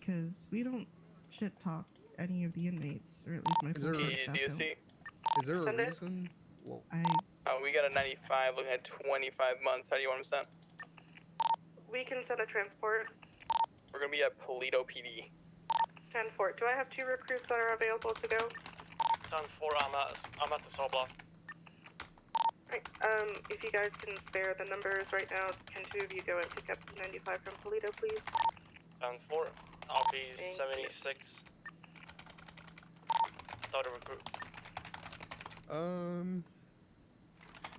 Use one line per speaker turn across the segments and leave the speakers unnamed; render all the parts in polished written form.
because we don't shit talk any of the inmates, or at least my full-time staff don't.
Is there a reason? Well,
We got a 95 looking at 25 months. How do you want them sent?
We can send a transport.
We're gonna be at Paleto PD.
10-4. Do I have 2 recruits that are available to go?
10-4, I'm at the saw block.
Right. If you guys can spare the numbers right now, can 2 of you go and pick up 95 from Paleto, please?
10-4, I'll be
Thank
76. Start a recruit.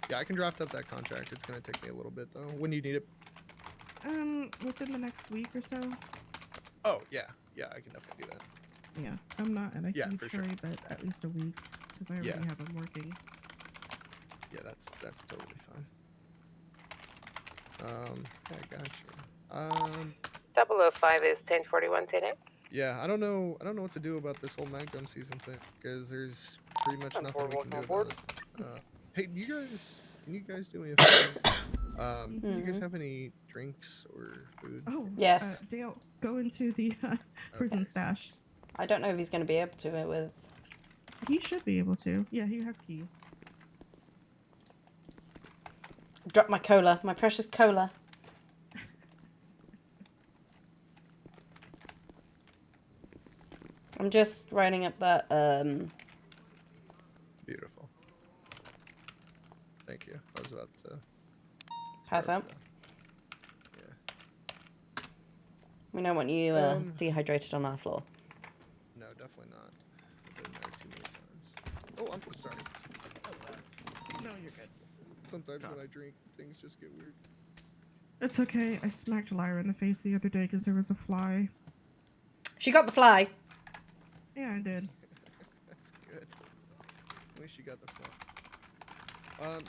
Yeah, I can draft up that contract. It's gonna take me a little bit though. When do you need it?
Within the next week or so.
Oh yeah, I can definitely do that.
Yeah, I'm not in a huge
for sure.
hurry, but at least a week, because I already have them working.
Yeah, that's totally fine. Yeah, I got you.
005 is 1041 today.
Yeah, I don't know what to do about this whole Magnum season thing because there's pretty much nothing we can do about it. Hey, can you guys do me a favor? Do you guys have any drinks or food?
Oh,
yes.
Dale, go into the prison stash.
I don't know if he's going to be able to with.
He should be able to. Yeah, he has keys.
Drop my cola, my precious cola. I'm just writing up that.
Beautiful. Thank you. I was about to
Pass out.
Yeah.
We don't want you dehydrated on our floor.
No, definitely not. I've been there too many times. Oh, I'm so sorry.
No, you're good.
Sometimes when I drink, things just get weird.
It's okay. I smacked Lyra in the face the other day because there was a fly.
She got the fly.
Yeah, I did.
That's good. At least you got the fly.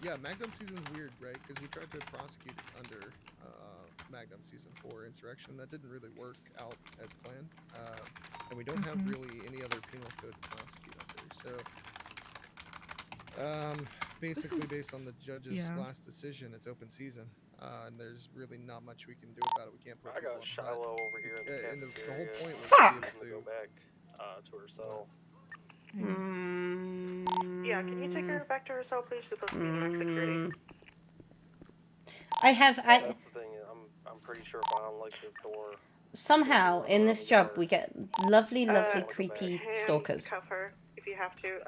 Yeah, Magnum season's weird, right? Because we tried to prosecute it under Magnum Season 4 Insurrection. That didn't really work out as planned. And we don't have really any other penal code to prosecute under. So, basically based on the judge's last decision, it's open season. And there's really not much we can do about it. We can't put
I got Shiloh over here in the
and the whole point was
Fuck!
to be able
go back to her cell.
Yeah, can you take her back to her cell, please? She's supposed to be in max security.
That's the thing. I'm pretty sure if I unlock the door.
Somehow in this job we get lovely, creepy stalkers.
Handcuff her if you have to.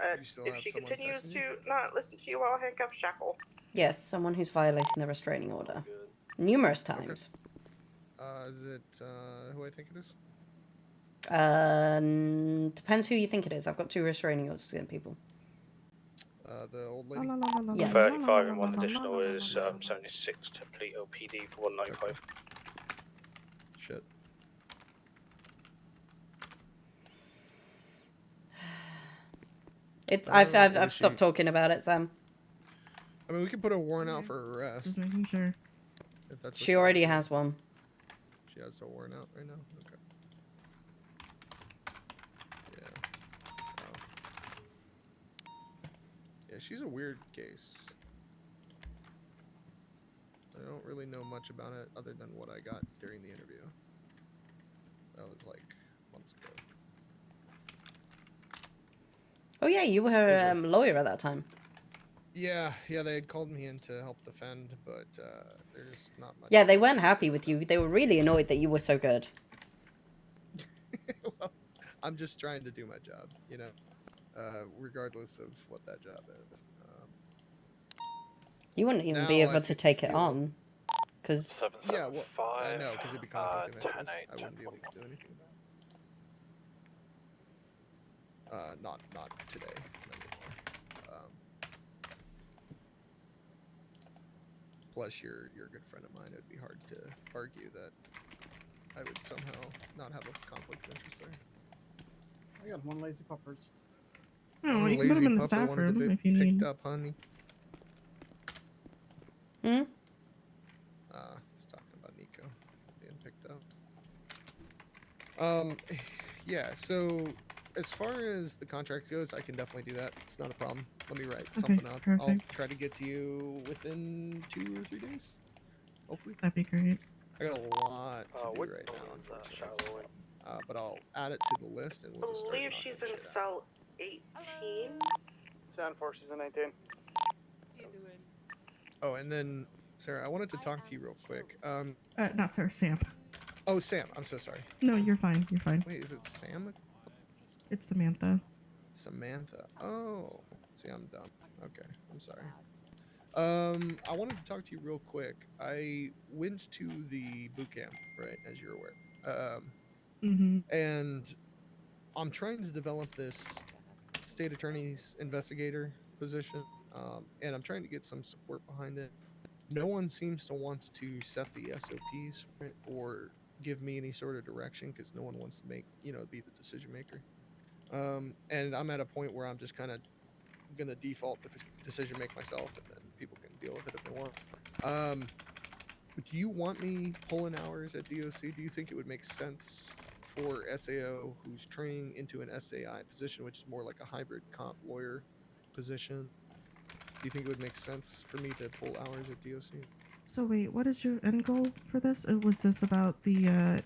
If she continues to not listen to you while handcuffed, shackle.
Yes, someone who's violating the restraining order. Numerous times.
Is it who I think it is?
Depends who you think it is. I've got 2 restraining orders against people.
The old lady?
Yes.
35 and 1 additional is 76 to Paleto PD for 195.
Shit.
I've stopped talking about it, Sam.
I mean, we can put a warrant out for arrest.
Just making sure.
If that's
She already has one.
She has a warrant out right now? Okay. Yeah. Oh. Yeah, she's a weird case. I don't really know much about it other than what I got during the interview. That was like months ago.
Oh yeah, you were a lawyer at that time.
Yeah, they had called me in to help defend, but there's not much.
Yeah, they weren't happy with you. They were really annoyed that you were so good.
Well, I'm just trying to do my job, you know, regardless of what that job is.
You wouldn't even be able to take it on, because
yeah, well, I know, because it'd be conflict of interest. I wouldn't be able to do anything about it. Not today. Plus, you're a good friend of mine. It'd be hard to argue that I would somehow not have a conflict of interest there.
I got 1 lazy puppers.
Oh, you can put them in the staff room if you need.
Picked up, honey.
Hmm?
He's talking about Nico being picked up. Yeah, so as far as the contract goes, I can definitely do that. It's not a problem. Let me write something up.
Perfect.
I'll try to get to you within 2 or 3 days. Hopefully.
That'd be great.
I got a lot to do right now, unfortunately. but I'll add it to the list and
I
we'll just start
believe
knocking
she's in
shit out.
cell 18.
Sound Force is in 19.
Oh, and then Sarah, I wanted to talk to you real quick.
Not Sarah, Sam.
Oh, Sam, I'm so sorry.
No, you're fine. You're fine.
Wait, is it Sam?
It's Samantha.
Samantha. Oh, see, I'm dumb. Okay, I'm sorry. I wanted to talk to you real quick. I went to the boot camp, right, as you're aware. And I'm trying to develop this state attorney's investigator position, and I'm trying to get some support behind it. No one seems to want to set the SOPs for it or give me any sort of direction because no one wants to make, be the decision maker. And I'm at a point where I'm just kind of gonna default the decision make myself, and then people can deal with it if they want. Do you want me pulling hours at DOC? Do you think it would make sense for SAO who's training into an SAI position, which is more like a hybrid comp lawyer position? Do you think it would make sense for me to pull hours at DOC?
So wait, what is your end goal for this? Was this about the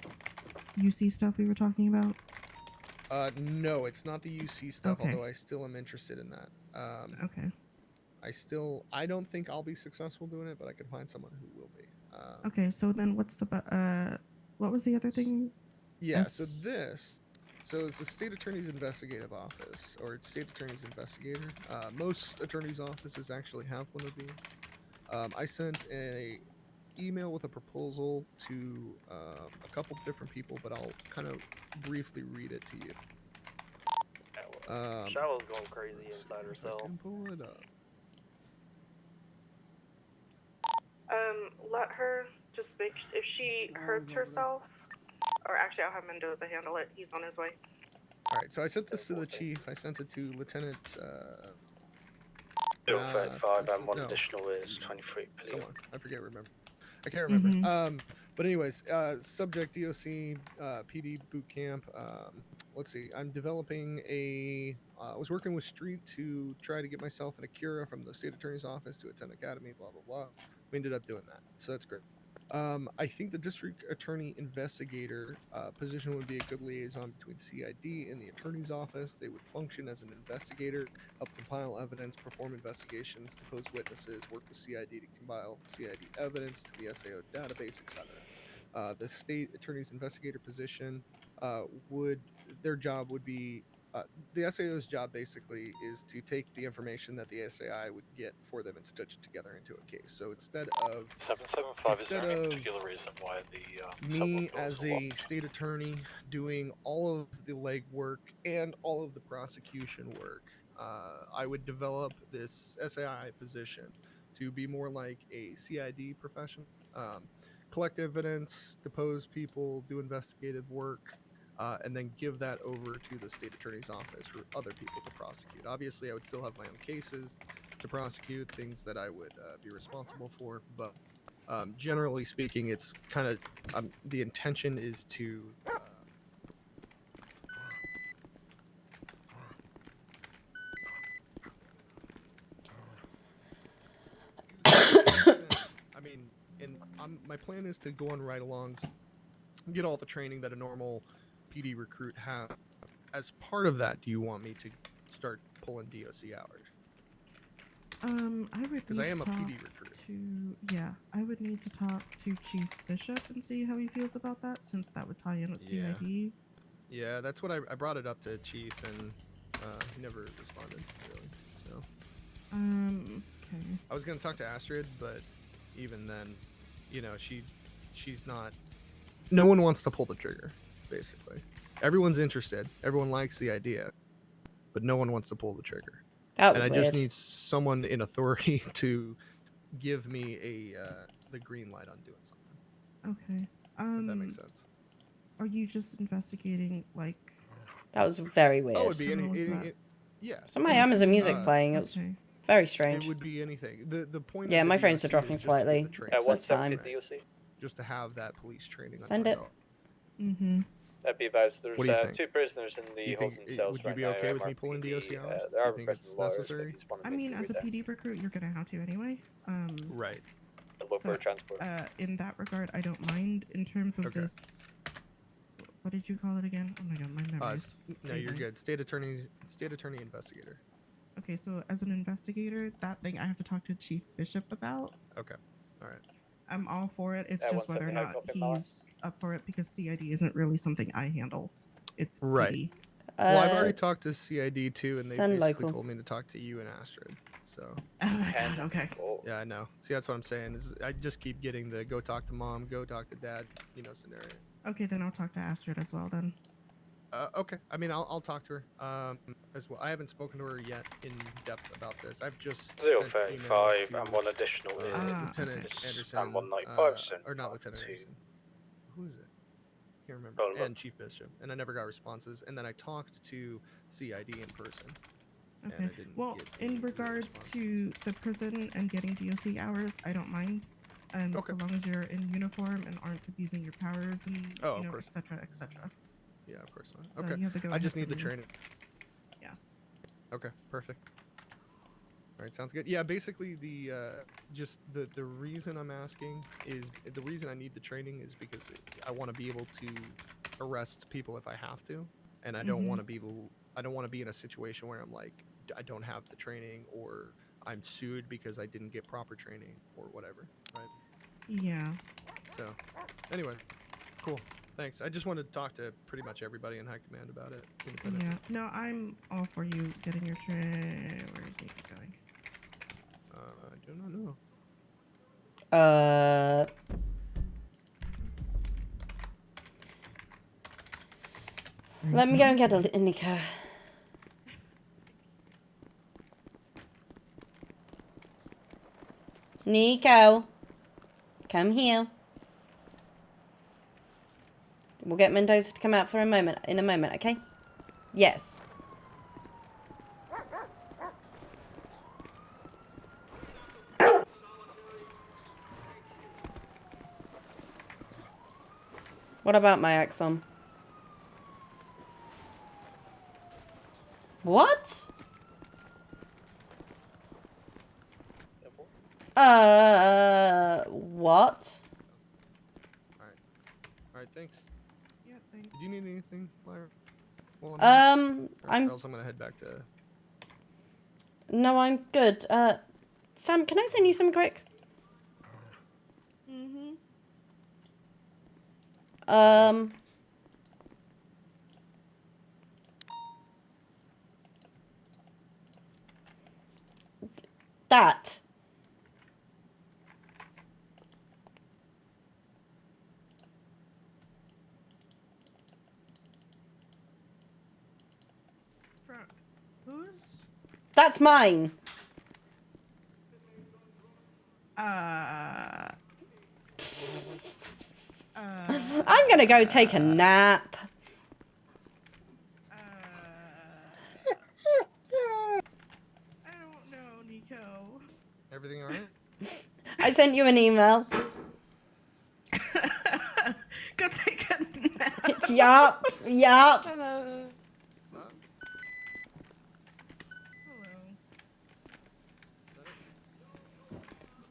UC stuff we were talking about?
No, it's not the UC stuff,
Okay.
although I still am interested in that.
Okay.
I don't think I'll be successful doing it, but I can find someone who will be.
Okay, so then what's the what was the other thing?
Yeah,
S-
so it's the state attorney's investigative office, or it's state attorney's investigator. Most attorneys' offices actually have one of these. I sent a email with a proposal to a couple different people, but I'll kind of briefly read it to you.
Shallow's going crazy inside
If I
herself.
can pull it up.
Let her just make if she hurts herself, or actually I'll have Mendoza handle it. He's on his way.
All right, so I sent this to the chief. I sent it to Lieutenant.
035 and one
no.
additional is 23 plea.
Someone. I can't remember. But anyways, subject DOC, PD boot camp. Let's see. I'm developing I was working with Street to try to get myself an Akira from the state attorney's office to attend academy. Blah blah blah. We ended up doing that, so that's great. I think the district attorney investigator position would be a good liaison between CID and the attorney's office. They would function as an investigator, help compile evidence, perform investigations, depose witnesses, work with CID to compile CID evidence to the SAO database, etc. The state attorney's investigator position their job would be the SAO's job basically is to take the information that the SAI would get for them and stitch it together into a case. So instead of
775, is there any particular reason why the
me as a state attorney doing all of the legwork and all of the prosecution work, I would develop this SAI position to be more like a CID profession. Collect evidence, depose people, do investigative work, and then give that over to the state attorney's office for other people to prosecute. Obviously, I would still have my own cases to prosecute, things that I would be responsible for, but generally speaking, it's kind of the intention is to I mean, and my plan is to go on ride-alongs, get all the training that a normal PD recruit has. As part of that, do you want me to start pulling DOC hours?
I would
Because
need
I am
to
a
talk
PD recruit.
I would need to talk to Chief Bishop and see how he feels about that, since that would tie in with
Yeah.
CID.
Yeah, that's what I brought it up to Chief, and he never responded, really. So
Okay.
I was gonna talk to Astrid, but even then, she's not. No one wants to pull the trigger, basically. Everyone's interested. Everyone likes the idea, but no one wants to pull the trigger.
That was
And I
weird.
just need someone in authority to give me the green light on doing something.
Okay.
If that makes sense.
Are you just investigating like?
That was very weird.
Oh, it'd be
How was that?
yeah.
So my Amazon music
uh,
playing. It was
Okay.
very
It
strange.
would be anything. The point.
Yeah,
of the
my frames
DOC
are dropping
is just to get
slightly.
the training.
It's that's fine.
DOC?
Just to have that police training.
Send
under
it.
my belt.
Mm-hmm.
That'd be advised. There's
What do you think?
2 prisoners in
Do
the
you think
holding cells
would you
right
be
now,
okay with me pulling
MRPD.
DOC hours?
There are
You think
present
it's
lawyers, but
necessary?
just wanted
I
to make
mean,
sure
as a
we're there.
PD recruit, you're gonna have to anyway.
Right.
Look for
so,
a transport.
In that regard, I don't mind. In terms of
Okay.
this, What did you call it again? Oh my god, my memory's
No, you're
failing.
good. State attorney investigator.
Okay, so as an investigator, that thing I have to talk to Chief Bishop about.
Okay. All right.
I'm all for it. It's
Yeah,
just whether or
170
not
copy, Mara.
he's up for it because CID isn't really something I handle. It's
Right.
PD.
Well, I've already talked to CID too, and they
send
basically
local.
told me to talk to you and Astrid. So
Oh my god, okay.
yeah, I know. See, that's what I'm saying. Is I just keep getting the go talk to mom, go talk to dad, scenario.
Okay, then I'll talk to Astrid as well then.
Okay. I mean, I'll talk to her as well. I haven't spoken to her yet in depth about this. I've just sent
035
emails to,
and one additional is
Lieutenant Anderson,
and 195 sent
or not
out
Lieutenant
to
Anderson. Who is it? Can't remember.
Oh, look.
And Chief Bishop, and I never got responses. And then I talked to CID in person. And
Okay.
I didn't
Well,
get any
in
real
regards
response.
to the prison and getting DOC hours, I don't mind.
Okay.
So long as you're in uniform and aren't abusing your powers and
Oh, of course.
etc. etc.
Yeah, of course not.
So
Okay.
you have to go
I just
ahead
need the
for me.
training.
Yeah.
Okay, perfect. All right, sounds good. Yeah, basically the the reason I'm asking is the reason I need the training is because I want to be able to arrest people if I have to, and I don't want to be in a situation where I'm like I don't have the training or I'm sued because I didn't get proper training or whatever, right?
Yeah.
So, anyway, cool. Thanks. I just wanted to talk to pretty much everybody in high command about it.
Yeah. No, I'm all for you getting your Where is Nico going?
I do not know.
Let me go and get a Nico. Nico, come here. We'll get Mendoza to come out for a moment. In a moment, okay? Yes. What about my axon? What? What?
All right, thanks.
Yeah, thanks.
Do you need anything, Lyra? Well,
I'm
Or else I'm gonna head back to.
No, I'm good. Sam, can I send you some quick? That.
Who's?
That's mine. I'm gonna go take a nap.
I don't know, Nico.
Everything all right?
I sent you an email.
Go take a nap.
Yup. Yup.
Hello.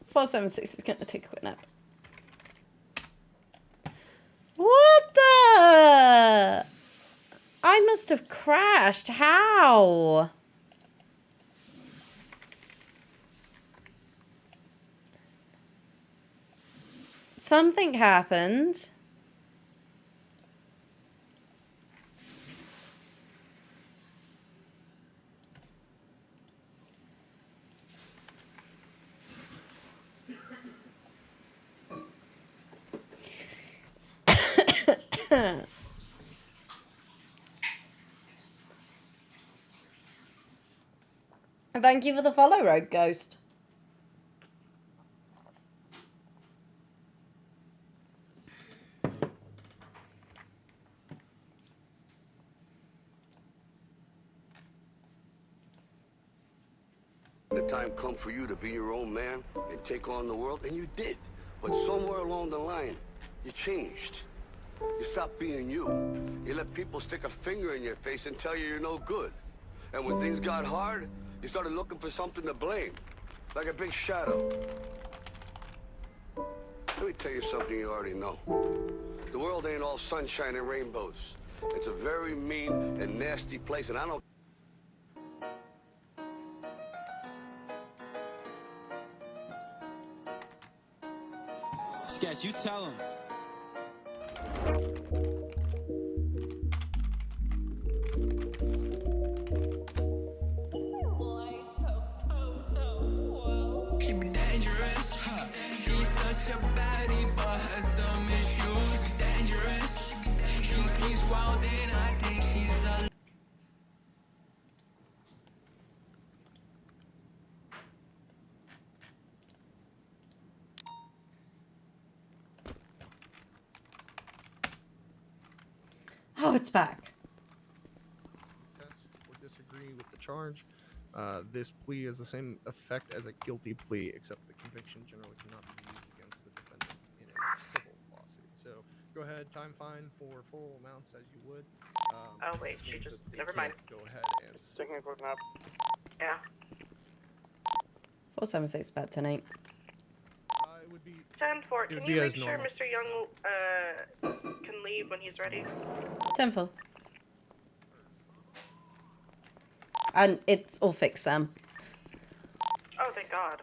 476 is gonna take a quick nap. What the? I must have crashed. How? Something happened. Thank you for the follow, Rogue Ghost.
The time come for you to be your own man and take on the world, and you did. But somewhere along the line, you changed. You stopped being you. You let people stick a finger in your face and tell you you're no good. And when things got hard, you started looking for something to blame, like a big shadow. Let me tell you something you already know. The world ain't all sunshine and rainbows. It's a very mean and nasty place, and I don't...
Sketch, you tell him.
She be dangerous, huh? She's such a baddie, but has some issues. She be dangerous. She keeps wildin', I think she's a...
Oh, it's back.
Test or disagree with the charge. This plea has the same effect as a guilty plea, except the conviction generally cannot be used against the defendant in a civil lawsuit. So go ahead, time fine for full amounts as you would.
Oh, wait,
this
she
means
just-
that they
never mind.
can't Go ahead and
Taking a quick nap.
Yeah.
476 about tonight.
it would be
10-4,
It
can
would be
you make
as
sure
normal.
Mr. Young can leave when he's ready?
10-4. And it's all fixed, Sam.
Oh, thank God.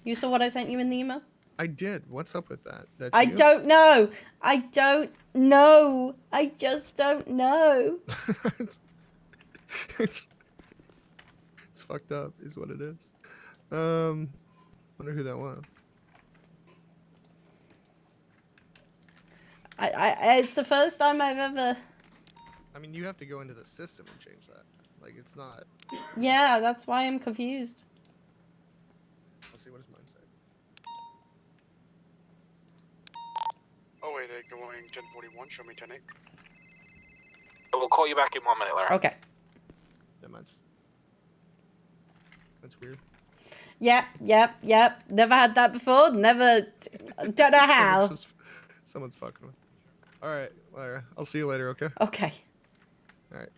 You saw what I sent you in the email?
I did. What's up with that? That's
I
you?
don't know. I don't know. I just don't know.
it's fucked up, is what it is. Wonder who that was.
It's the first time I've ever...
I mean, you have to go into the system and change that. Like, it's not.
Yeah, that's why I'm confused.
Let's see what his mind said.
Oh wait, going 1041. Show me 10-8.
We'll call you back in 1 minute, Lara.
Okay.
Yeah, that's weird.
Yep. Never had that before. Never... Don't know how.
Someone's fucking with. All right, Lara. I'll see you later. Okay.
Okay.
All right.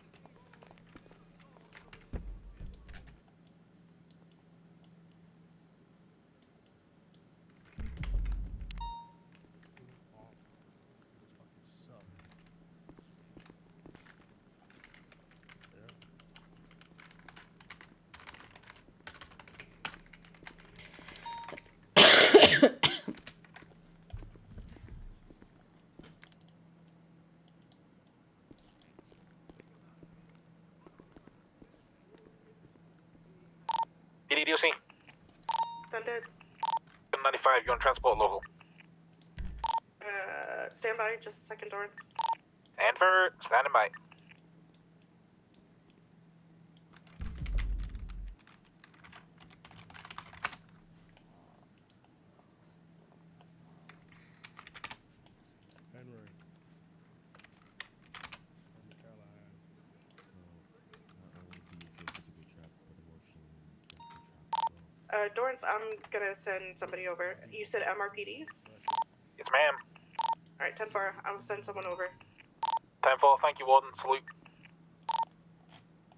DDOC.
Sended.
95, you're on transport local.
Stand by, just a second, Dorrance.
And for standing by.
Dorrance, I'm gonna send somebody over. You said MRPD?
Yes, ma'am.
Alright, 10-4, I'll send someone over.
10-4, thank you, Warden. Salute.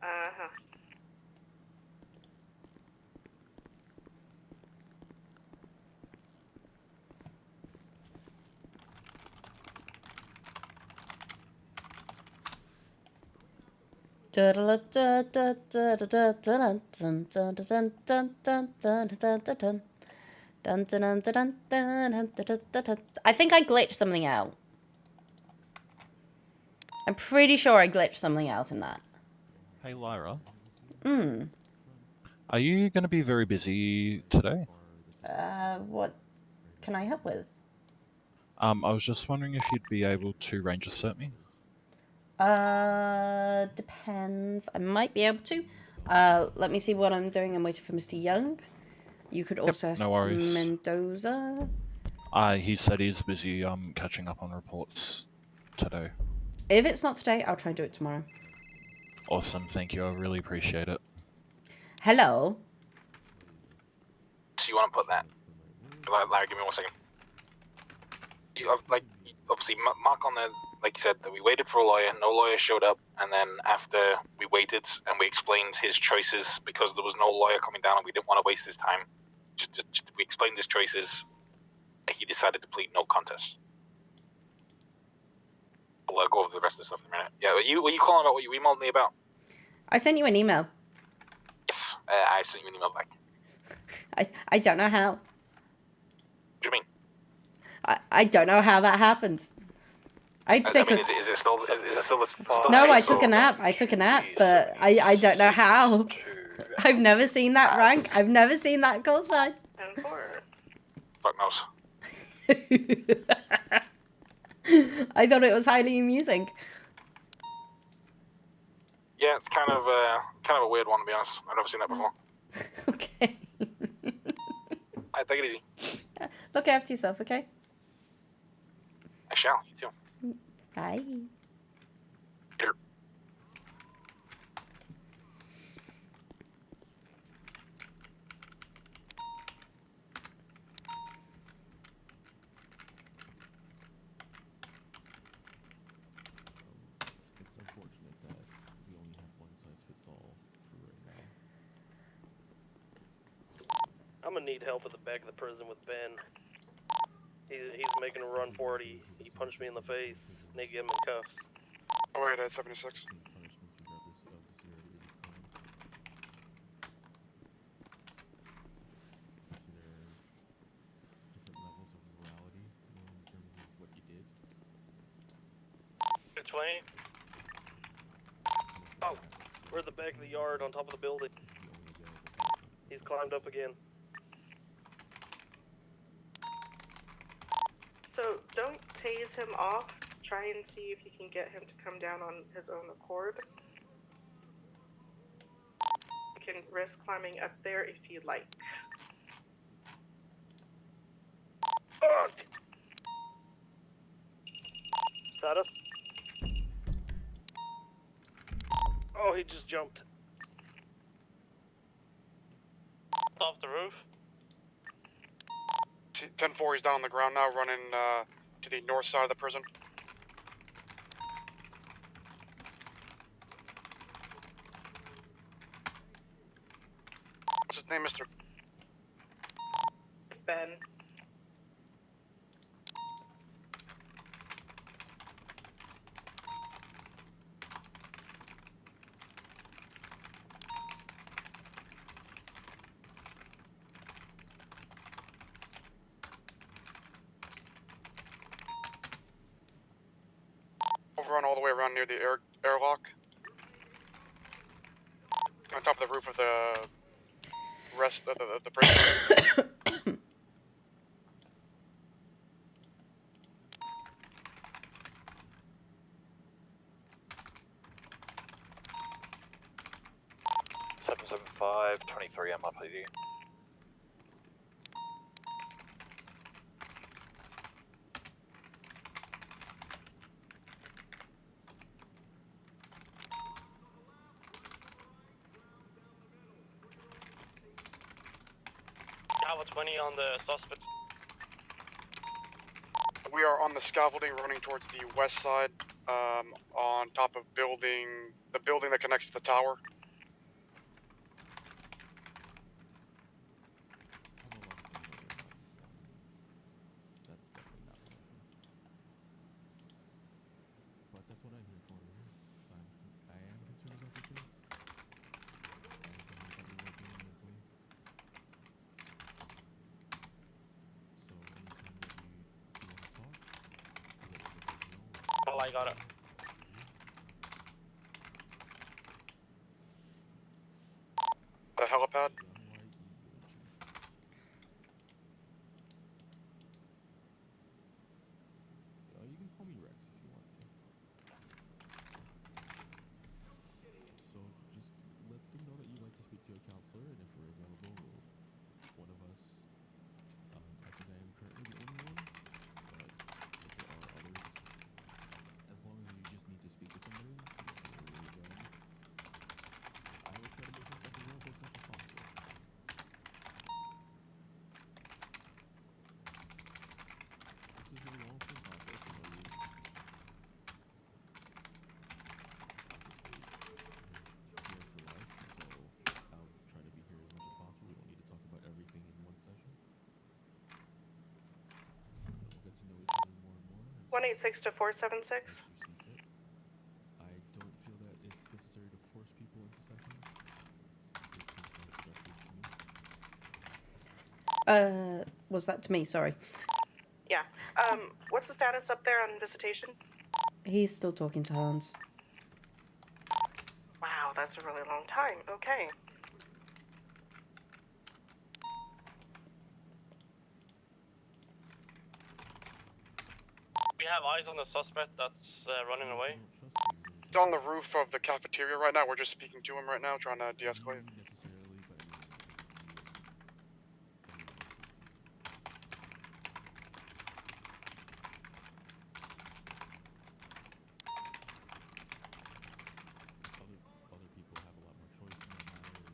Uh-huh.
I think I glitched something out. I'm pretty sure I glitched something out in that.
Hey, Lyra.
Hmm.
Are you going to be very busy today?
What can I help with?
I was just wondering if you'd be able to range assert me.
Depends. I might be able to. Let me see what I'm doing. I'm waiting for Mr. Young. You could also ask
no worries.
Mendoza.
He said he's busy catching up on reports today.
If it's not today, I'll try and do it tomorrow.
Awesome, thank you. I really appreciate it.
Hello.
So you want to put that? Larry, give me 1 second. Obviously, mark on there, like you said, that we waited for a lawyer, no lawyer showed up, and then after we waited and we explained his choices because there was no lawyer coming down and we didn't want to waste his time, we explained his choices, he decided to plead no contest. I'll go over the rest of the stuff in a minute. Yeah, were you calling about what you emailed me about?
I sent you an email.
Yes, I sent you an email back.
I don't know how.
What do you mean?
I don't know how that happened. I had to take
is it still
No, I took a nap. I took a nap, but I don't know how. I've never seen that rank. I've never seen that call sign.
10-4.
Fuck knows.
I thought it was highly amusing.
Yeah, it's kind of a weird one to be honest. I've never seen that before.
Okay.
Alright, take it easy.
Look after yourself, okay?
I shall. You too.
Bye.
Later.
It's unfortunate that we only have one size fits all for right now.
I'm gonna need help at the back of the prison with Ben. He's making a run for it. He punched me in the face. Need to get him in cuffs.
Oh wait, at 76.
Same punishments regardless of the severity of the crime. Obviously, there are different levels of morality, in terms of what you did.
Good 20. Oh, we're at the back of the yard on top of the building. He's climbed up again.
So don't tase him off. Try and see if you can get him to come down on his own accord. You can risk climbing up there if you like.
Status? Oh, he just jumped. Off the roof?
10-4, he's down on the ground now, running to the north side of the prison. What's his name, Mr.?
Ben.
Run all the way around near the airlock. On top of the roof of the rest of the prison.
$775, 23 MRPD.
Alpha 20 on the suspect.
We are on the scaffolding running towards the west side, on top of the building that connects to the tower.
That's definitely not mental. But that's what I'm here for. I am concerned about your case. I am concerned about your well-being mentally. So anytime that you want to talk,
Oh, I got it.
The helipad.
You can call me Rex if you want to. So just let them know that you'd like to speak to a counselor, and if we're available, one of us. I think I am currently the only one, but if there are others, as long as you just need to speak to somebody, I will try to make this available as much as possible. This is a long-term process, you know. Obviously, you're here for life, so I'll try to be here as much as possible. We don't need to talk about everything in one session. We'll get to know each other more and more.
186 to 476.
As you see fit.
Was that to me? Sorry.
Yeah. What's the status up there on visitation?
He's still talking to Hans.
Wow, that's a really long time. Okay.
We have eyes on the suspect that's running away.
It's on the roof of the cafeteria right now. We're just speaking to him right now, trying to de-escalate.
Other people have a lot more choice in that matter.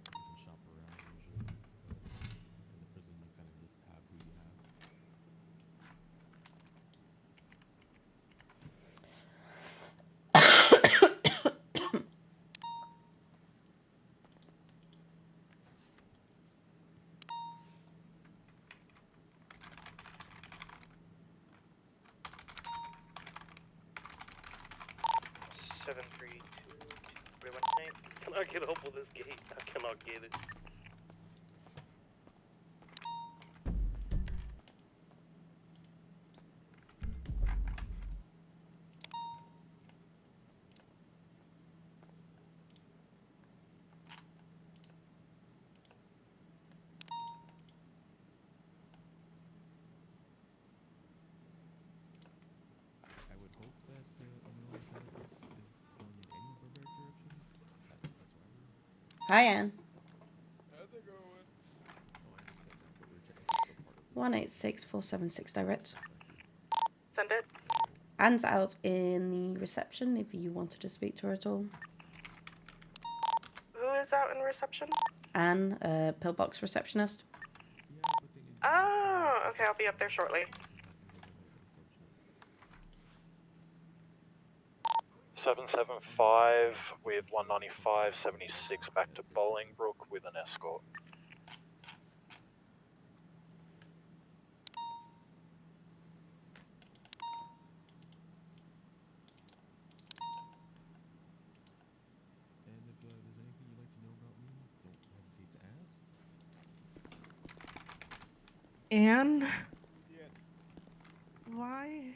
You can shop around usually. In the prison, you kind of just have who you have.
Can I get up with this gate? I cannot get it.
I would hope that Amelia Cannabis is going in any barbaric direction. That's why we're.
Hi, Anne.
How's it going?
Oh, I understand that, but we're technically still part of the.
186476 direct.
Send it.
Anne's out in the reception if you wanted to speak to her at all.
Who is out in reception?
Anne, pillbox receptionist.
Oh, okay, I'll be up there shortly.
775 with 195.76 back to Bolingbrook with an escort.
And if there's anything you'd like to know about me, don't hesitate to ask.
Anne?
Yes.
Why?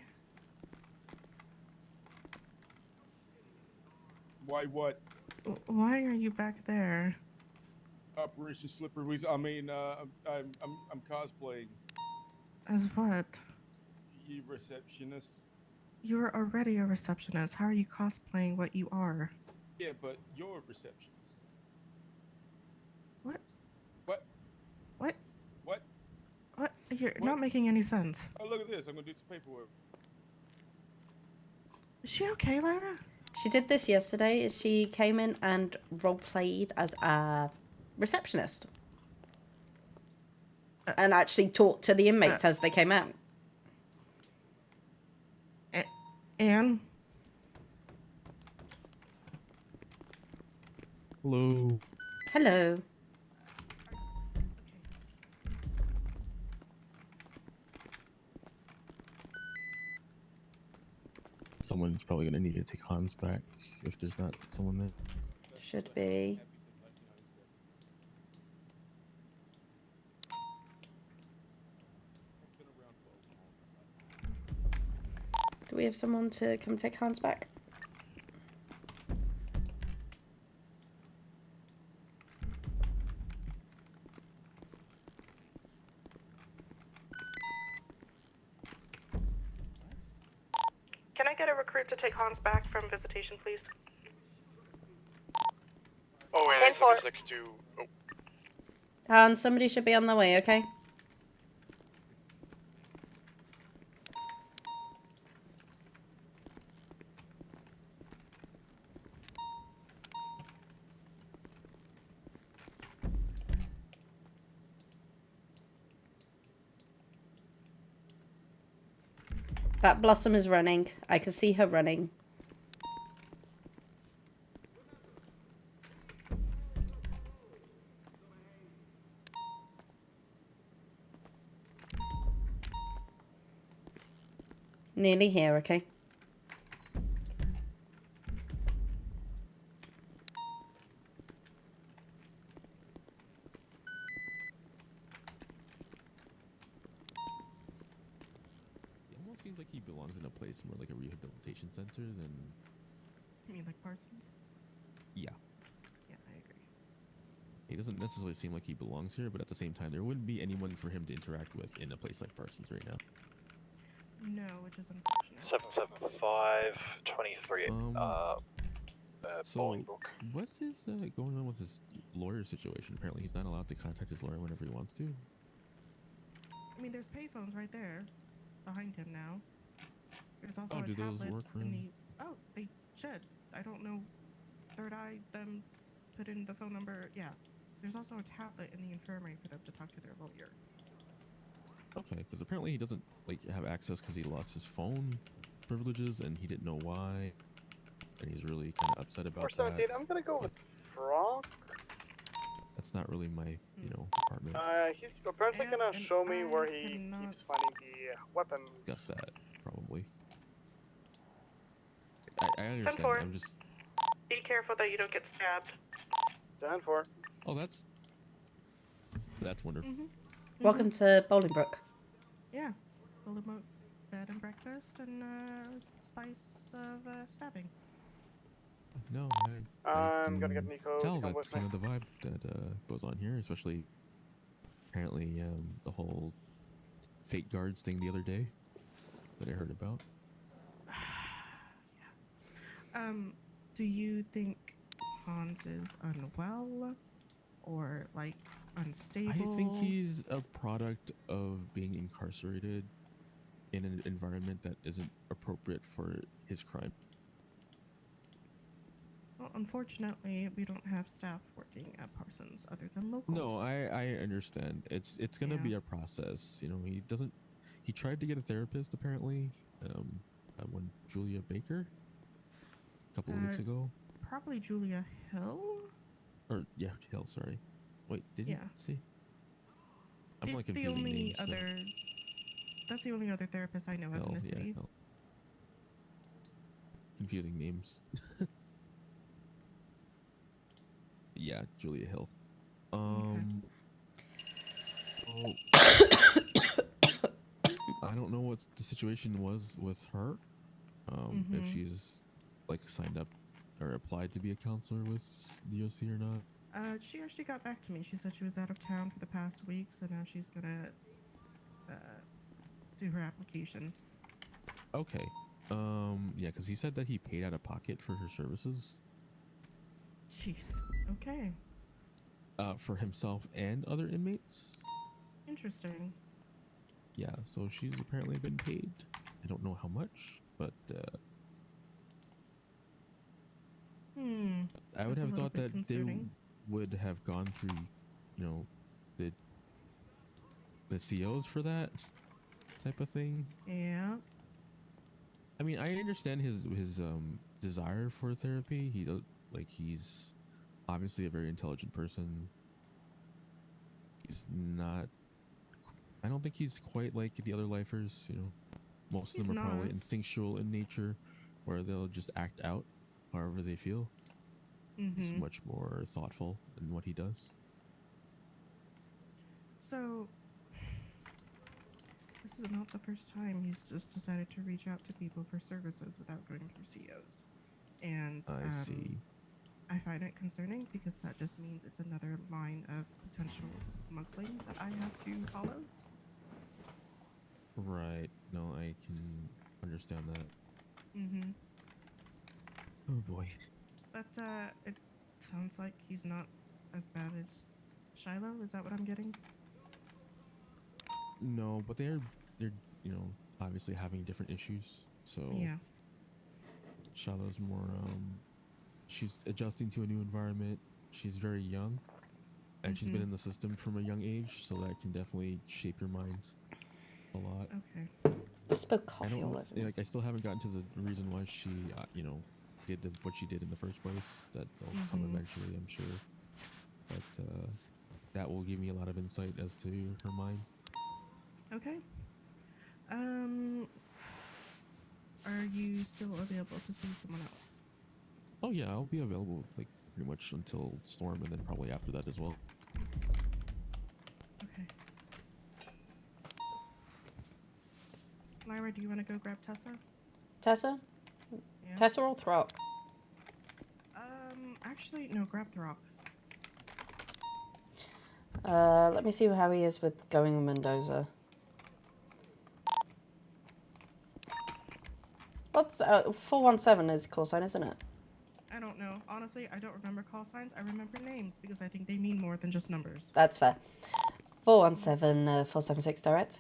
Why what?
Why are you back there?
Operation Slippery Weasel. I mean, I'm cosplaying.
As what?
You receptionist.
You're already a receptionist. How are you cosplaying what you are?
Yeah, but you're a receptionist.
What?
What?
What?
What?
What? You're
What?
not making any sense.
Oh, look at this. I'm gonna do some paperwork.
Is she okay, Lara?
She did this yesterday. She came in and role-played as a receptionist. And actually talked to the inmates as they came out.
Anne?
Hello.
Hello.
Someone's probably gonna need to take Hans back if there's not someone there.
Should be. Do we have someone to come take Hans back?
Can I get a recruit to take Hans back from visitation, please?
Oh, and 762. Oh.
Hans, somebody should be on their way, okay? That Blossom is running. I can see her running. Nearly here, okay?
belongs in a place more like a rehabilitation center, then
You mean like Parsons?
yeah.
Yeah, I agree.
He doesn't necessarily seem like he belongs here, but at the same time, there wouldn't be anyone for him to interact with in a place like Parsons right now.
No, which is unfortunate.
775 23.
So,
Bolingbroke.
what's his going on with his lawyer situation? Apparently, he's not allowed to contact his lawyer whenever he wants to.
I mean, there's payphones right there, behind him now. There's also
Oh,
a
do those
tablet
work for
in
him?
the. Oh, they should. I don't know. Third Eye them put in the phone number. Yeah. There's also a tablet in the infirmary for them to talk to their lawyer.
Okay, because apparently he doesn't like have access because he lost his phone privileges and he didn't know why, and he's really kind of upset about that.
417, I'm gonna go with Frank.
That's not really my, department.
He's apparently
And-
gonna
and
show me
I
where he
cannot-
keeps finding the weapon.
Guess that probably. I understand.
10-4.
I'm just.
Be careful that you don't get stabbed.
10-4.
Oh, that's wonderful.
Welcome to Bolingbroke.
Yeah. Full of bed and breakfast and spice of stabbing.
No,
I'm gonna get Nico to
tell
come
that's
with me.
kind of the vibe that goes on here, especially apparently the whole fate guards thing the other day that I heard about.
Do you think Hans is unwell or like unstable?
I think he's a product of being incarcerated in an environment that isn't appropriate for his crime.
Well, unfortunately, we don't have staff working at Parsons other than locals.
No, I understand. It's gonna be a process. He tried to get a therapist apparently. One Julia Baker a couple of weeks ago.
Probably Julia Hill.
Or yeah, Hill. Sorry. Wait, did you
Yeah.
see? I'm
It's
like
the
confusing
only
names. so-
other. That's the only other therapist I know of in
Hill,
the city.
Hill. Confusing names. Yeah, Julia Hill. Oh, I don't know what the situation was with her. If she's like signed up or applied to be a counselor with DOC or not.
She actually got back to me. She said she was out of town for the past week, so now she's gonna do her application.
Okay. Yeah, because he said that he paid out of pocket for her services.
Jeez. Okay.
For himself and other inmates.
Interesting.
Yeah, so she's apparently been paid. I don't know how much, but I would
That's a
have
little
thought
bit
that
concerning.
they would have gone through, the COs for that type of thing.
Yeah.
I mean, I understand his desire for therapy. He's obviously a very intelligent person. He's not. I don't think he's quite like the other lifers. Most of
He's
them are probably
not.
instinctual in nature, where they'll just act out however they feel. He's
Mhm.
much more thoughtful in what he does.
So, this is not the first time he's just decided to reach out to people for services without going through COs. And
I see.
I find it concerning because that just means it's another line of potential smuggling that I have to follow.
Right. No, I can understand that.
Mm-hmm.
Oh boy.
But it sounds like he's not as bad as Shiloh. Is that what I'm getting?
No, but they're obviously having different issues. So
Yeah.
Shiloh's more she's adjusting to a new environment. She's very young, and she's been in the system from a young age, so that can definitely shape your mind a lot.
Okay.
Spilled coffee all over me.
I still haven't gotten to the reason why she did what she did in the first place. That'll come eventually, I'm sure. But that will give me a lot of insight as to her mind.
Okay. Are you still available to see someone else?
Oh yeah, I'll be available like pretty much until Storm, and then probably after that as well.
Okay. Lyra, do you want to go grab Tessa?
Tessa?
Yeah.
Tessa or Throck?
Actually, no, grab Throck.
Let me see how he is with going with Mendoza. What's 417 is call sign, isn't it?
I don't know. Honestly, I don't remember call signs. I remember names because I think they mean more than just numbers.
That's fair. 417 476 direct.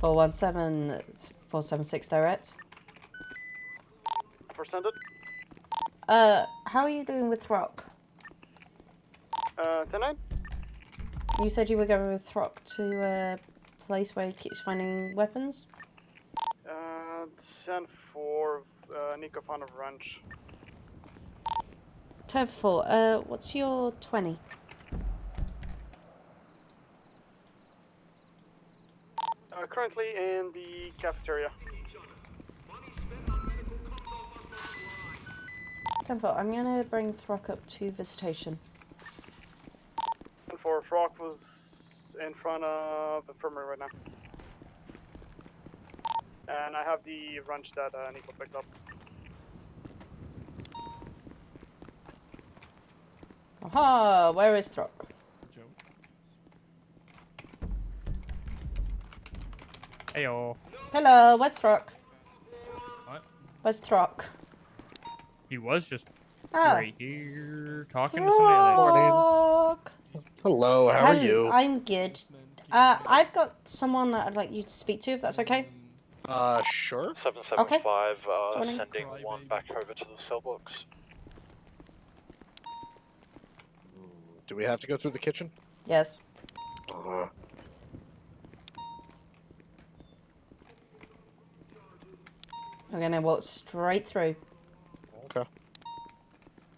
Four 417 476 direct.
Presented.
How are you doing with Throck?
10-9.
You said you were going with Throck to a place where he keeps finding weapons?
10-4, Nico found a wrench.
10-4, what's your 20?
Currently in the cafeteria.
10-4, I'm gonna bring Throck up to visitation.
10-4, Throck was in front of the infirmary right now. And I have the wrench that Nico picked up.
Aha, where is Throck?
Heyo.
Hello, where's Throck?
What?
Where's Throck?
He was just
Ah.
right here talking to somebody. Like,
Throck.
Hello, how are you?
I'm good. I've got someone that I'd like you to speak to, if that's okay.
Sure.
775,
Morning.
sending one back over to the cell box.
Do we have to go through the kitchen?
Yes. We're gonna walk straight through.
Okay.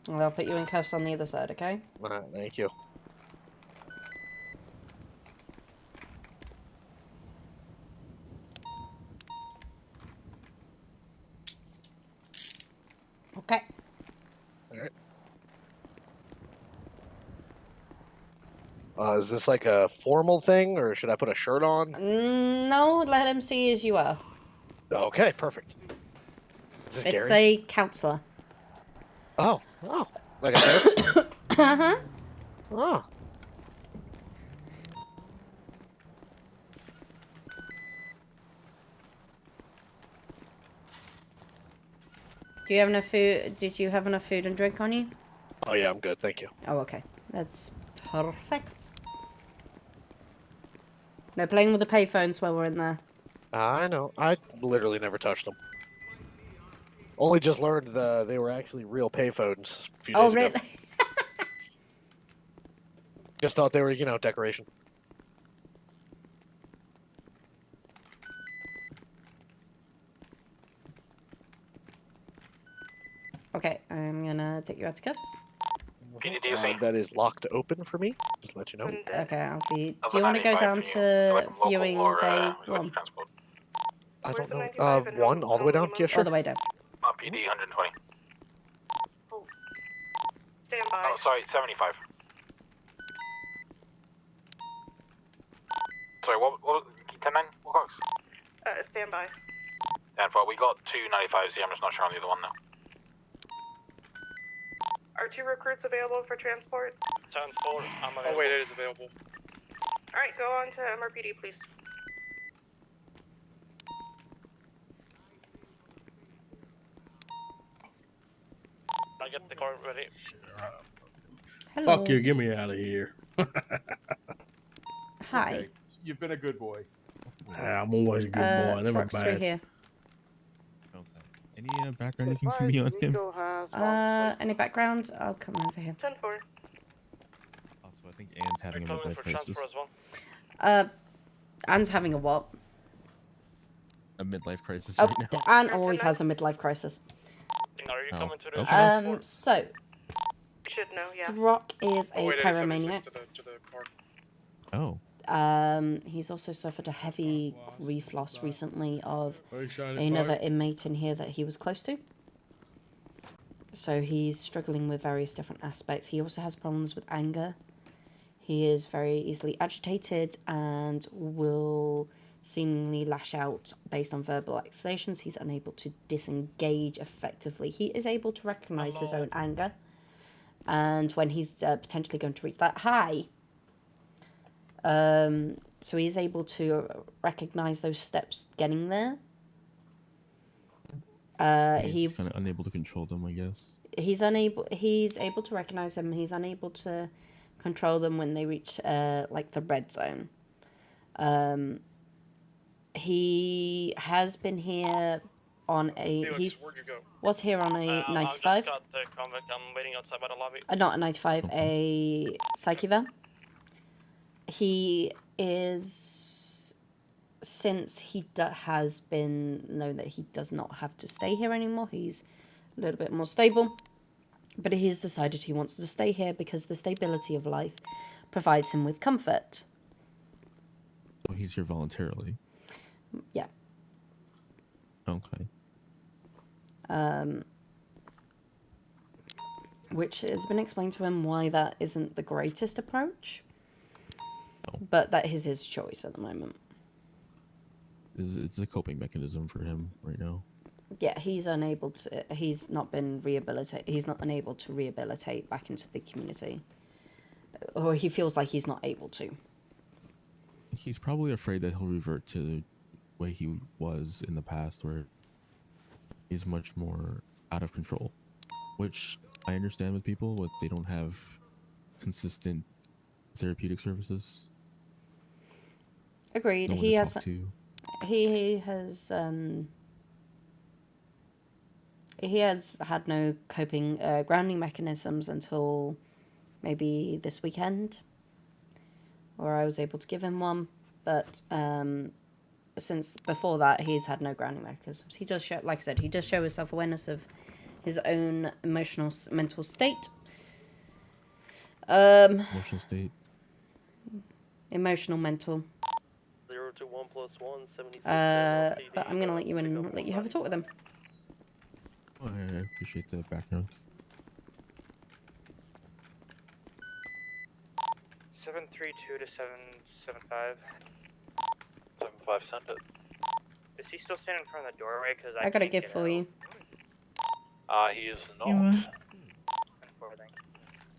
And I'll put you in cuffs on the other side, okay?
Thank you.
Okay.
Alright. Is this like a formal thing, or should I put a shirt on?
No, let him see as you are.
Okay, perfect. Is this
It's
Gary?
a counselor.
Oh, like a therapist?
Uh-huh.
Oh.
Do you have enough food? Did you have enough food and drink on you?
Oh yeah, I'm good, thank you.
Oh, okay. That's perfect. No playing with the payphones while we're in there.
I know. I literally never touched them. Only just learned they were actually real payphones a few days
Oh,
ago.
really?
Just thought they were, decoration.
Okay, I'm gonna take you out to cuffs.
That is locked open for me. Just to let you know.
Okay, I'll be. Do you want to go down to viewing bay 1?
I don't know. 1 all the way down? Yeah, sure.
All the way down.
PD 120.
Stand by.
Oh, sorry, 75. Sorry, what 10-9? What clocks?
Stand by.
10-4, we got 2 95s here, I'm just not sure on the other one now.
Are 2 recruits available for transport?
10-4, I'm available.
Oh wait, it is available.
Alright, go on to MRPD, please.
I get the car ready.
Hello.
Fuck you, get me out of here.
Hi.
Okay, you've been a good boy. I'm always a good boy. Never
Throck's through
bad.
here.
Any background you can give me on him?
Any background? I'll come over here.
10-4.
Also, I think Anne's having a midlife crisis.
Anne's having a what?
A midlife crisis
Oh,
right now.
Anne always has a midlife crisis.
Are you coming to the
okay.
So,
You should know, yeah.
Throck is a
wait, it is
pyromaniac.
76 to the car.
Oh.
He's also suffered a heavy grief loss recently of
Very shiny
another
fire.
inmate in here that he was close to. So he's struggling with various different aspects. He also has problems with anger. He is very easily agitated and will seemingly lash out based on verbal accusations. He's unable to disengage effectively. He is able to recognize his own anger. And when he's potentially going to reach that high, so he's able to recognize those steps getting there.
He's kind of unable to control them, I guess.
He's able to recognize them. He's unable to control them when they reach like the red zone. He has been here on a was here on a 95.
I just got the convict. I'm waiting outside by the lobby.
Not a 95, a psych eval. He is, since he has been known that he does not have to stay here anymore, he's a little bit more stable. But he has decided he wants to stay here because the stability of life provides him with comfort.
Oh, he's here voluntarily.
Yeah.
Okay.
Which has been explained to him why that isn't the greatest approach. But that is his choice at the moment.
It's a coping mechanism for him right now.
Yeah, he's unable to. He's not been rehabilitated. He's not unable to rehabilitate back into the community, or he feels like he's not able to.
He's probably afraid that he'll revert to the way he was in the past, where he's much more out of control. Which I understand with people, but they don't have consistent therapeutic services.
Agreed.
No one
He
to
has.
talk to.
He has had no coping grounding mechanisms until maybe this weekend, where I was able to give him one. But since before that, he's had no grounding mechanisms. He does show, like I said, he does show a self-awareness of his own mental state.
Emotional state.
Emotional, mental.
0 to 1 plus 1, 76.
But I'm gonna let you in and let you have a talk with him.
Oh, I appreciate the background.
732 to 775.
75, send it.
Is he still standing in front of the doorway? Because
I got a gift for you.
He is not.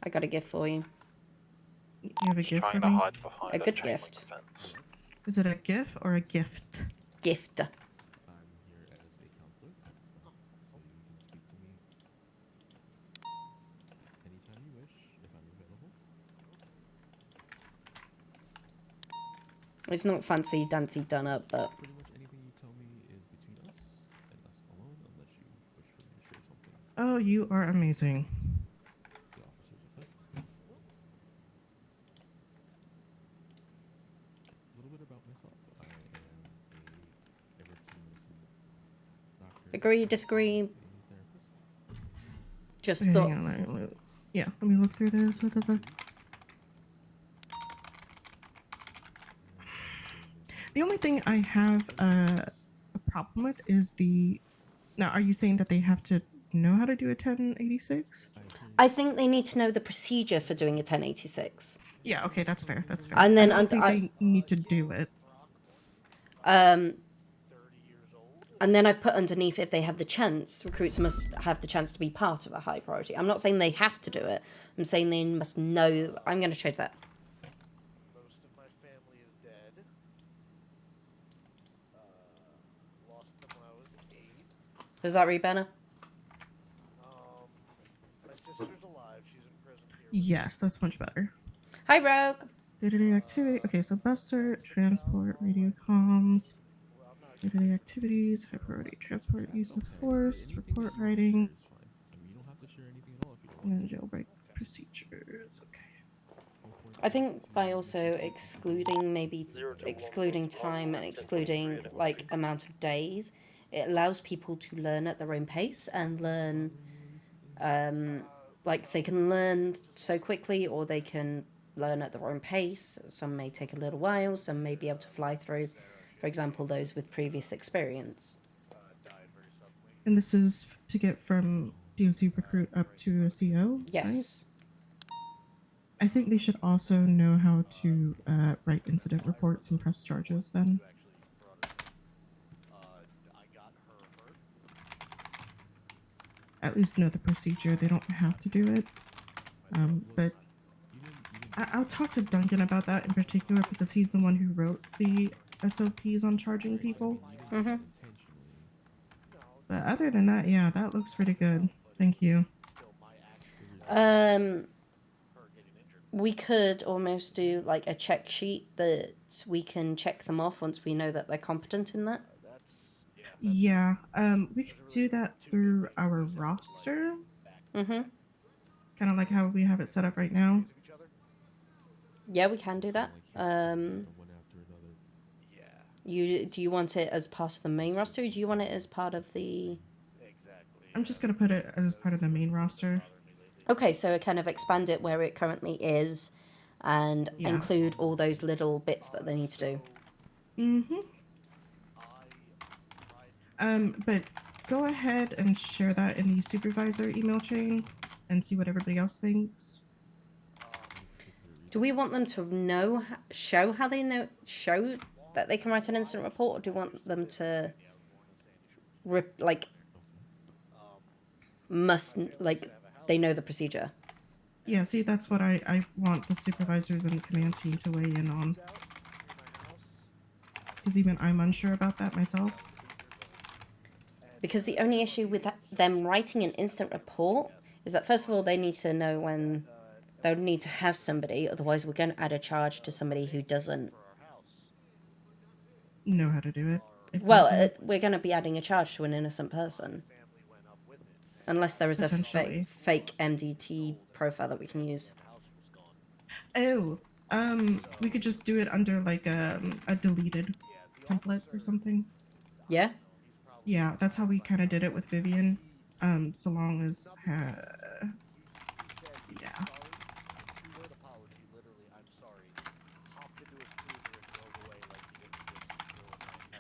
I got a gift for you.
You have a gift for
Trying to
me?
hide behind
A good gift.
Is it a gift or a gift?
Gift.
Anytime you wish, if I'm available.
It's not fancy dancy done up, but
Pretty much anything you tell me is between us and us alone, unless you wish for me to share something.
Oh, you are amazing.
The officers, okay? A little bit about myself. I am a emergency medicine doctor.
agree, disagree. Just
Hang
thought.
on, yeah, let me look through this. The only thing I have a problem with is the. Now, are you saying that they have to know how to do a 1086?
I think they need to know the procedure for doing a 1086.
Yeah, okay, that's fair. That's fair.
And then
I don't think they need to do it.
And then I've put underneath, if they have the chance, recruits must have the chance to be part of a high priority. I'm not saying they have to do it. I'm saying they must know. I'm going to trade that.
Most of my family is dead. Lost them when I was 8.
Does that read better?
My sister's alive. She's in prison here.
Yes, that's much better.
Hi, Rogue.
Day-to-day activity. Okay, so bus search, transport, radio comms. Day-to-day activities, high priority transport, use of force, report writing, and then jailbreak procedures. Okay.
I think by also excluding time and excluding like amount of days, it allows people to learn at their own pace and learn, like they can learn so quickly or they can learn at their own pace. Some may take a little while, some may be able to fly through. For example, those with previous experience.
And this is to get from DOC recruit up to a CO.
Yes.
Right? I think they should also know how to write incident reports and press charges then. At least know the procedure. They don't have to do it. But I'll talk to Duncan about that in particular because he's the one who wrote the SOPs on charging people.
Mm-hmm.
But other than that, yeah, that looks pretty good. Thank you.
We could almost do like a check sheet that we can check them off once we know that they're competent in that.
Yeah, we could do that through our roster.
Mm-hmm.
Kind of like how we have it set up right now.
Yeah, we can do that. Do you want it as part of the main roster, or do you want it as part of the...
I'm just gonna put it as part of the main roster.
Okay, so kind of expand it where it currently is, and include all those little bits that they need to do.
Mm-hmm. But go ahead and share that in the supervisor email chain and see what everybody else thinks.
Do we want them to show how they show that they can write an incident report, or do we want them to they know the procedure?
Yeah, see, that's what I want the supervisors and the command team to weigh in on. Because even I'm unsure about that myself.
Because the only issue with them writing an instant report is that, first of all, they need to know when they would need to have somebody, otherwise we're going to add a charge to somebody who doesn't
know how to do it. Exactly.
Well, we're going to be adding a charge to an innocent person. Unless there is a fake MDT profile that we can use.
Oh, we could just do it under like a deleted template or something.
Yeah?
Yeah, that's how we kind of did it with Vivian. So long as, yeah.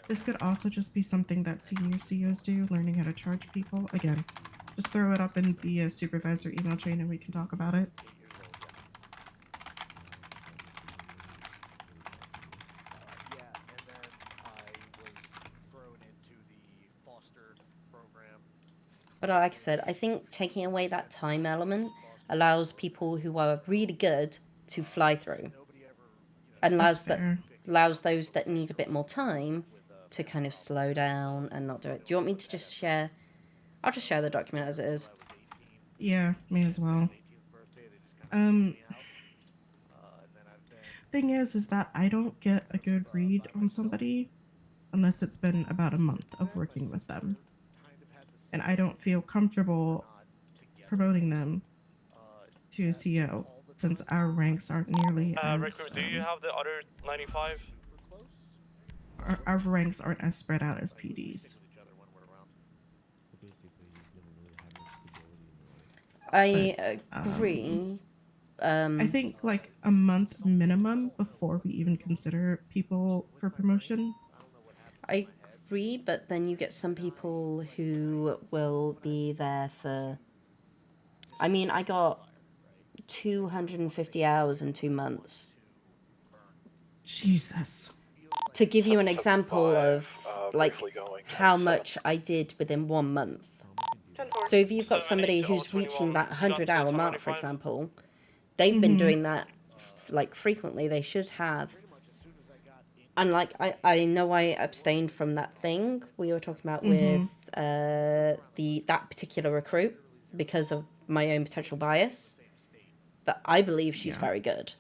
This could also just be something that senior CEOs do, learning how to charge people. Again, just throw it up in the supervisor email chain and we can talk about it.
But like I said, I think taking away that time element allows people who are really good to fly through. And allows those that need a bit more time to kind of slow down and not do it. Do you want me to just share? I'll just share the document as it is.
Yeah, me as well. Thing is that I don't get a good read on somebody unless it's been about a month of working with them. And I don't feel comfortable promoting them to a CO since our ranks aren't nearly as...
Rick, do you have the other 95?
Our ranks aren't as spread out as PDs.
I agree.
I think like a month minimum before we even consider people for promotion.
I agree, but then you get some people who will be there for... I mean, I got 250 hours in 2 months.
Jesus.
To give you an example of like how much I did within 1 month. So if you've got somebody who's reaching that 100-hour mark, for example, they've been doing that like frequently. They should have. And like I know I abstained from that thing we were talking about with that particular recruit because of my own potential bias, but I believe she's very good.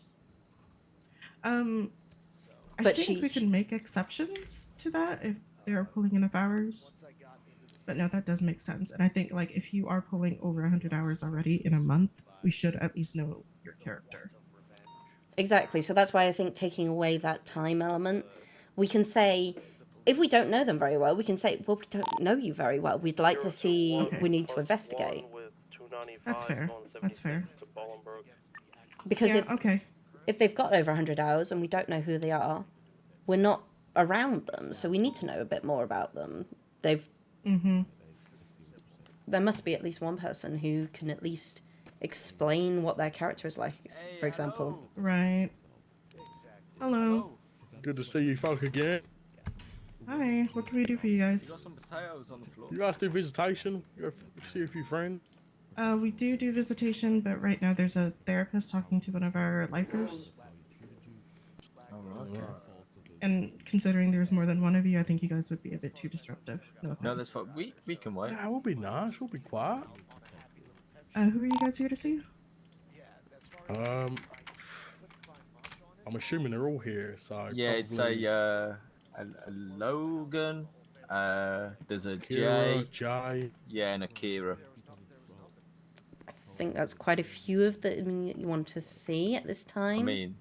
I think we can make exceptions to that if they are pulling enough hours. But no, that does make sense. And I think like if you are pulling over 100 hours already in a month, we should at least know your character.
Exactly. So that's why I think taking away that time element, we can say, if we don't know them very well, we can say, well, we don't know you very well. We'd like to see, we need to investigate.
That's fair. That's fair.
Because if they've got over 100 hours and we don't know who they are, we're not around them. So we need to know a bit more about them. there must be at least one person who can at least explain what their character is like, for example.
Right. Hello.
Good to see you folk again.
Hi. What can we do for you guys?
got some potatoes on the floor.
You guys do visitation? Go see a few friends?
We do visitation, but right now there's a therapist talking to one of our lifers.
Alright.
And considering there's more than one of you, I think you guys would be a bit too disruptive. No offense.
No, that's fine. We can wait.
Yeah, we'll be nice. We'll be quiet.
Who are you guys here to see?
I'm assuming they're all here, so
Yeah, it's
probably
a Logan. There's a
Kira,
Jay. Yeah, and a Kira.
I think that's quite a few of them you want to see at this time.
I mean,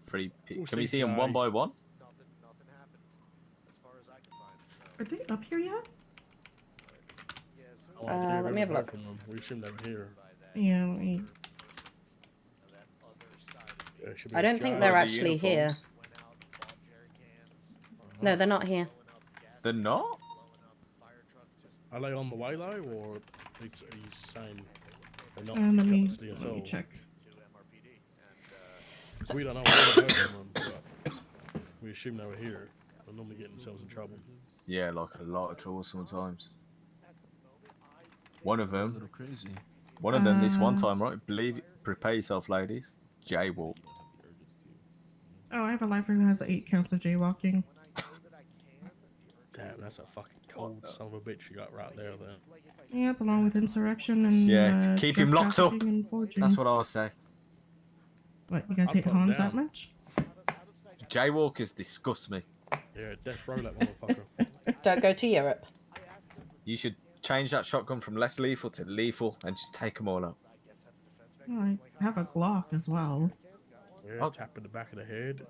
three.
We'll
Can we
see
see them one
Jay.
by one?
Are they up here yet?
Oh, yeah,
let me have a look.
We assume they were here.
Yeah, let me.
Yeah, it should be
I don't
Jay.
think they're actually here. No, they're not here.
They're not?
Are they on the way though, or he's saying they're not
Let me
custody at all?
check.
'Cause we don't know. We haven't heard from them, but we assume they were here. They'll normally get themselves in trouble.
Yeah, like a lot of trouble sometimes. One of them.
A little crazy.
One of them this one time, right? Prepare yourself, ladies. Jaywalked.
Oh, I have a lifer who has 8 counts of jaywalking.
Damn, that's a fucking cold son of a bitch you got right there. Then.
Yep, along with insurrection and
Yeah, keep him
drug
locked up.
trafficking and forging.
That's what I was saying.
What, you guys
I'll
hate
put 'em
Hans that
down.
much?
Jaywalkers disgust me.
Yeah, death row that motherfucker.
Don't go to Europe.
You should change that shotgun from less lethal to lethal and just take them all up.
Well, I have a Glock as well.
Yeah, tap in the back of the head.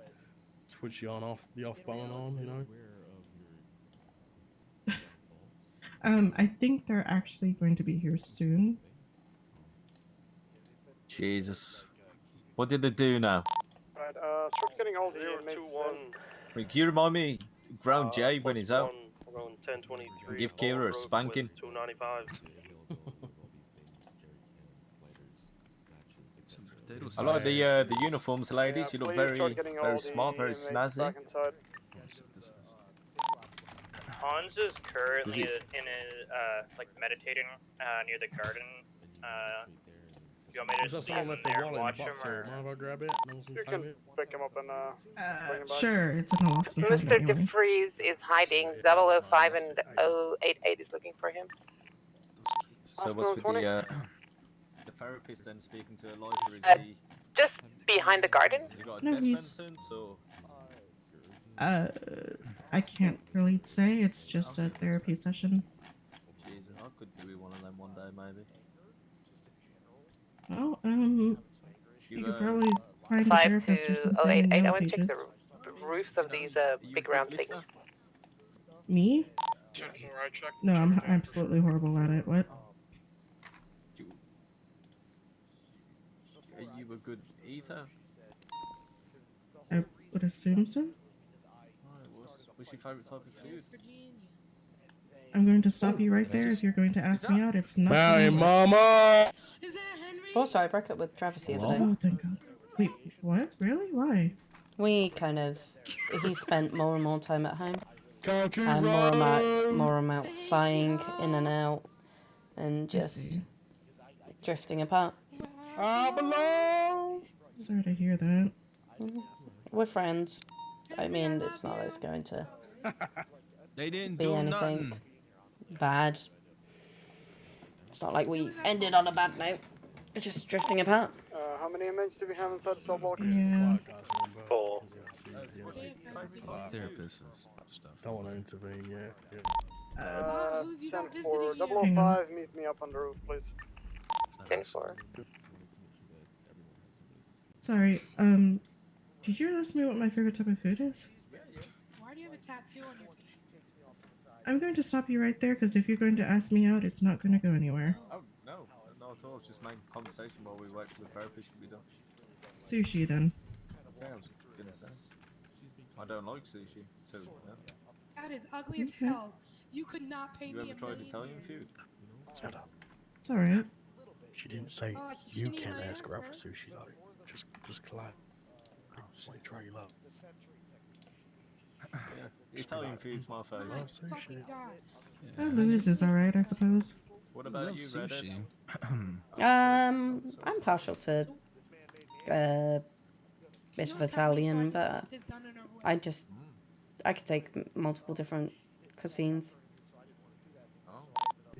Switch the the off button on, you know.
I think they're actually going to be here soon.
Jesus. What did they do now?
Alright, start getting all the inmates.
021.
Can you remind me, ground Jay when he's out?
We're going 1023.
Give Kira a spanking.
295.
I like the uniforms, ladies. You look
please
very
start getting all
very
the
smart, very
inmates
snazzy.
back inside.
Hans is currently
Is it-
in a like meditating near the garden. Do you want me
Is
to
that
be
someone
in
left the
there and
wallet in
watch
the
him,
box here?
or?
Mind if I grab it?
You can pick him up and bring him back.
Sure, it's in the lost and found
Mr.
anyway.
DeFreeze is hiding. 005 and 088 is looking for him.
So what's with the therapist then speaking to a lifer? Is he?
Just behind the garden.
Has he got a
No,
death
he's-
sentence or?
I can't really say. It's just a therapy session.
Jesus, I could do with one of them one day maybe.
Well, you
You,
could probably find a
5
therapist or
to
something.
088.
in
I
Yellow
want to check
Pages.
the roofs of these big round things.
Me?
10-4, I checked.
No, I'm absolutely horrible at it. What?
Are you a good eater?
I would assume so.
What's your favourite type of food?
I'm going to stop you right there. If you're going to ask me out, it's not.
Bye,
gonna work.
mama!
Also, I broke up with Travis the other day.
Oh, thank God. Wait, what? Really? Why?
We kind of, he spent more and more time at home.
Country
And
road.
more amount flying in and out and just drifting apart.
I belong.
Sorry to hear that.
We're friends. I mean, it's not that it's going to
They didn't
be
do
anything
nothing.
bad. It's not like we ended on a bad note. We're just drifting apart.
How many inmates do we have inside the cell block?
Yeah.
4.
Therapists and stuff.
Don't want to intervene, yeah.
10-4. 005, meet me up on the roof, please.
10-4.
Sorry. Did you ask me what my favorite type of food is?
Why do you have a tattoo on your face?
I'm going to stop you right there because if you're going to ask me out, it's not going to go anywhere.
Oh no, not at all. It's just main conversation while we wait for the therapist to be done.
Sushi then.
Yeah, I was gonna say. I don't like sushi, so no.
That is ugly as hell. You could not pay
You
me
ever
a
tried
million
Italian
years.
food?
Shut up.
It's alright.
She didn't say
Oh,
you
shouldn't eat
can't
my
ask her
ass
out for
first.
sushi, like, just collide. Why try your luck?
Italian food's my
Oh my
favourite.
fucking god.
Louise is alright, I suppose.
What about you, Reddit?
I'm partial to bit of Italian, but I could take multiple different cuisines.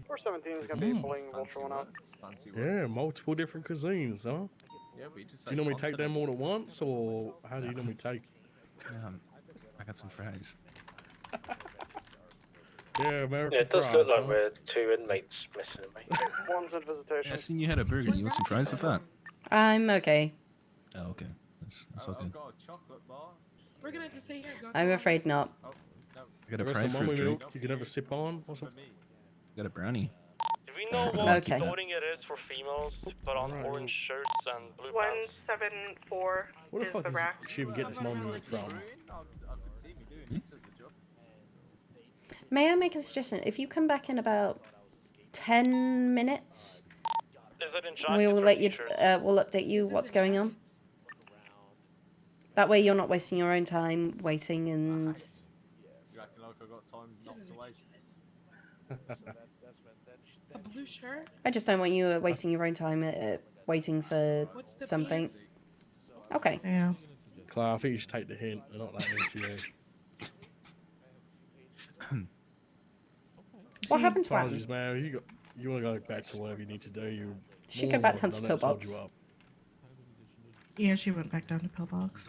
417 is gonna be pulling Vulture 1 out.
Yeah, multiple different cuisines, huh?
Yeah, we just
Do you normally take them all at once, or how do you normally take?
I got some fries.
Yeah, American
Yeah, it does
fries,
look like
huh?
we're 2 inmates missing, mate.
Forms and visitation.
I seen you had a burger. You want some fries with that?
I'm okay.
Oh, okay. That's all good.
We're gonna have to stay here. Go
I'm afraid not.
I got a
Got
pride
some
fruit
almond
drink.
milk you can have a sip on, or something.
Got a brownie.
Do we know what
Okay.
clothing it is for females to put on orange shirts and blue pants?
174
Where the
is
fuck
the
is
rack.
she even get this almond milk from?
May I make a suggestion? If you come back in about 10 minutes,
Is it in jackets
we'll
or
let you.
t-shirts?
We'll update you what's going on. That way, you're not wasting your own time waiting and.
You acting like I got time not to waste.
A blue shirt?
I just don't want you wasting your own time waiting for
What's the
something.
pants?
Okay.
Yeah.
Claire, I think you should take the hint. They're not that into you.
What happened to
Apologies,
Adam?
man. You want to go back to whatever you need to do. You
Should go back down to
Pillbox.
Pillbox.
Yeah, she went back down to Pillbox.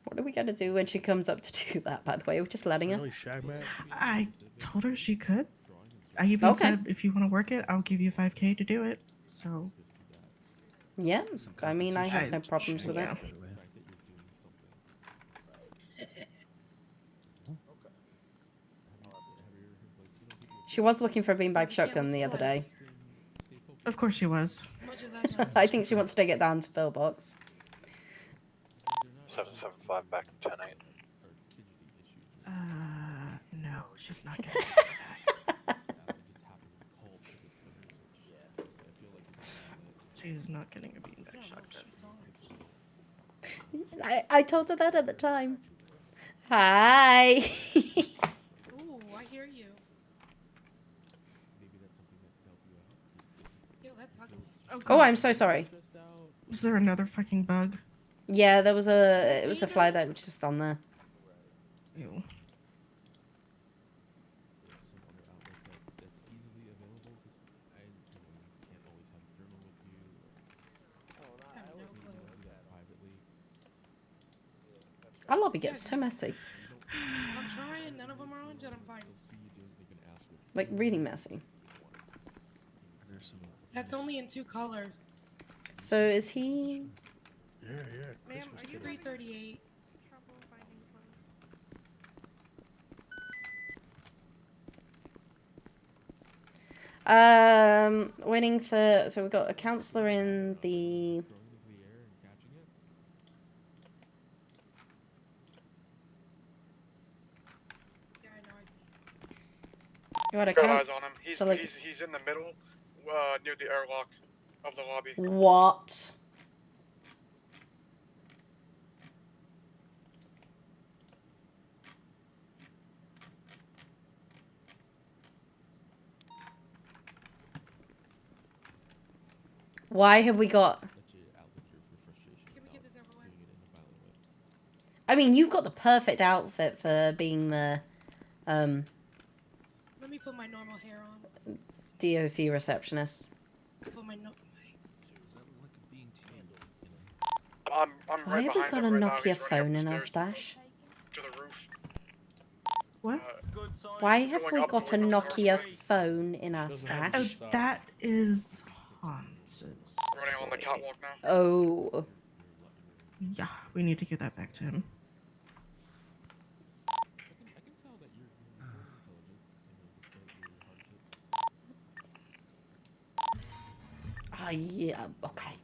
What are we gonna do when she comes up to do that? By the way, we're just letting her.
I told her she could. I even
Okay.
said, if you want to work it, I'll give you 5K to do it. So,
Yeah, I mean, I have no problems with it.
yeah.
She was looking for a beanbag shotgun the other day.
Of course she was.
I think she wants to take it down to Pillbox.
775 back 10-8.
No, she's not getting She's not getting a beanbag shotgun.
I told her that at the time. Hi.
Ooh, I hear you. Yo, that's ugly.
Oh, I'm so sorry.
Is there another fucking bug?
Yeah, there was a fly that was just on there.
Ew.
Our lobby gets so messy.
I'm trying. None of them are orange, and I'm fine.
Like, really messy.
That's only in 2 colors.
So is he...
Yeah.
Ma'am, are you 338?
Waiting for... So we've got a counsellor in the... You got a
Got
count...
eyes on him. He's,
so, like...
he's in the middle, near the airlock of the lobby.
What? Why have we got... I mean, you've got the perfect outfit for being the,
Let me put my normal hair on.
DOC receptionist.
Put my
I'm
Why
right
have we
behind
got a
him right now.
Nokia
He's running
phone
up
in our
the stairs
stash?
to the roof.
What?
Why have
going
we
up
got
the
a
window
Nokia phone in our stash?
Oh, that is Hans's.
Running on the catwalk now.
Oh.
Yeah, we need to get that back to him.
Ah, yeah, okay.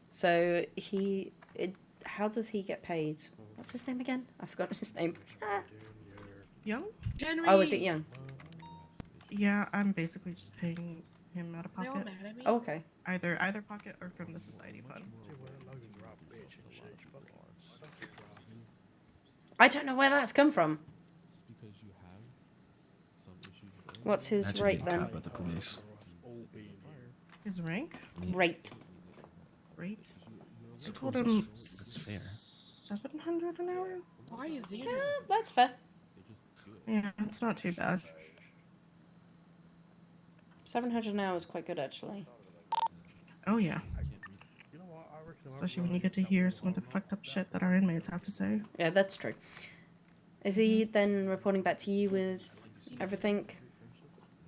So how does he get paid? What's his name again? I forgot his name.
Young?
Henry.
Oh, is it Young?
Yeah, I'm basically just paying him out of
They all
pocket.
mad at me.
Oh, okay.
Either pocket or from the society fund.
I don't know where that's come from.
Because you have some issues with it.
What's his
Imagine
rate
being
then?
caught by the police.
His rank?
Rate.
Rate? I
Suppose
told
that's-
him
that's fair.
700 an hour?
Why is he?
Yeah, that's fair.
Yeah, it's not too bad.
700 an hour is quite good, actually.
Oh yeah. Especially when you get to hear some of the fucked up shit that our inmates have to say.
Yeah, that's true. Is he then reporting back to you with everything?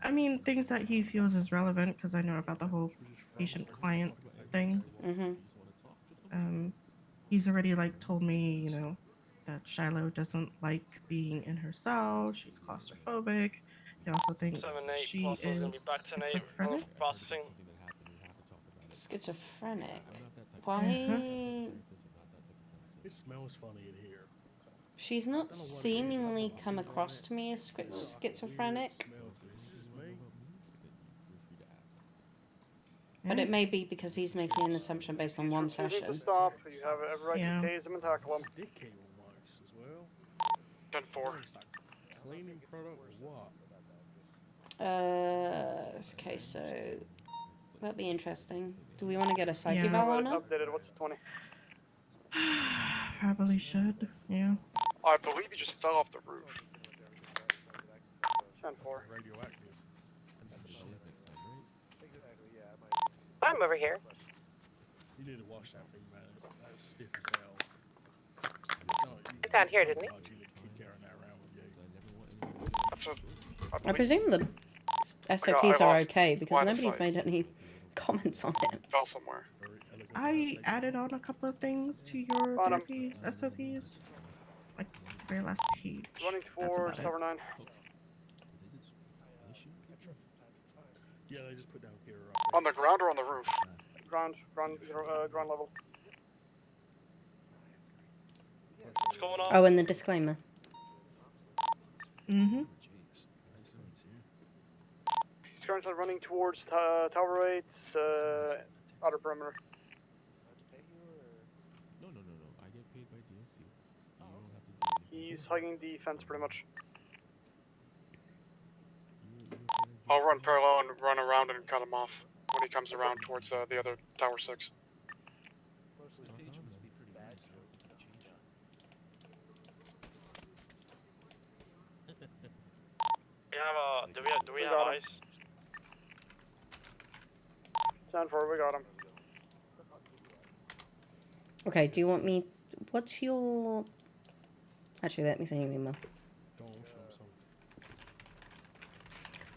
I mean, things that he feels is relevant, because I know about the whole patient-client thing.
Mm-hmm.
He's already, like, told me, you know, that Shiloh doesn't like being in her cell. She's claustrophobic. He also thinks
7-8
she
plus is gonna be
is
back tonight.
schizophrenic.
Processing.
Schizophrenic.
Uh-huh.
Why?
It smells funny in here.
She's not seemingly come across to me as schizophrenic. But it may be because he's making an assumption based on one
To
session.
stop. You have every right
Yeah.
to tase him and tackle him.
Dickhead almost as well.
10-4.
Cleaning product or what?
Okay, so that'd be interesting. Do we want to get a psyche
Yeah.
eval on her?
Updated. What's the 20?
Probably should, yeah.
I believe he just fell off the roof.
10-4.
Radioactive.
I'm over here.
You need to wash that thing, man. That's stiff as hell. No, you-
Down here, didn't he?
God, you need to keep carrying that around with you.
That's what
I presume the SOPs are okay because nobody's made any comments on it.
fell somewhere.
I added on a couple of things to your
Bottom.
therapy SOPs. Like, the very last page.
Running
That's
for
about it.
Tower 9.
Yeah, they just put down gear
On the ground or on the roof?
Ground level.
What's going on?
Oh, and the disclaimer.
Mm-hmm.
He's currently running towards Tower 8, outer perimeter.
No. I get paid by DLC. You don't have to do anything.
He's hugging the fence pretty much.
I'll run parallel and run around and cut him off when he comes around towards the other Tower 6.
We have do we
We
have
got him.
ice?
10-4, we got him.
Okay, do you want me... What's your... Actually, let me send you an email.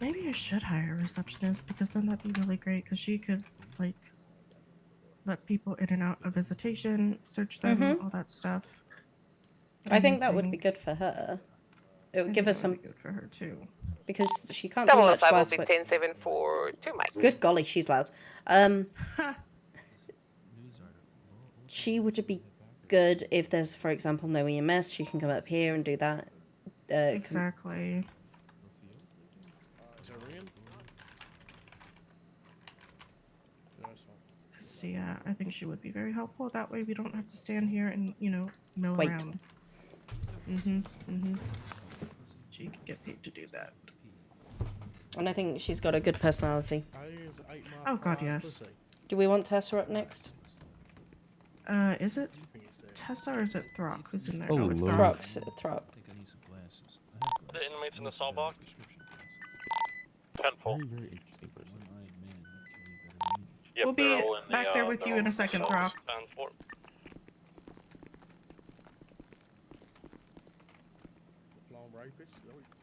Maybe I should hire a receptionist, because then that'd be really great, because she could, like, let people in and out of visitation, search them,
Mhm.
all that stuff.
I think that would be good for her. It would give us some...
good for her, too.
Because she can't do much
005 will
whilst
be
we're...
10-7 for 2 Mike.
Good golly, she's loud. She would be good if there's, for example, no EMS. She can come up here and do that.
Exactly.
Is that ringing?
Cause, yeah, I think she would be very helpful. That way we don't have to stand here and, you know, mill
Wait.
around. Mm-hmm. She could get paid to do that.
And I think she's got a good personality.
Oh god, yes.
Do we want Tessa up next?
Is it Tessa or is it Throck who's in there?
Oh,
Oh, it's
Lord.
Throck.
Throck.
The inmates in the cell block?
10-4.
Very interesting person.
Yep,
We'll be
they're all in the,
back there with
they're
you
all
in a second,
cells.
Throck.
10-4.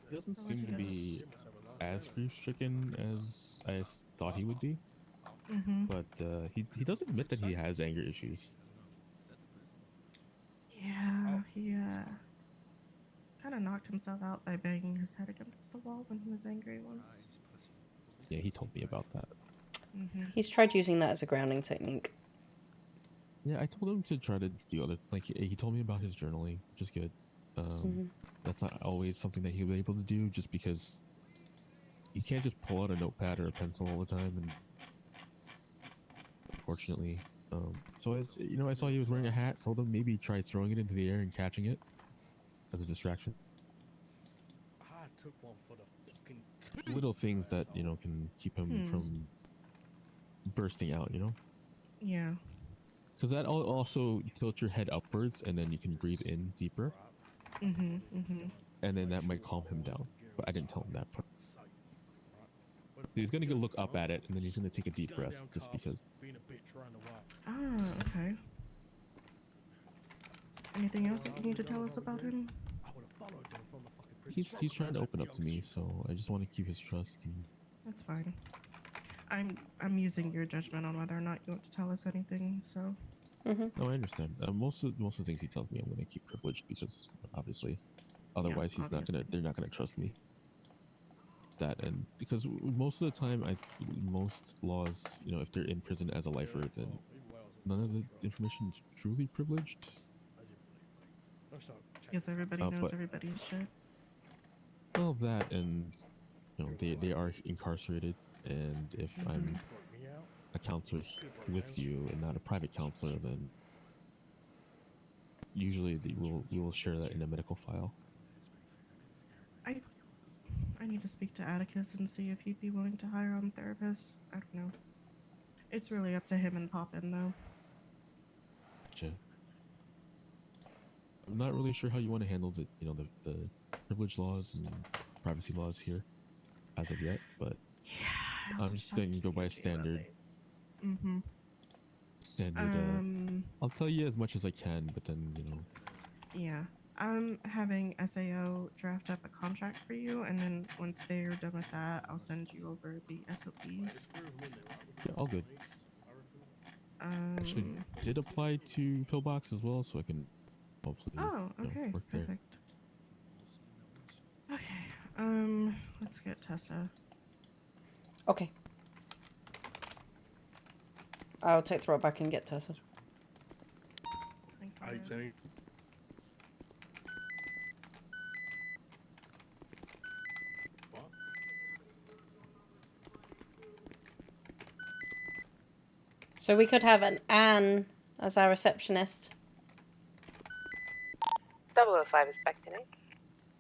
He doesn't seem to be as grief-stricken as I thought he would be.
Mm-hmm.
But he does admit that he has anger issues.
Yeah, he kind of knocked himself out by banging his head against the wall when he was angry once.
Yeah, he told me about that.
Mm-hmm.
He's tried using that as a grounding technique.
Yeah, I told him to try to do other, like he told me about his journaling, which is good. That's not always something that he'll be able to do, just because you can't just pull out a notepad or a pencil all the time, and unfortunately, so I saw he was wearing a hat. Told him maybe try throwing it into the air and catching it as a distraction.
I took one for the fucking
Little things that can keep him from bursting out.
Yeah.
Because that also tilt your head upwards, and then you can breathe in deeper,
Mhm. Mhm.
and then that might calm him down. But I didn't tell him that part. He's gonna go look up at it, and then he's gonna take a deep breath, just because.
being a bitch around the wall.
Ah, okay. Anything else that you need to tell us about him?
I would have followed them from the fucking prison.
He's trying to open up to me, so I just want to keep his trust. And
That's fine. I'm using your judgment on whether or not you want to tell us anything. So.
no, I understand. Most of the things he tells me, I'm gonna keep privileged because obviously, otherwise they're not gonna trust me. That, and because most of the time, most laws, if they're in prison as a lifer, then none of the information is truly privileged.
Because everybody knows
But-
everybody's shit.
Well, that, and they are incarcerated, and if I'm a counselor with you and not a private counselor, then usually we will share that in a medical file.
I need to speak to Atticus and see if he'd be willing to hire on therapists. I don't know. It's really up to him and Poppin, though.
Gotcha. I'm not really sure how you want to handle the privilege laws and privacy laws here as of yet, but I'm just going to go by standard.
Mm-hmm.
Standard. I'll tell you as much as I can, but then
Yeah. I'm having SAO draft up a contract for you, and then once they're done with that, I'll send you over the SOPs.
Yeah, all good. Actually, did apply to Pillbox as well, so I can hopefully
okay,
work there.
perfect. Okay, let's get Tessa.
Okay. I'll take the rope back and get Tessa.
Thanks,
I'd say.
So we could have an Anne as our receptionist.
005 is back tonight.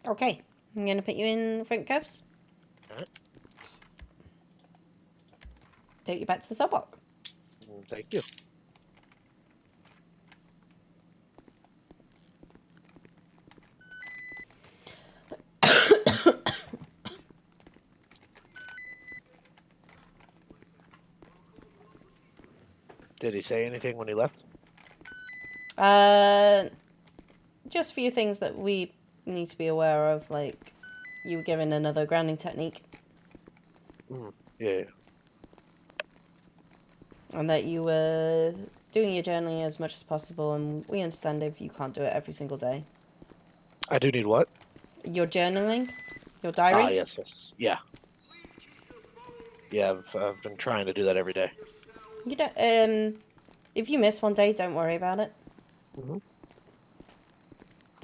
Okay, I'm gonna put you in front cuffs.
Alright.
Take you back to the cell block.
Thank you. Did he say anything when he left?
Just a few things that we need to be aware of, like you were given another grounding technique.
Yeah.
And that you were doing your journaling as much as possible, and we understand if you can't do it every single day.
I do need what?
Your journaling? Your diary?
Ah, yes. Yeah. Yeah, I've been trying to do that every day.
You don't, if you miss one day, don't worry about it.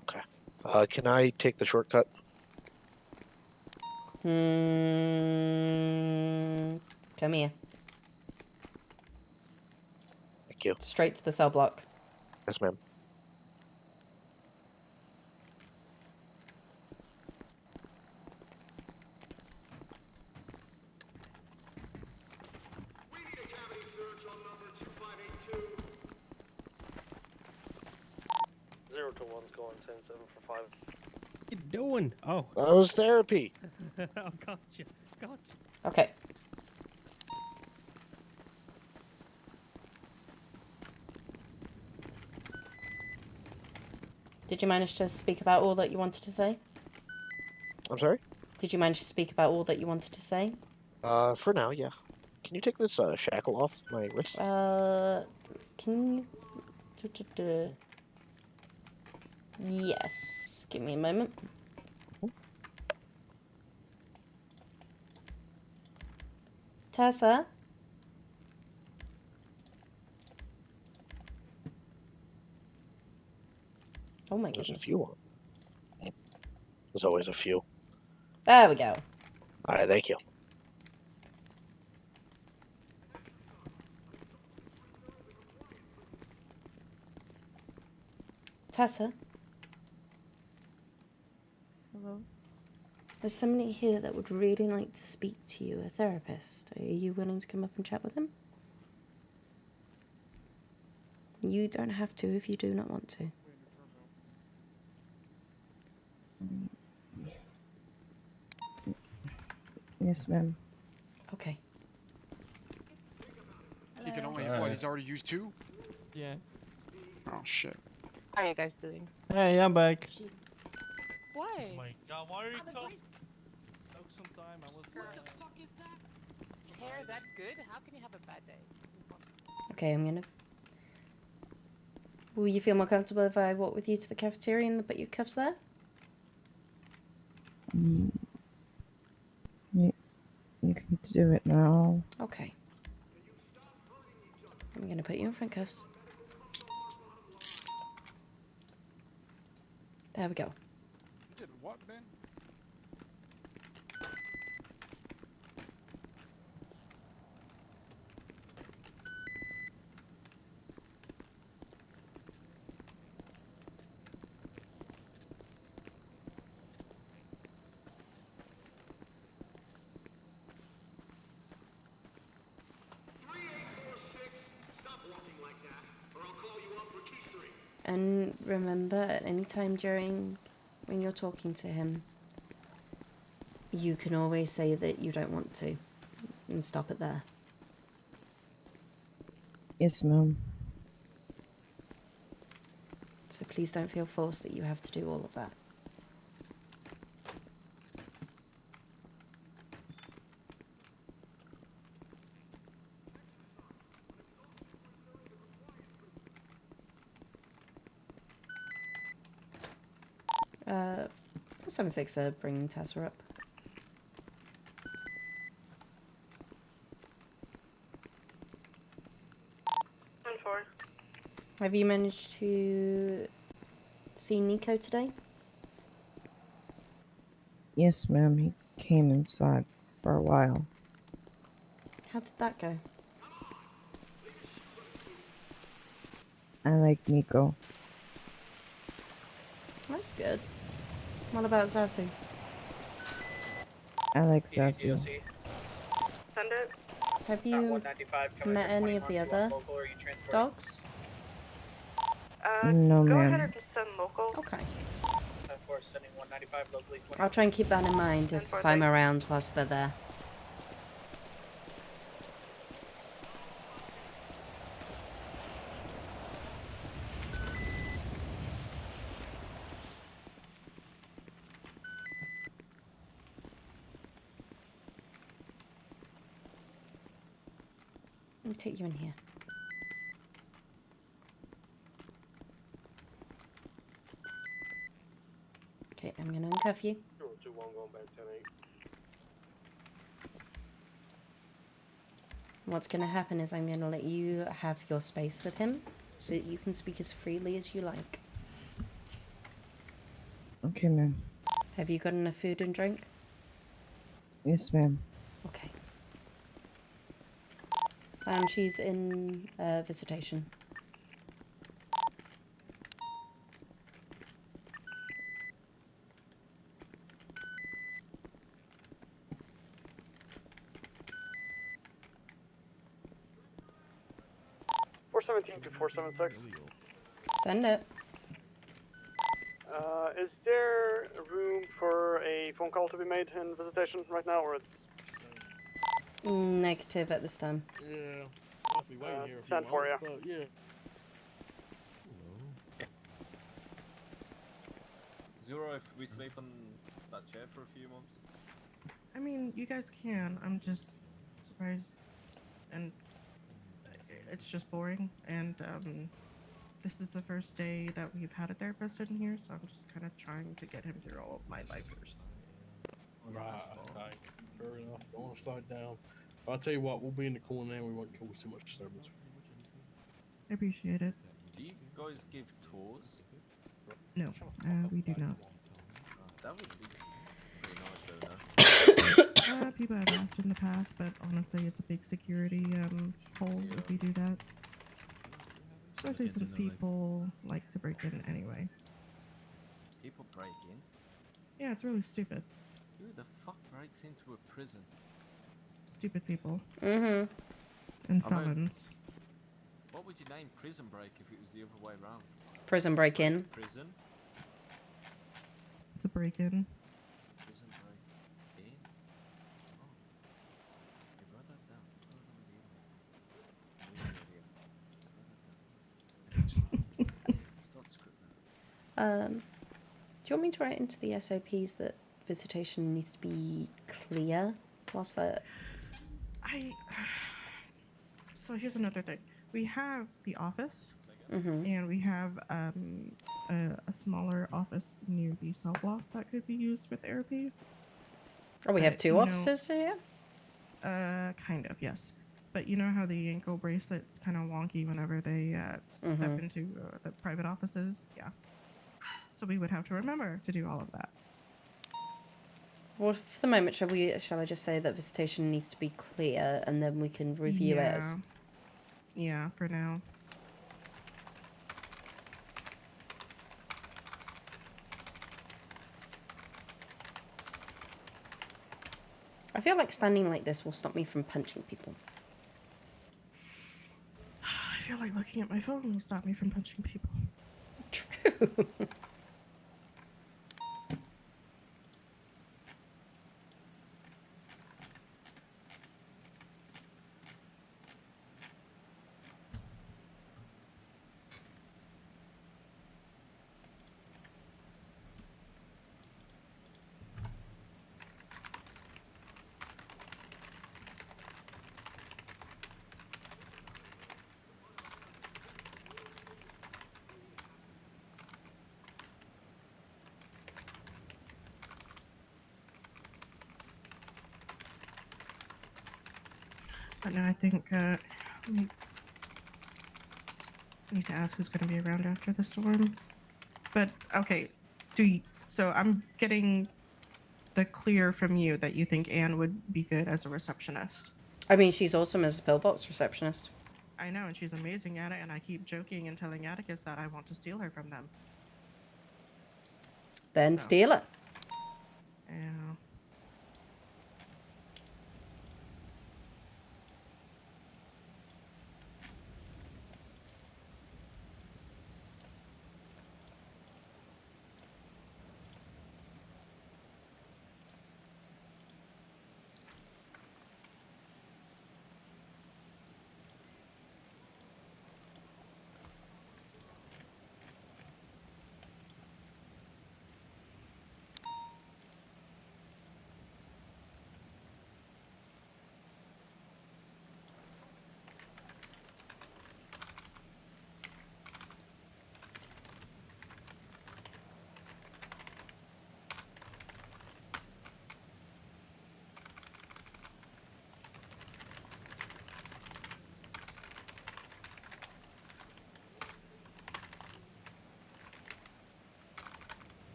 Okay. Can I take the shortcut?
Come here.
Thank you.
Straight to the cell block.
Yes, ma'am.
Zero to one's going 10-7 for 5.
What you doing? Oh.
That was therapy.
Oh, gotcha.
Okay. Did you manage to speak about all that you wanted to say?
I'm sorry?
Did you manage to speak about all that you wanted to say?
For now, yeah. Can you take this shackle off my wrist?
Can you... Yes. Give me a moment. Tessa? my
There's a
goodness.
few. There's always a few.
There we go.
All right, thank you.
Tessa,
Hello?
there's somebody here that would really like to speak to you, a therapist. Are you willing to come up and chat with him? You don't have to if you do not want to.
Yes, ma'am.
Okay.
He can only.
Hello.
What? He's already used two.
Yeah.
Oh shit.
How are you guys doing?
Hey, I'm back.
Why?
Oh my god, why are you Took some time, I was...
What the fuck is that? Hair that good? How can you have a bad day?
Okay, I'm gonna... Will you feel more comfortable if I walk with you to the cafeteria and put your cuffs there?
You can do it now.
Okay. I'm gonna put you in front cuffs. There we go.
You did what, Ben?
And remember, at any time during when you're talking to him, you can always say that you don't want to and stop it there.
Yes, ma'am.
So please don't feel forced that you have to do all of that. Uh, 476 are bringing Tessa up. Have you managed to see Nico today?
Yes, ma'am. He came inside for a while.
How did that go?
I like Nico.
That's good. What about Zazu?
I like Zazu.
Send it.
Have you met any of the other dogs?
No,
Go ahead
ma'am.
and just send local.
Okay.
Sending 195 locally.
I'll try and keep that in mind if I'm around whilst they're there. Let me take you in here. Okay, I'm gonna uncuff you.
21 going back 10-8.
What's gonna happen is I'm gonna let you have your space with him so that you can speak as freely as you like.
Okay, ma'am.
Have you got enough food and drink?
Yes, ma'am.
Okay. Sam, she's in visitation.
to 476.
Send it.
Is there room for a phone call to be made in visitation right now, or it's
Negative at this time.
Yeah, I must be waiting here.
10 for you?
But yeah.
Zero, if we sleep on that chair for a few months.
I mean, you guys can. I'm just surprised, and it's just boring. And this is the first day that we've had a therapist in here, so I'm just kind of trying to get him through all of my life first.
Right, okay. Fair enough. Don't want to slow it down. But I'll tell you what, we'll be in the corner now. We won't cause too much disturbance.
I appreciate it.
Do you guys give tours?
No, we do not.
That would be pretty nice though, no?
People have asked in the past, but honestly, it's a big security hole if we do that. Especially since people like to break in anyway.
People break in?
Yeah, it's really stupid.
Who the fuck breaks into a prison?
Stupid people.
Mm-hmm.
And
I've heard-
felons.
What would you name prison break if it was the other way around?
Prison break-in.
Prison?
It's a break-in.
Prison break in? Oh. You wrote that down. Stop the script now.
Do you want me to write into the SOPs that visitation needs to be clear whilst that?
So here's another thing. We have the office,
Mm-hmm.
and we have a smaller office near the cell block that could be used for therapy.
Oh, we have
But,
two
you know,
officers here?
Kind of, yes. But you know how the ankle bracelet's kind of wonky whenever they step
Mhm.
into the private offices? Yeah. So we would have to remember to do all of that.
Well, for the moment, shall I just say that visitation needs to be clear, and then we can review it as...
Yeah, for now.
I feel like standing like this will stop me from punching people.
I feel like looking at my phone will stop me from punching people.
True.
But no, I think we need to ask who's going to be around after the storm. But okay, so I'm getting the clear from you that you think Anne would be good as a receptionist.
I mean, she's awesome as a pillbox receptionist.
I know, and she's amazing at it, and I keep joking and telling Atticus that I want to steal her from them.
Then steal it.
Yeah.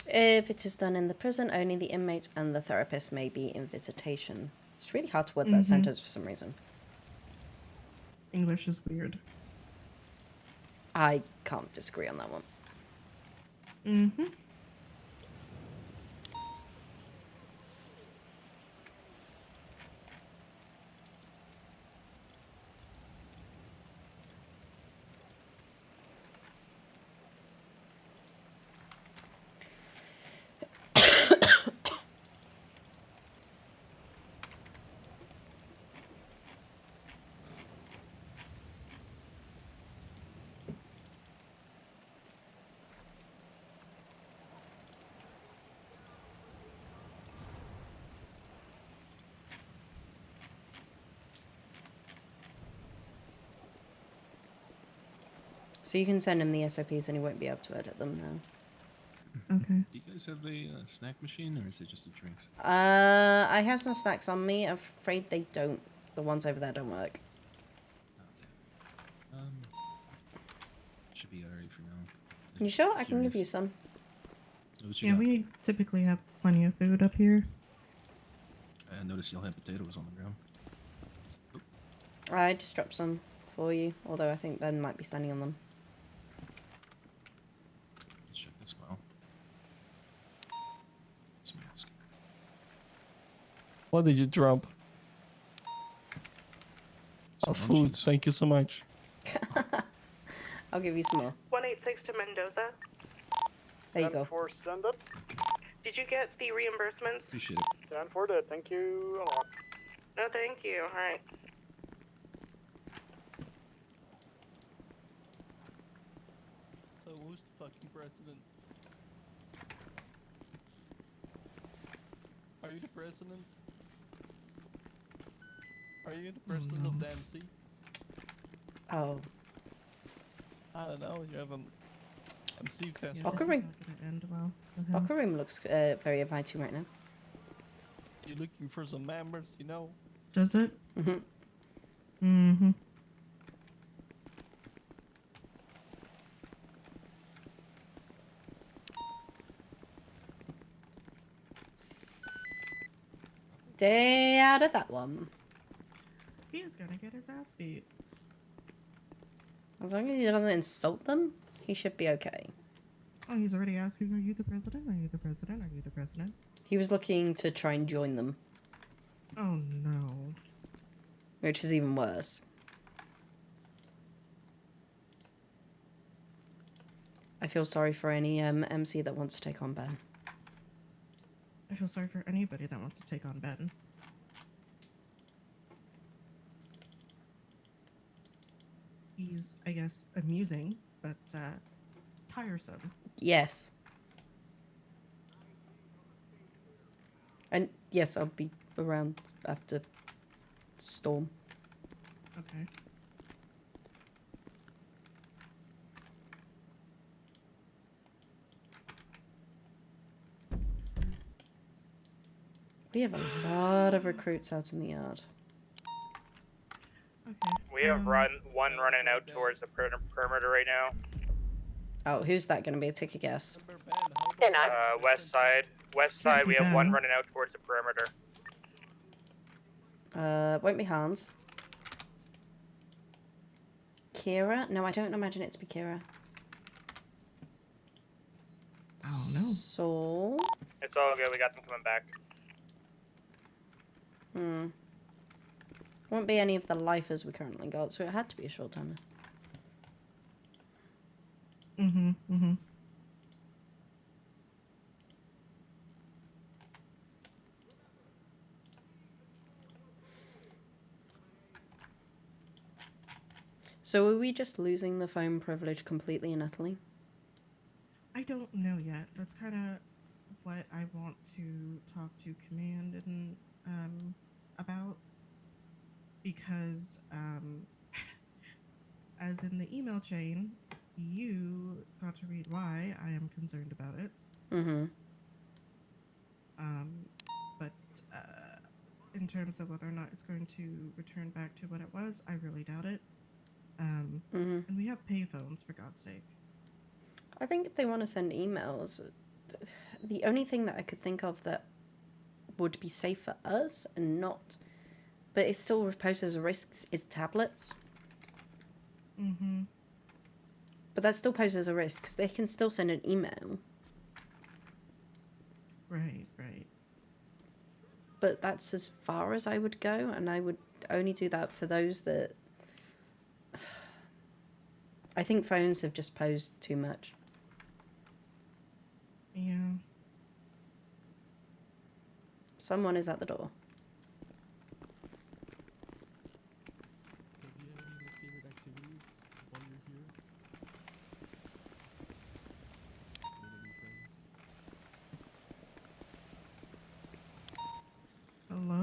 If it is done in the prison, only the inmate and the therapist may be in visitation. It's really hard to word that
Mhm.
sentence for some reason.
English is weird.
I can't disagree on that one.
Mm-hmm.
So you can send him the SOPs and he won't be able to edit them now.
Okay.
Do you guys have a snack machine, or is it just the drinks?
I have some snacks on me. I'm afraid they don't The ones over there don't work.
Should be alright for now.
You sure? I can give you some.
What you
Yeah,
got?
we typically have plenty of food up here.
I noticed y'all had potatoes on the ground.
I just dropped some for you, although I think Ben might be standing on them.
Let's check this well. This mask.
What did you drop?
Some
Food. Thank you so much.
I'll give you some more.
186 to Mendoza.
There you go.
10-4, send up.
Did you get the reimbursements?
Appreciate it.
10-4 dead. Thank you a lot.
No, thank you. Alright.
So who's the fucking president? Are you the president? Are you the president of Dempsey?
Oh.
I don't know. You have an MC fest.
Yeah,
Locker
this is
room.
not gonna end well for him.
Locker room looks very inviting right now.
You looking for some members? You know.
Does it?
Mhm.
Mm-hmm.
Stay out of that one.
He is gonna get his ass beat.
As long as he doesn't insult them, he should be okay.
Oh, he's already asking, are you the president? Are you the president? Are you the president?
He was looking to try and join them,
Oh no.
which is even worse. I feel sorry for any MC that wants to take on Ben.
I feel sorry for anybody that wants to take on Ben. He's, I guess, amusing, but tiresome.
Yes. And yes, I'll be around after Storm.
Okay.
We have a lot of recruits out in the yard.
Okay.
We have one running out towards the perimeter right now.
Oh, who's that going to be? Take a guess.
They're not.
West side. West side, we have one
Ben.
running out towards the perimeter.
Won't be Hans. Kira? No, I don't imagine it to be Kira.
I don't know.
So...
It's all good, we got them coming back.
Won't be any of the lifers we currently got, so it had to be a short timer.
Mm-hmm. Mm-hmm.
So are we just losing the phone privilege completely and utterly?
I don't know yet. That's kind of what I want to talk to Command and about, because as in the email chain, you got to read why I am concerned about it.
Mm-hmm.
But in terms of whether or not it's going to return back to what it was, I really doubt it. And we have payphones, for God's sake.
I think if they want to send emails, the only thing that I could think of that would be safe for us and not, but it still poses a risk, is tablets.
Mm-hmm.
But that still poses a risk because they can still send an email.
Right, right.
But that's as far as I would go, and I would only do that for those that... I think phones have just posed too much.
Yeah.
Someone is at the door.
So do you have any favorite activities while you're here? Any friends?
Hello?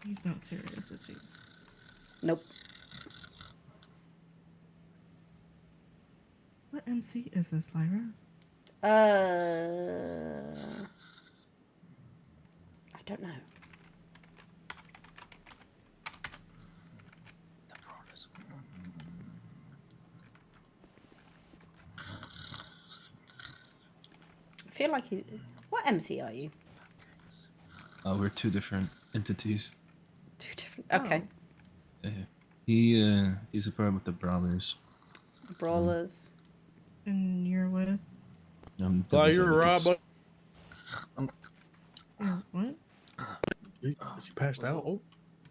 He's not serious, is he?
Nope.
What MC is this, Lyra?
I don't know. I feel like he. What MC are you?
We're two different entities.
Two different. Okay.
He's a part with the Brawlers.
Brawlers.
And you're with?
Devil's
you're
Advocates.
What?
Is he passed out? Oh.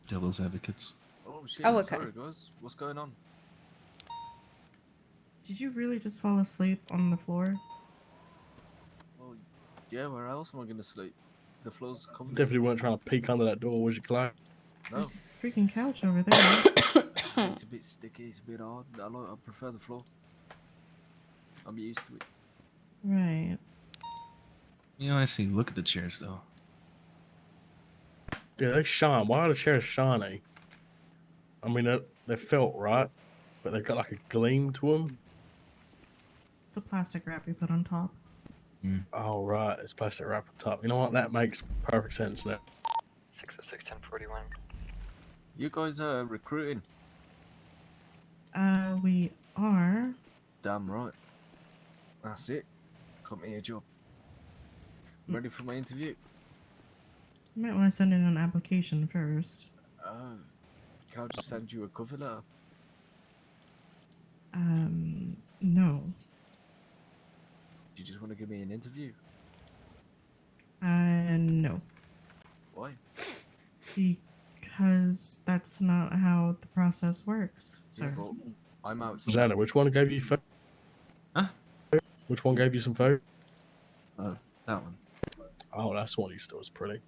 Devil's Advocates.
Oh shit!
Oh, okay.
Sorry guys, what's going on?
Did you really just fall asleep on the floor?
Well, yeah. Where else am I gonna sleep? The floor's comfy.
Definitely weren't trying to peek under that door, was you, Clive?
No.
There's a freaking couch over there.
It's a bit sticky. It's a bit hard. I prefer the floor. I'm used to it.
Right.
You know, I see. Look at the chairs, though.
Yeah, they shine. Why are the chairs shiny? I mean, they're felt, right? But they've got like a gleam to them.
It's the plastic wrap we put on top.
Oh, right. It's plastic wrap on top. You know what? That makes perfect sense now.
606 1041.
You guys are recruiting.
We are.
Damn right. That's it. Got me a job. Ready for my interview?
You might want to send in an application first.
Can I just send you a cover letter?
No.
Do you just want to give me an interview?
No.
Why?
Because that's not how the process works,
Yeah,
sir.
but I'm outside.
Xander, which one gave you food?
Huh?
Which one gave you some food?
That one.
Oh, that's the one you still was pretty.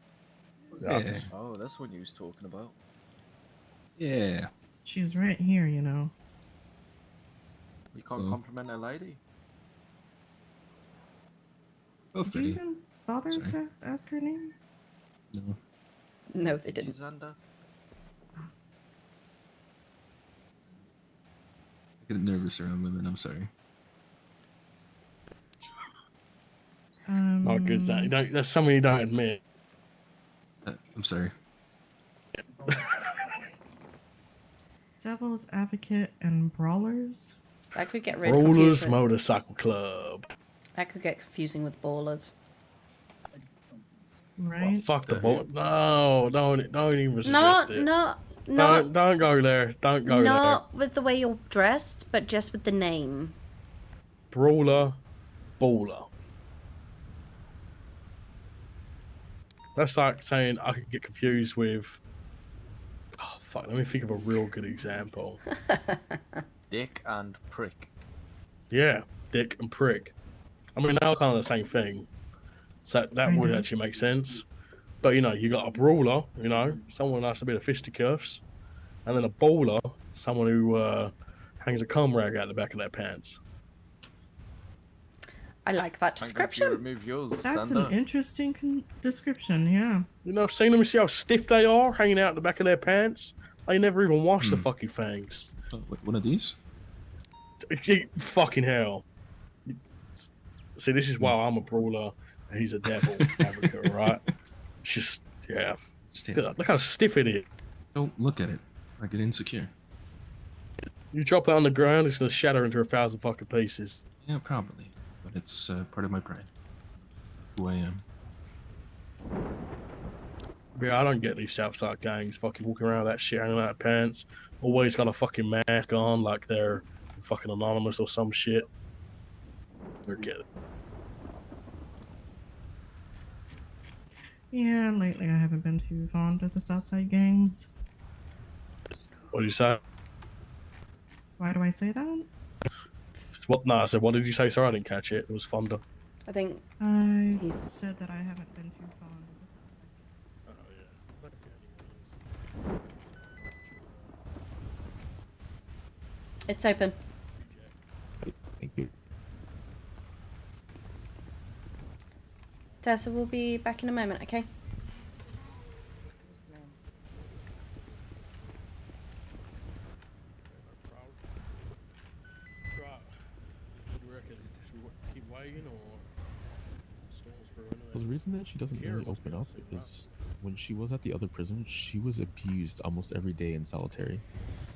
Yeah.
Oh, that's what you was talking about.
Yeah.
She's right here, you know.
You can't compliment a lady.
Did you even bother to ask her name?
No.
No, they didn't.
Xander.
I get nervous around women. I'm sorry.
Not good, Zach. That's something you don't admit.
I'm sorry.
Devil's Advocate and Brawlers?
That could get really
Rollers
confusing.
Motorcycle Club.
That could get confusing with ballers.
Right?
Well, fuck the ball. No, don't even
No,
suggest it.
no, no.
Don't go there. Don't go there.
Not with the way you're dressed, but just with the name.
Brawler, baller. That's like saying I could get confused with. Oh fuck! Let me think of a real good example.
Dick and prick.
Yeah, dick and prick. I mean, they're kind of the same thing. So that would actually make sense. But, you know, you got a brawler, you know, someone who likes a bit of fisticuffs. And then a baller, someone who hangs a cum rag out the back of their pants.
I like that description.
Remove yours,
That's
Xander.
an interesting description, yeah.
You know, seeing them, see how stiff they are hanging out the back of their pants? They never even wash the fucking things.
One of these?
Fucking hell. See, this is why I'm a brawler and he's a devil advocate, right? It's just, yeah. Look how stiff it is.
Don't look at it. I get insecure.
You drop it on the ground, it's gonna shatter into 1,000 fucking pieces.
Yeah, probably. But it's part of my pride. Who I am.
Yeah, I don't get these Southside gangs fucking walking around with that shit hanging out of pants. Always got a fucking mask on like they're fucking anonymous or some shit. Forget it.
Yeah, lately I haven't been too fond of the Southside gangs.
What did you say?
Why do I say that?
What? No, I said, what did you say? Sorry, I didn't catch it. It was Fonda.
I think
I said that I haven't been too fond of the Southside.
It's open.
Thank you.
Tessa will be back in a moment, okay?
Keep waiting or
Well, the reason that she doesn't really open up is when she was at the other prison, she was abused almost every day in solitary.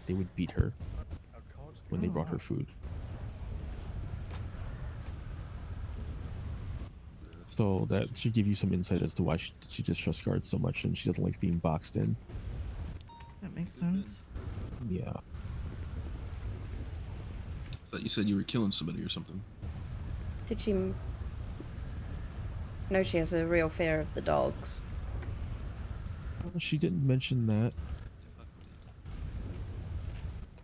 They would beat her when they brought her food. So that should give you some insight as to why she distrusts guards so much and she doesn't like being boxed in.
That makes sense.
Yeah.
I thought you said you were killing somebody or something.
Did she... No, she has a real fear of the dogs.
She didn't mention that.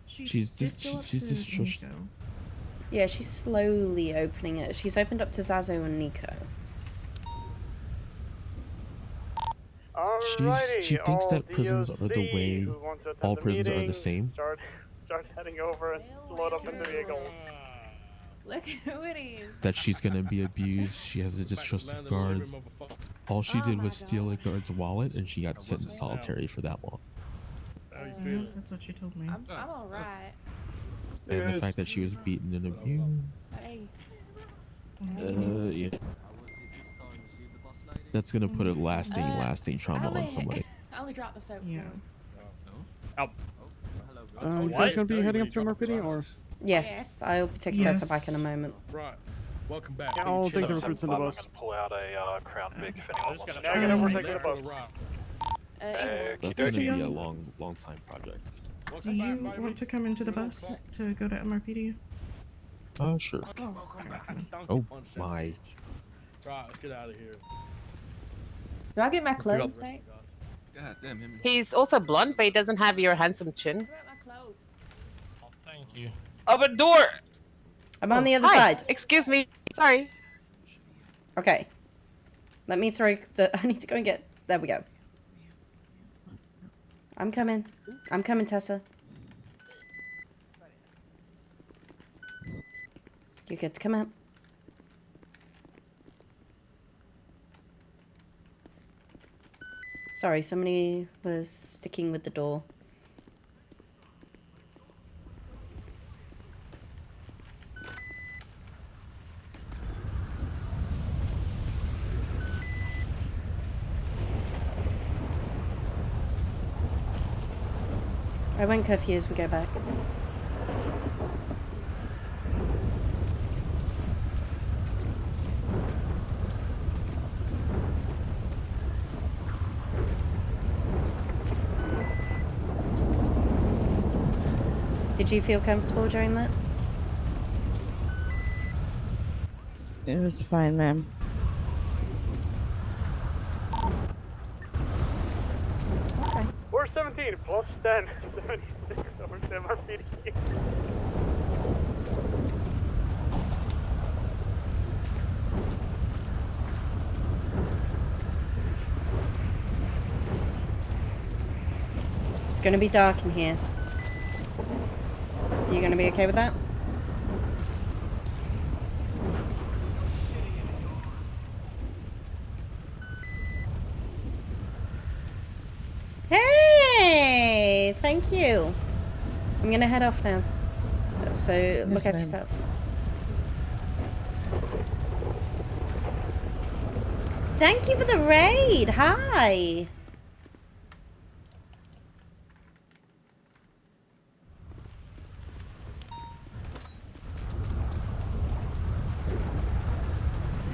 She's distrust.
Yeah, she's slowly opening it. She's opened up to Zazu and Nico.
She thinks that prisons are the way all prisons are the same.
Start heading over and load up into vehicles.
Look who it is.
That she's gonna be abused. She has a distrust of guards. All she did was steal a guard's wallet, and she got sent in solitary for that long.
Yeah, that's what she told me.
I'm alright.
And the fact that she was beaten and abused.
Hey.
Yeah. That's gonna put a lasting trauma on somebody.
I only dropped the soap.
Yeah.
Oh.
You guys gonna be heading up to MRPD or?
Yes, I'll take Tessa back in a moment.
Right. Welcome back.
Yeah, I'll take the recruits on the bus.
Pull out a Crown Vic if anyone wants to.
Negative, we're taking the bus.
That's gonna be a long time project.
Do you want to come into the bus to go to MRPD?
Sure.
Oh,
Oh my.
Right, let's get out of here.
Do I get my clothes back?
God damn him.
He's also blonde, but he doesn't have your handsome chin.
Thank you.
Open door!
I'm on the other
Hi.
side.
Excuse me. Sorry.
Okay. Let me throw the... I need to go and get... There we go. I'm coming. I'm coming, Tessa. You get to come out. Sorry, somebody was sticking with the door. I won't curfew as we go back. Did you feel comfortable during that?
It was fine, ma'am.
Okay.
We're 17 plus 10. 76 over to MRPD.
It's gonna be dark in here. You gonna be okay with that? Hey! Thank you. I'm gonna head off now. So look
Yes,
after
ma'am.
yourself. Thank you for the raid. Hi.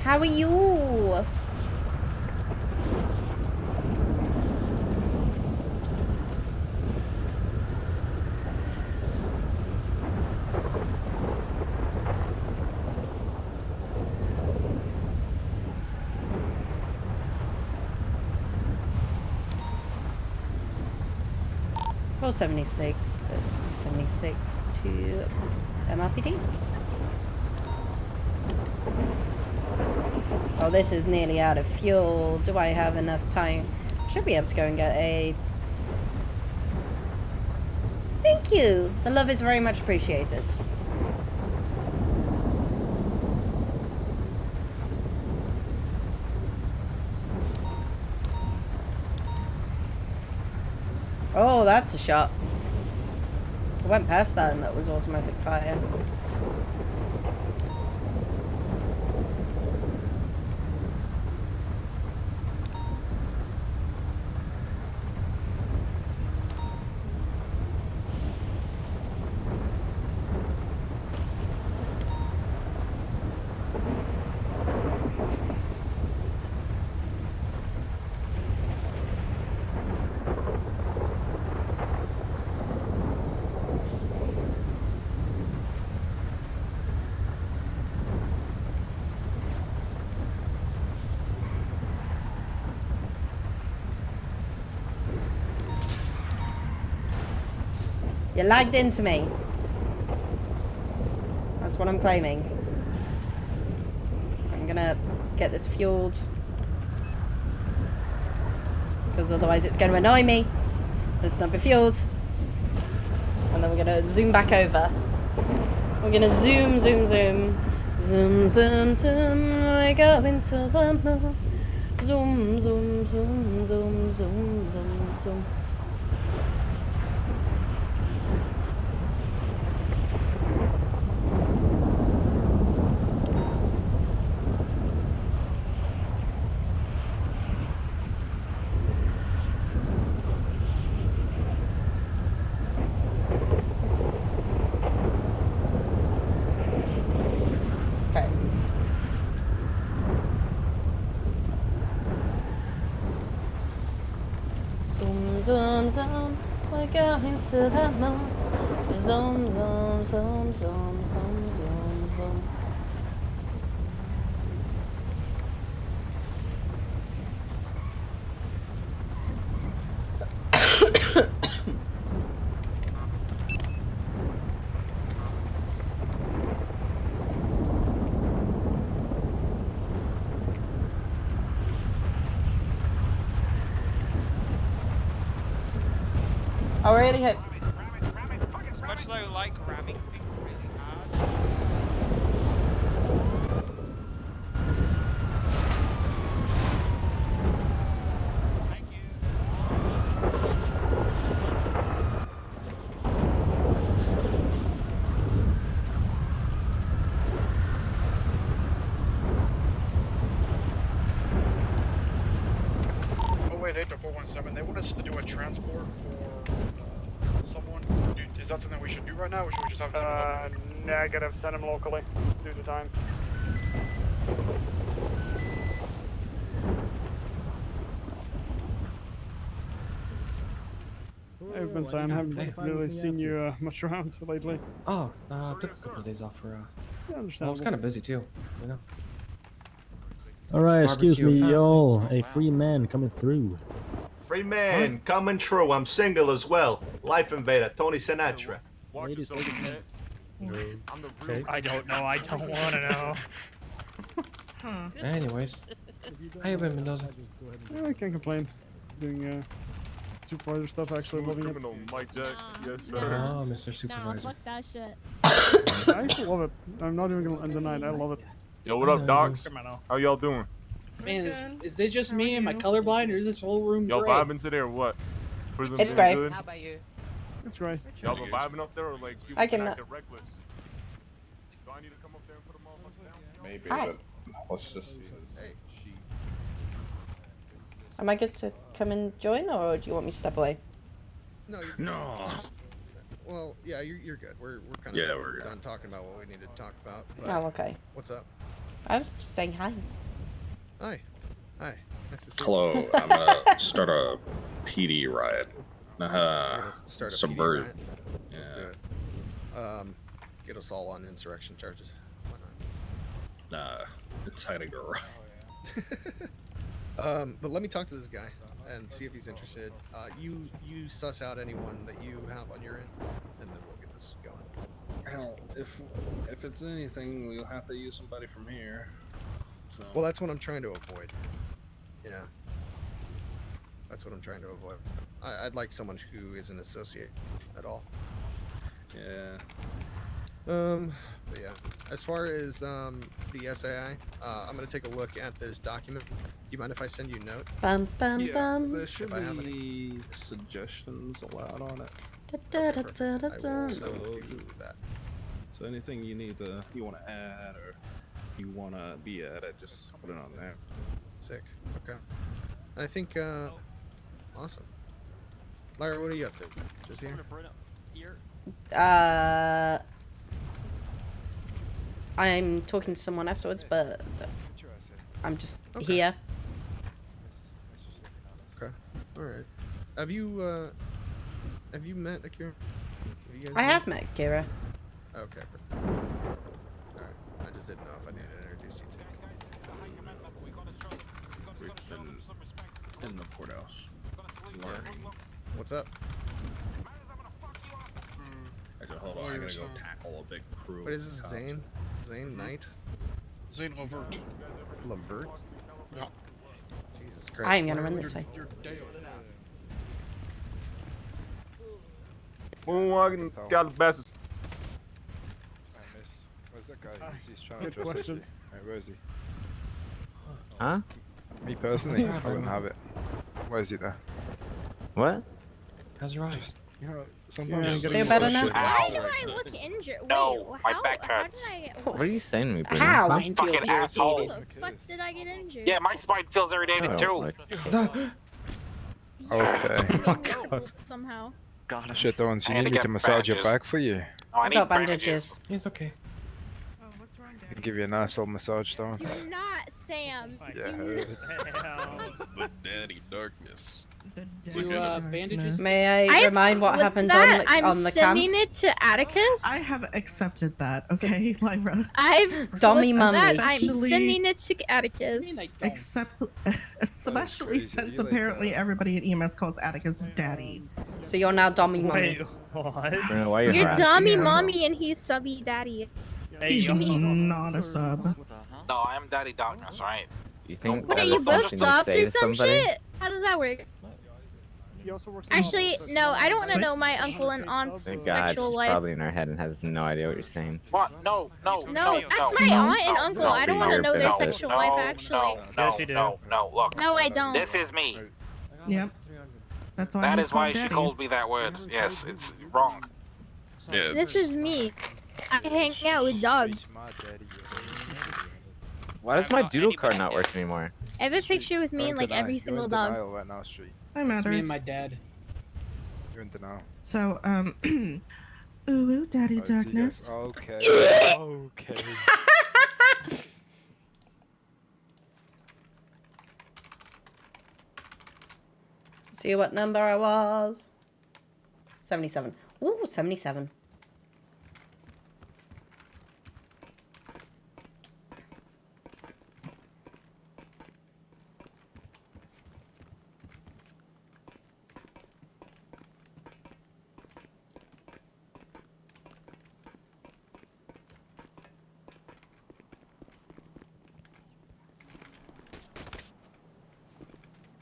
How are you? Well, 76 to MRPD. Oh, this is nearly out of fuel. Do I have enough time? Should be able to go and get a... Thank you! The love is very much appreciated. Oh, that's a shot. I went past that and that was automatic fire. You lagged into me. That's what I'm claiming. I'm gonna get this fueled. Because otherwise it's going to annoy me. Let's not be fueled. And then we're going to zoom back over. We're going to zoom, zoom, zoom. Zoom, zoom, zoom. We go into the moon. Zoom, zoom, zoom, zoom, zoom, zoom, zoom. Zoom, zoom, zoom, we're going to the moon. Zoom, zoom, zoom, zoom, zoom, zoom, zoom. I really hope.
As much as I like ramming people really hard.
To 417, they want us to do a transport for someone. Is that something we should do right now, or should we just have
Negative. Send him locally. Due to time.
Hey, Vince, I haven't really seen you much around lately.
Oh, took a couple of days off for,
Yeah,
well, I was
understandable.
kind of busy too, you know.
Alright, excuse
Barbecue
me,
fat.
y'all. A free man coming through.
Free man, coming true. I'm single as well. Life Invader, Tony Sinatra.
Ladies,
Okay.
I don't know. I don't want to know.
Anyways, how you been, Mendoza?
Yeah, I can't complain. Doing supervisor stuff, actually loving it.
Mike Jack, yes
sir. Oh, Mr.
Nah,
Supervisor.
fuck that shit.
I actually love it. I'm not even gonna deny it. I love it.
Yo, what up, docs? How y'all doing?
Man, is this just me? Am I colorblind, or is this whole room
Y'all
gray?
vibing today or what? Prison
It's
doing
gray.
good?
How about you?
It's great.
Y'all been vibing up there, or like you
I can-
acting reckless? Do I need to come up there and put them all down?
Maybe,
Hi.
but let's just see this.
Am I good to come and join, or do you want me to step away?
No.
No.
Well, yeah, you're good. We're kind of
Yeah, we're good.
done talking about what we need to talk about.
Oh, okay.
What's up?
I was just saying hi.
Hi. Hi. Nice to see
Hello,
you.
I'm gonna start a PD riot.
Start a
subvert.
PD riot? Let's do it. Get us all on insurrection charges. Why
Nah, it's hiding a riot.
not? But let me talk to this guy and see if he's interested. You suss out anyone that you have on your end, and then we'll get this going.
Hell, if it's anything, we'll have to use somebody from here. So.
Well, that's what I'm trying to avoid. Yeah. That's what I'm trying to avoid. I'd like someone who isn't associated at all.
Yeah.
But yeah. As far as the SAI, I'm gonna take a look at this document. Do you mind if I send you a note?
Bum bum
Yeah,
bum.
there should
If I have
be suggestions allowed on it.
Da, da, da, da, da.
So do that.
So anything you need to, you want to add or you want to be added, just put it on there.
Sick. Okay. I think, awesome. Lyra, what are you up to? Just here?
I'm talking to someone afterwards, but I'm just
Okay.
here.
Okay. Alright. Have you met Akira? You guys
I
met?
have met Kira.
Okay. Alright. I just didn't know if I needed to introduce you to.
In the courthouse.
Yeah. What's up?
lawyer,
gonna
so.
go tackle a big crew.
What is
of
this,
cops.
Zane? Zane Knight?
Zane Levert.
Levert?
Yeah.
Jesus Christ.
I am gonna run this way.
You're dead. Moonwalking, got the bestest.
Where's that guy? He's trying
Good
to trust
question.
it. Right, where is he?
Huh?
Me personally,
What's
I
happening?
wouldn't have it. Where is he there?
What?
How's your eyes?
You know, sometimes
Yeah,
Feel better now?
Why do I look injured?
No,
Wait,
my
how,
back
how
hurts.
did I get...
What are you saying to me, Bruno?
How?
How
Fucking asshole.
the fuck did I get injured?
Yeah, my spine feels irritated
Oh,
too.
like-
Okay.
Somehow.
Shit, Dawns, you
I had
need
to
me
get
to massage your
bandages.
back for you.
Oh, I
I
need
got
bandages.
bandages.
It's okay.
I can give you a nice old massage, Dawns.
Do not, Sam.
Yeah,
Do
heard.
The daddy darkness.
Do bandages?
May I
I've-
remind what
what's
happened
that?
on
I'm
the
sending
camp?
it to Atticus.
I have accepted that, okay, Lyra?
I've
Dommy
what's that?
mummy.
I'm
Especially-
sending it to Atticus.
Except, especially
crazy.
since
You like
apparently everybody at EMS calls Atticus daddy.
So you're now Dommy mummy.
Bruno, why are you
You're
harassing
Dommy
Yeah.
mommy and he's subby daddy.
He's not a sub.
No, I am Daddy Darkness, right?
You think
What
that
are
is
you both
something to
subs
say
or
to
some
somebody?
shit? How does that work?
He also works
Actually, no, I don't want to know my uncle and aunt's
Thank God, she's
sexual life.
probably in her head and has no idea what you're saying.
What? No.
No, that's my aunt and uncle. I don't want to know their
no,
sexual
no,
life, actually.
No, look.
No, I don't.
This is me.
Yep. That's why
That
he's
is why
called
she
daddy.
called me that word. Yes, it's wrong.
Yeah,
This is me. I hang out with dogs.
Why does my doodle card not work anymore?
I have a picture with me and like every single dog.
Right now, Street.
Hi,
It's me
Matters.
and my dad.
You're in denial.
So, ooh, daddy
Oh, so you
darkness.
got- Okay. Okay.
See what number I was? 77. Ooh, 77.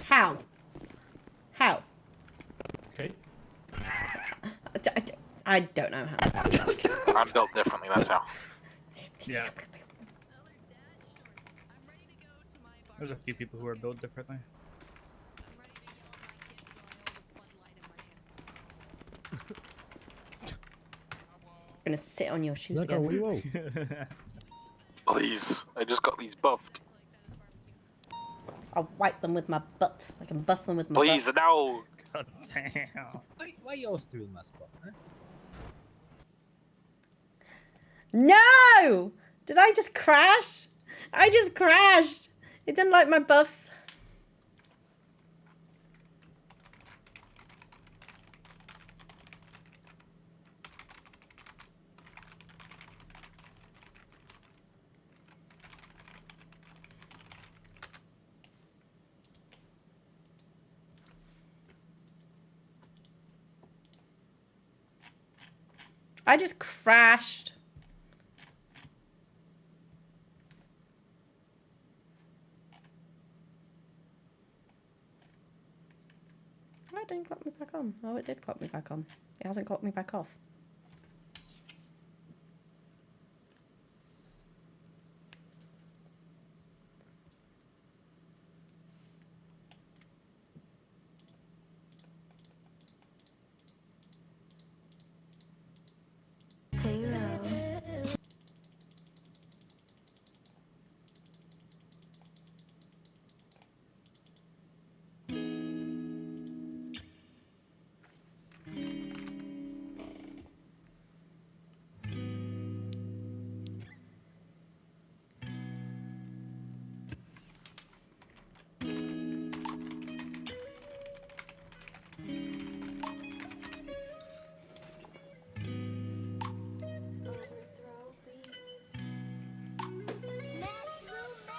How? How?
Okay.
I don't know how.
I'm built differently, that's how.
Yeah. There's a few people who are built differently.
I'm gonna sit on your shoes
Look, what do you
again.
want?
Please, I just got these buffed.
I'll wipe them with my butt. I can buff them with my
Please,
butt.
no.
God damn.
Why you always doing my spot, huh?
No! Did I just crash? I just crashed. It didn't like my buff. I just crashed. Oh, it didn't clock me back on. Oh, it did clock me back on. It hasn't clocked me back off.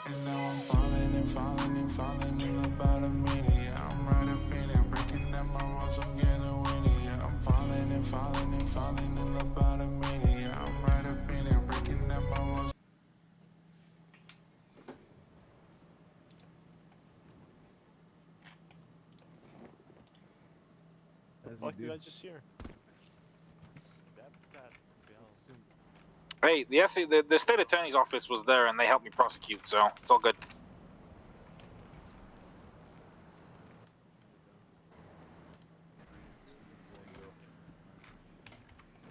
And now I'm falling and falling and falling in about a minute. Yeah, I'm right up in it, breaking down my walls, I'm getting winning. Yeah, I'm falling and falling and falling in about a minute.
fuck did I just hear?
Hey, the state attorney's office was there and they helped me prosecute, so it's all good.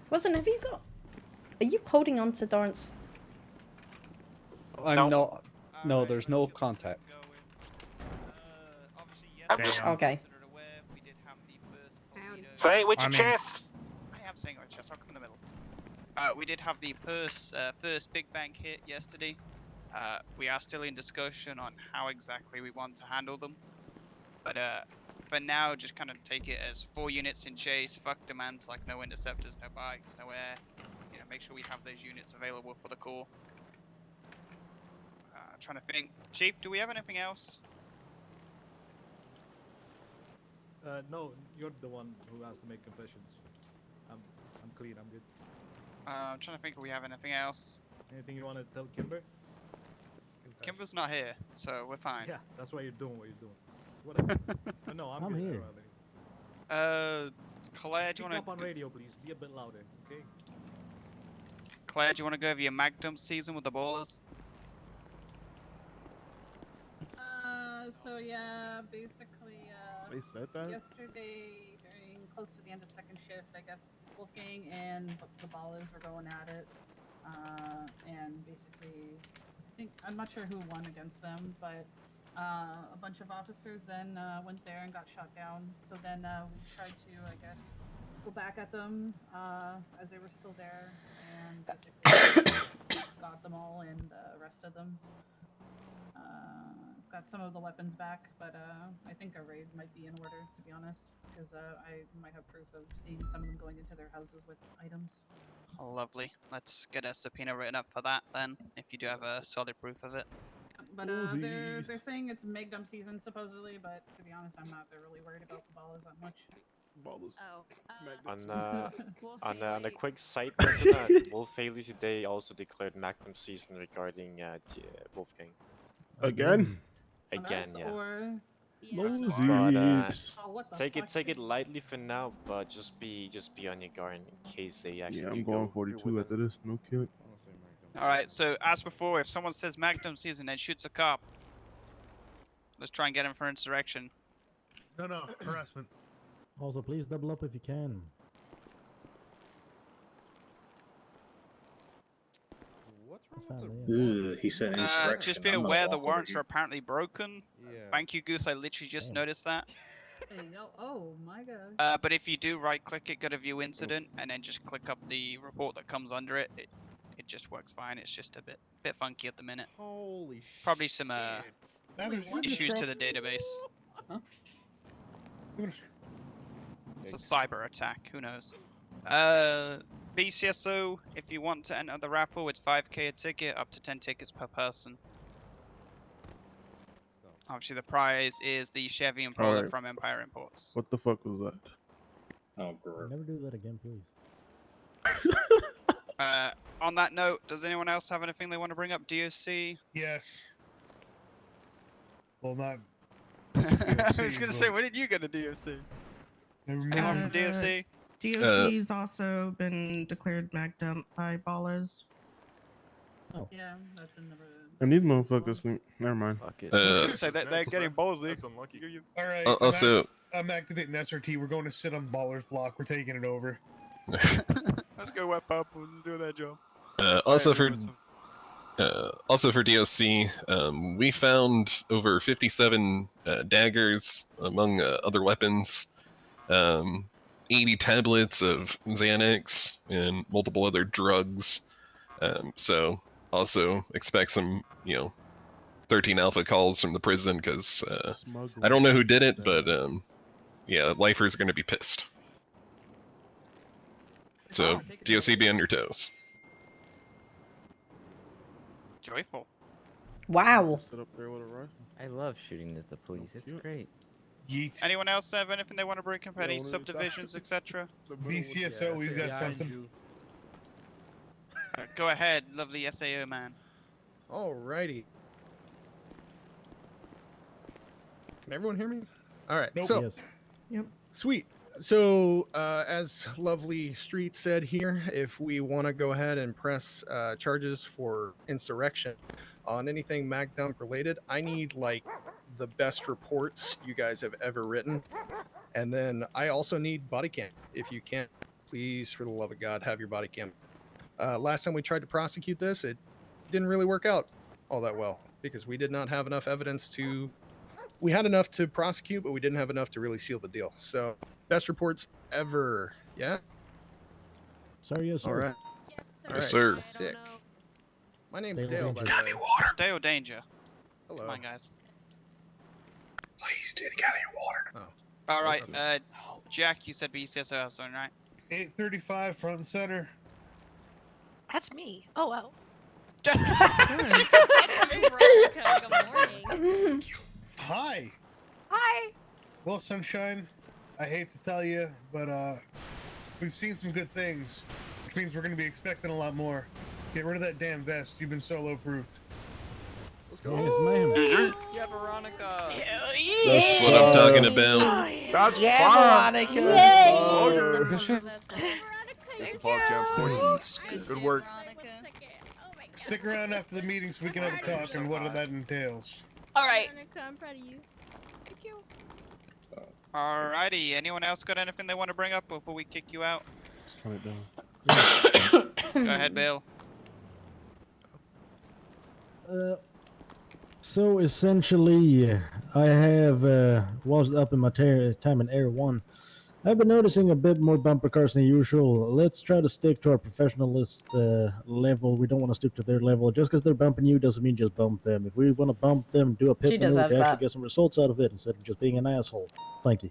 Watson, have you got? Are you holding on to Dorrance?
I'm not. No, there's no contact.
I'm just
Okay.
say it with your chest.
I am saying it with my chest. I'll come in the middle. We did have the first big bank hit yesterday. We are still in discussion on how exactly we want to handle them. But for now, just kind of take it as 4 units in chase. Fuck demands like no interceptors, no bikes, no air. You know, make sure we have those units available for the core. Trying to think. Chief, do we have anything else?
No, you're the one who has to make confessions. I'm clean. I'm good.
I'm trying to think if we have anything else.
Anything you want to tell Kimber?
Kimber's not here, so we're fine.
Yeah, that's why you're doing what you're doing. Whatever. No, I'm good.
here.
Claire, do you
Speak
want
up on
to?
radio, please. Be a bit louder, okay?
Claire, do you want to go over your Magnum season with the ballers?
So yeah, basically,
They said that?
yesterday, during close to the end of second shift, I guess Wolfgang and the ballers were going at it. And basically, I'm not sure who won against them, but a bunch of officers then went there and got shot down. So then we tried to, I guess, go back at them as they were still there, and basically got them all and arrested them. Got some of the weapons back, but I think a raid might be in order, to be honest, because I might have proof of seeing some of them going into their houses with items.
Oh, lovely. Let's get a subpoena written up for that then, if you do have a solid proof of it.
But they're saying it's Megdum season supposedly, but to be honest, I'm not really worried about the ballers that much.
On a quick side note to that, Wolf Haley today also declared Magnum season regarding Wolfgang.
Again?
Again, yeah.
Or...
But take it lightly for now, but just be on your guard in case they actually.
Yeah,
do
I'm
go
going
through
42
with
after this. No kidding.
Alright, so as before, if someone says Magnum season and shoots a cop, let's try and get him for insurrection.
No, harassment.
Also, please double up if you can.
He said
just be aware the warrants are apparently broken. Thank you, Goose. I literally just noticed that.
There you go. Oh my god.
But if you do right-click it, go to View Incident, and then just click up the report that comes under it, it just works fine. It's just a bit funky at the minute.
Holy
Probably some issues to the database.
Huh?
It's a cyber attack. Who knows? BCSO, if you want to enter the raffle, it's 5k a ticket, up to 10 tickets per person. Obviously, the prize is the Chevy Impala
Alright.
from Empire Imports.
What the fuck was that?
Oh, girl.
Never do that again, please.
On that note, does anyone else have anything they want to bring up? DOC?
Yes. Well, not.
I was gonna say, what did you get to DOC? Anyone from DOC?
DOC's also been declared Magdum by Ballas.
Oh.
Yeah, that's in the room.
And these motherfuckers think. Never mind.
So they're getting ballsy.
That's unlucky.
All right.
Also,
I'm activating SRT. We're going to sit on Baller's block. We're taking it over.
Let's go wet up. Let's do that job.
also for DOC, we found over 57 daggers among other weapons, 80 tablets of Xanax, and multiple other drugs. So also expect some, 13 alpha calls from the prison because I don't know who did it, but yeah, lifers are going to be pissed. So DOC be on your toes.
Joyful.
Wow.
Sit up there with a rifle.
I love shooting as the police. It's great.
Yeet.
Anyone else have anything they want to bring up? Any subdivisions, etc.?
BCSO, we've got something.
Go ahead, lovely SAO man.
Alrighty. Can everyone hear me? All right.
Nope.
So,
Yes.
Yep.
sweet. So, as Lovely Street said here, if we want to go ahead and press charges for insurrection on anything Mag Dump related, I need like the best reports you guys have ever written. And then I also need body cam. If you can't, please, for the love of God, have your body cam. Last time we tried to prosecute this, it didn't really work out all that well because we did not have enough evidence to. We had enough to prosecute, but we didn't have enough to really seal the deal. So, best reports ever. Yeah.
Sorry, yes, sir.
All right.
Yes, sir.
Sick. My name's
Dale
Dale, by
Danger.
the way.
It's Dale Danger.
Hello.
Come on, guys.
Please, dude, get any water.
Oh.
All right, Jack, you said BCSO has something, right?
835 front and center.
That's me. Oh well.
Hi.
Hi.
Well, Sunshine, I hate to tell you, but we've seen some good things, which means we're going to be expecting a lot more. Get rid of that damn vest. You've been solo-proofed.
Let's go.
Yes, ma'am.
Yeah, Veronica.
That's what I'm talking about.
That's
Yeah,
fine.
Veronica.
Yay. That's the Pog Champs, boys. Good work.
Stick around after the meeting so we can have a talk on what that entails.
All right.
Veronica, I'm proud of you. Thank you.
Alrighty, anyone else got anything they want to bring up before we kick you out?
Just turn it down.
Go ahead, Bill.
So essentially, I have was up in my time in Air 1. I've been noticing a bit more bumper cars than usual. Let's try to stick to our professionalist level. We don't want to stick to their level. Just because they're bumping you doesn't mean just bump them. If we want to bump them, do a pit maneuver
deserves
to
that.
actually get some results out of it instead of just being an asshole. Thank you.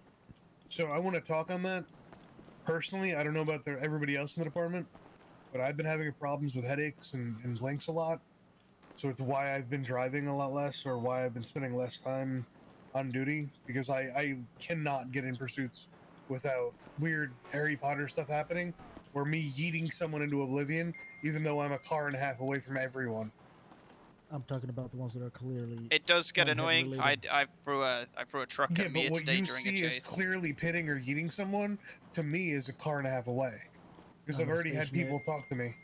So I want to talk on that. Personally, I don't know about everybody else in the department, but I've been having problems with headaches and blinks a lot. So it's why I've been driving a lot less, or why I've been spending less time on duty, because I cannot get in pursuits without weird Harry Potter stuff happening, or me yeeting someone into oblivion, even though I'm a car and a half away from everyone.
I'm talking about the ones that are clearly.
It does get
non-heavy
annoying.
related.
I threw a truck
Yeah,
at me
but what
today
you
during a
see is
chase.
clearly pitting or yeeting someone, to me, is a car and a half away. Because I've
I'm
already had people
stationary.
talk to me.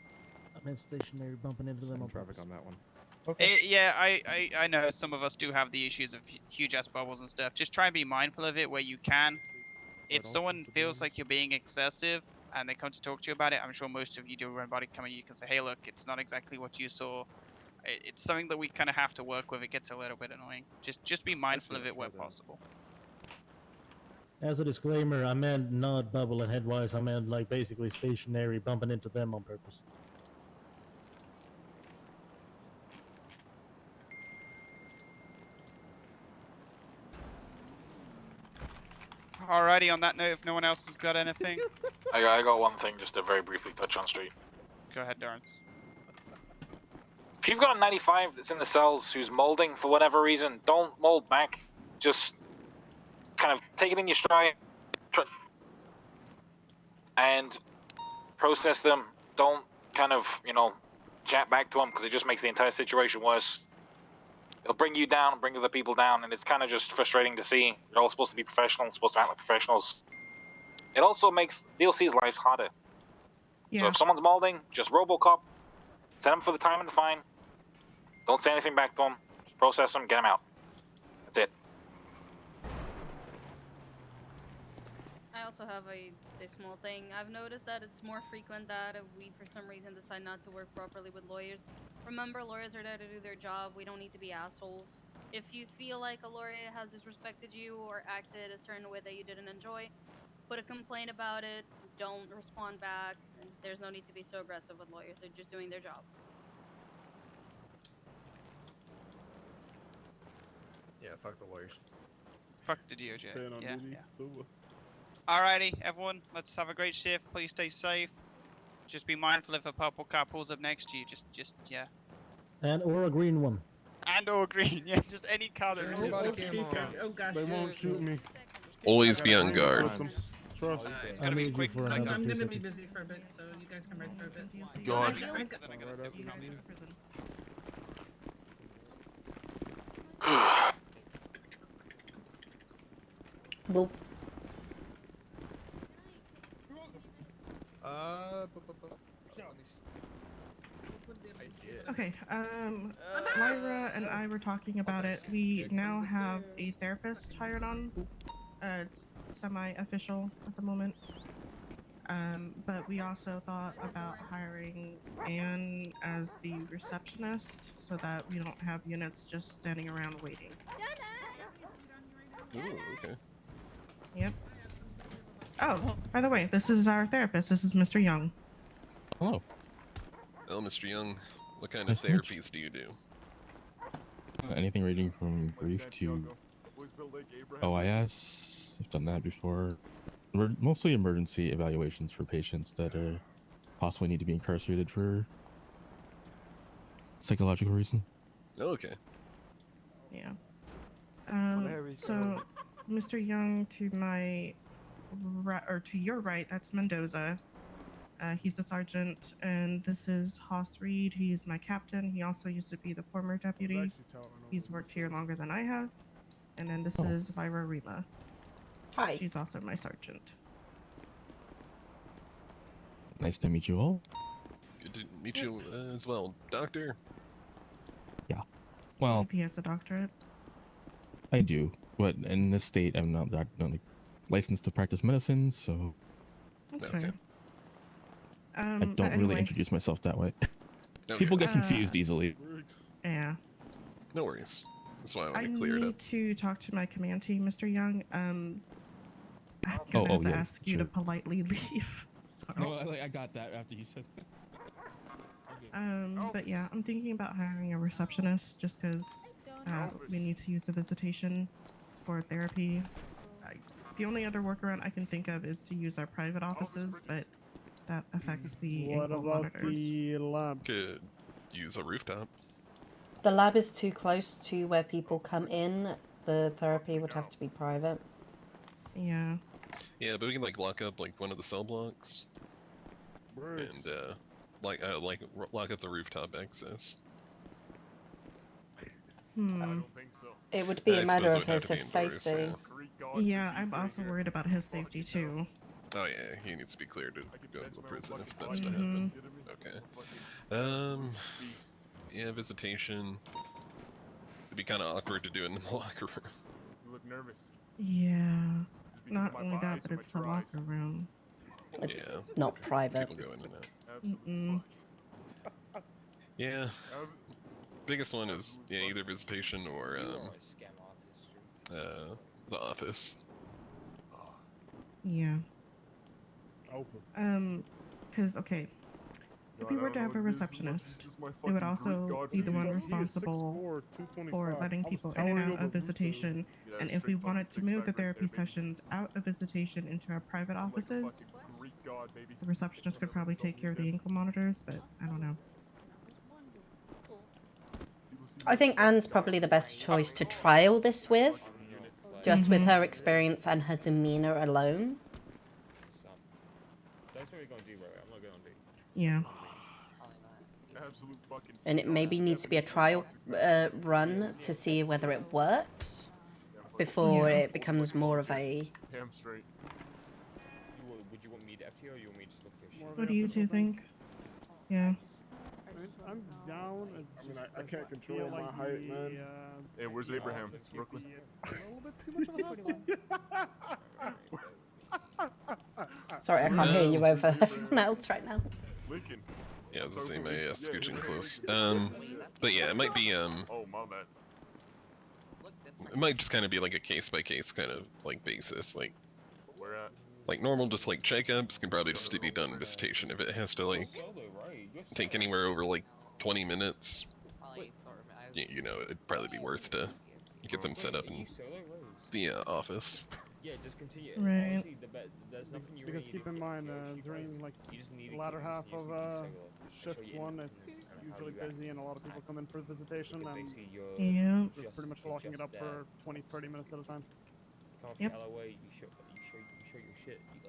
I meant stationary bumping into them on traffic on
that one.
Okay.
Yeah, I know some of us do have the issues of huge ass bubbles and stuff. Just try and be mindful of it where you can. If someone feels like you're being excessive and they come to talk to you about it, I'm sure most of you do run body cam and you can say, hey look, it's not exactly what you saw. It's something that we kind of have to work with. It gets a little bit annoying. Just be mindful of it where possible.
As a disclaimer, I meant not bubble and headwise. I meant like basically stationary, bumping into them on purpose.
Alrighty, on that note, if no one else has got anything,
I got one thing just to very briefly touch on street.
go ahead, Darrence.
If you've got a 95 that's in the cells who's molding for whatever reason, don't mold back. Just kind of take it in your stride and process them. Don't kind of, chat back to them because it just makes the entire situation worse. It'll bring you down, bring other people down, and it's kind of just frustrating to see. You're all supposed to be professional, supposed to act like professionals. It also makes DLC's life harder. So if someone's molding, just Robocop, send them for the time and the fine. Don't say anything back to them. Just process them, get them out. That's it.
I also have a small thing. I've noticed that it's more frequent that we, for some reason, decide not to work properly with lawyers. Remember, lawyers are there to do their job. We don't need to be assholes. If you feel like a lawyer has disrespected you or acted a certain way that you didn't enjoy, put a complaint about it. Don't respond back. And there's no need to be so aggressive with lawyers. They're just doing their job.
Yeah, fuck the lawyers.
Fuck the DOJ.
Staying on
Yeah.
duty, so,
Alrighty, everyone, let's have a great shift. Please stay safe. Just be mindful if a purple car pulls up next to you. Just yeah.
And or a green one.
And or green, yeah, just any car that
Turn your body cam on.
Oh gosh.
They won't shoot me.
Always be on guard.
Trust.
It's
I
gonna be
need you
quick.
for
I'm
another few
gonna be
seconds.
busy for a bit, so you guys can write for a bit.
Go on.
You guys
Well,
Okay, Lyra and I were talking about it. We now have a therapist hired on. It's semi-official at the moment. But we also thought about hiring Anne as the receptionist so that we don't have units just standing around waiting.
Ooh, okay.
Yep. Oh, by the way, this is our therapist. This is Mr. Young.
Hello.
Well, Mr. Young, what kind of
Nice to meet you.
therapies do you do?
Anything ranging from grief to OIS. I've done that before. Mostly emergency evaluations for patients that possibly need to be incarcerated for psychological reason.
Okay.
Yeah. So, Mr. Young, to my right, or to your right, that's Mendoza. He's a sergeant, and this is Haas Reed. He's my captain. He also used to be the former deputy. He's worked here longer than I have. And then this is Lyra Rima.
Hi.
She's also my sergeant.
Nice to meet you all.
Good to meet you as well, Doctor.
Yeah. Well,
If he has a doctorate.
I do, but in this state, I'm not licensed to practice medicine, so
That's
Okay.
fair.
I
But
don't really
anyway,
introduce myself that way.
Okay.
People get confused easily.
Yeah.
No worries. That's why I
I
want to clear it
need
up.
to talk to my command team, Mr. Young. I'm
Oh,
gonna have to
yeah,
ask you to
sure.
politely leave. So.
No, I got that after you said that.
But yeah, I'm thinking about hiring a receptionist just because we need to use a visitation for therapy. The only other workaround I can think of is to use our private offices, but that affects the
What
ankle
about
monitors.
the lab?
Could use a rooftop.
The lab is too close to where people come in. The therapy would have to be private.
Yeah.
Yeah, but we can like lock up like one of the cell blocks, and lock up the rooftop access.
It would be
I
a matter
suppose it
of
would have
his
to be indoors,
safety.
Yeah, I'm also worried about his safety too.
Oh yeah, he needs to be cleared to go to the prison if that's to
Mhm.
happen. Okay. Yeah, visitation. It'd be kind of awkward to do in the locker room.
You look nervous.
Yeah. Not only that, but it's the locker room.
It's
Yeah.
not private.
People go in and out.
Mm-mm.
Yeah. Biggest one is either visitation or the office.
Yeah. Because, okay, if we were to have a receptionist, it would also be the one responsible for letting people in and out of visitation. And if we wanted to move the therapy sessions out of visitation into our private offices, the receptionist could probably take care of the ankle monitors, but I don't know.
I think Anne's probably the best choice to trial this with, just with her experience and her demeanor alone.
Yeah.
And it maybe needs to be a trial run to see whether it works before
Yeah.
it becomes more of a.
Damn straight.
Would you want me to FT or you want me to just look at your shit?
What do you two think? Yeah.
I'm down. It's
I mean,
just
I can't control
feel
my
like
height,
the,
man. Hey, where's Abraham?
office would
Brooklyn?
be a little bit too much of a hassle.
Sorry, I can't hear you over everyone else right now.
Lincoln.
Yeah, I was gonna say my scooching close. But yeah, it might be
Oh, my bad.
it might just kind of be like a case by case kind of like basis, like.
Where at?
Like normal, just like checkups can probably just be done in visitation. If it has to like take anywhere over like 20 minutes, you know, it'd probably be worth to get them set up in the office.
Yeah, just continue.
Right.
Honestly, there's nothing you
Because
really
keep
need
in
to
mind,
keep
during like
You just need
the
to
latter
keep it-
half
you
of
just need to show
shift
your
one,
independence
it's
and how
usually
you act.
busy and a lot of people come in for visitation,
Because
and
basically you're
Yeah.
we're pretty much locking it up for 20-30 minutes at a time.
Come up
Yep.
to LOA, you show your shit. You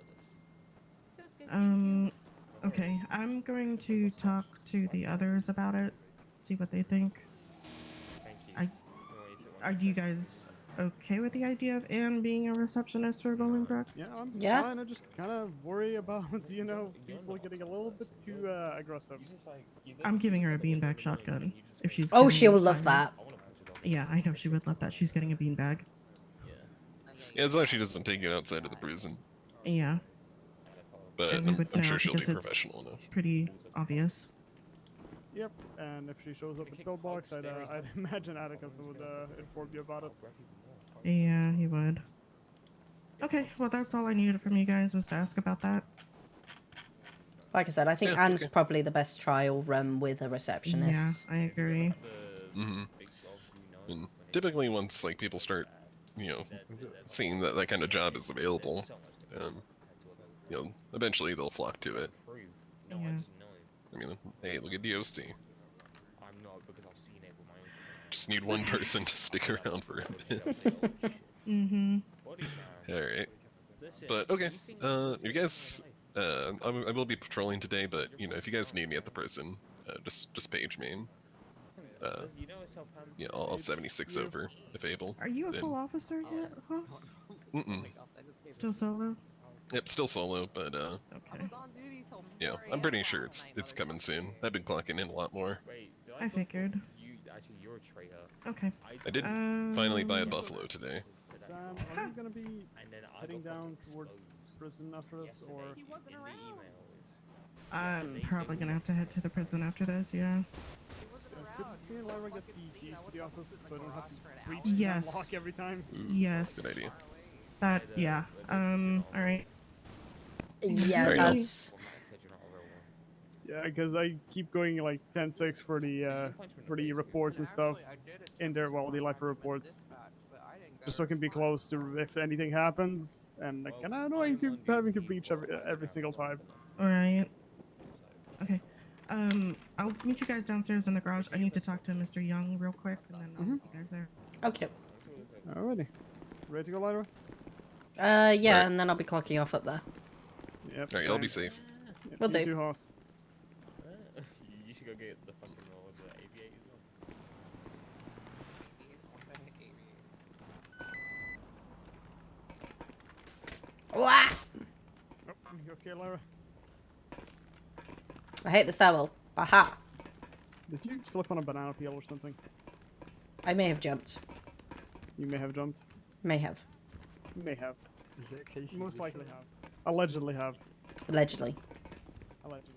got this.
Okay, I'm going to talk to the others about it, see what they think.
Thank you.
Are you guys okay with the idea of Anne being a receptionist for Bolingbrook?
Yeah, I'm
Yeah.
fine. I just kind of worry about, you know, people getting a little bit too aggressive.
I'm giving her a beanbag shotgun if she's.
Oh,
getting
she'll love
fired.
that.
Yeah, I know she would love that. She's getting a beanbag.
Yeah, as long as she doesn't take it outside of the prison.
Yeah.
But
And we would
I'm
know
sure she'll be
because it's
professional enough.
Pretty obvious.
Yep, and if she shows up at the pillbox, I'd imagine Atticus would inform you about it.
Yeah, he would. Okay, well that's all I needed from you guys was to ask about that.
Like I said, I think
Yeah,
Anne's
okay.
probably the best trial run with a
Yeah,
receptionist.
I agree.
And typically, once like people start, you know, seeing that that kind of job is available, you know, eventually they'll flock to it.
Yeah.
I mean, hey, look at the OC. Just need one person to stick around for a bit.
Mm-hmm.
All right. But okay, you guys, I will be patrolling today, but you know, if you guys need me at the prison, just page me. Yeah, I'll 76 over if able.
Are you a
Then-
full officer yet, Hoss?
Mm-mm.
Still solo?
Yep, still solo, but
Okay.
yeah, I'm pretty sure it's coming soon. I've been clocking in a lot more.
I figured. Okay.
I did finally buy a buffalo today.
Sam, are you gonna be heading down towards prison after this, or?
I'm probably gonna have to head to the prison after this, yeah.
Could me and Lyra get the keys to the office so I don't have to breach
Yes.
and lock every time?
Yes.
Good idea.
That, yeah. Alright.
Yeah,
Alright.
that's.
Yeah, because I keep going like 10-6 for the reports and stuff in there, well, the lifer reports, just so I can be close to if anything happens, and like, kind of annoying to having to breach every single time.
Alright. Okay. I'll meet you guys downstairs in the garage. I need to talk to Mr. Young real quick, and then I'll meet you guys there.
Okay.
Alrighty, ready to go, Lyra?
Yeah,
Right.
and then I'll be clocking off up there.
Yep.
All right, y'all be safe.
Yep,
Will
you
do.
too, Hoss.
You should go get the fucking roll of the aviators on.
Wah!
Oh, you okay, Lyra?
I hate the stairwell. Aha!
Did you slip on a banana peel or something?
I may have jumped.
You may have jumped.
May have.
May have. Most likely have. Allegedly have.
Allegedly.
Allegedly.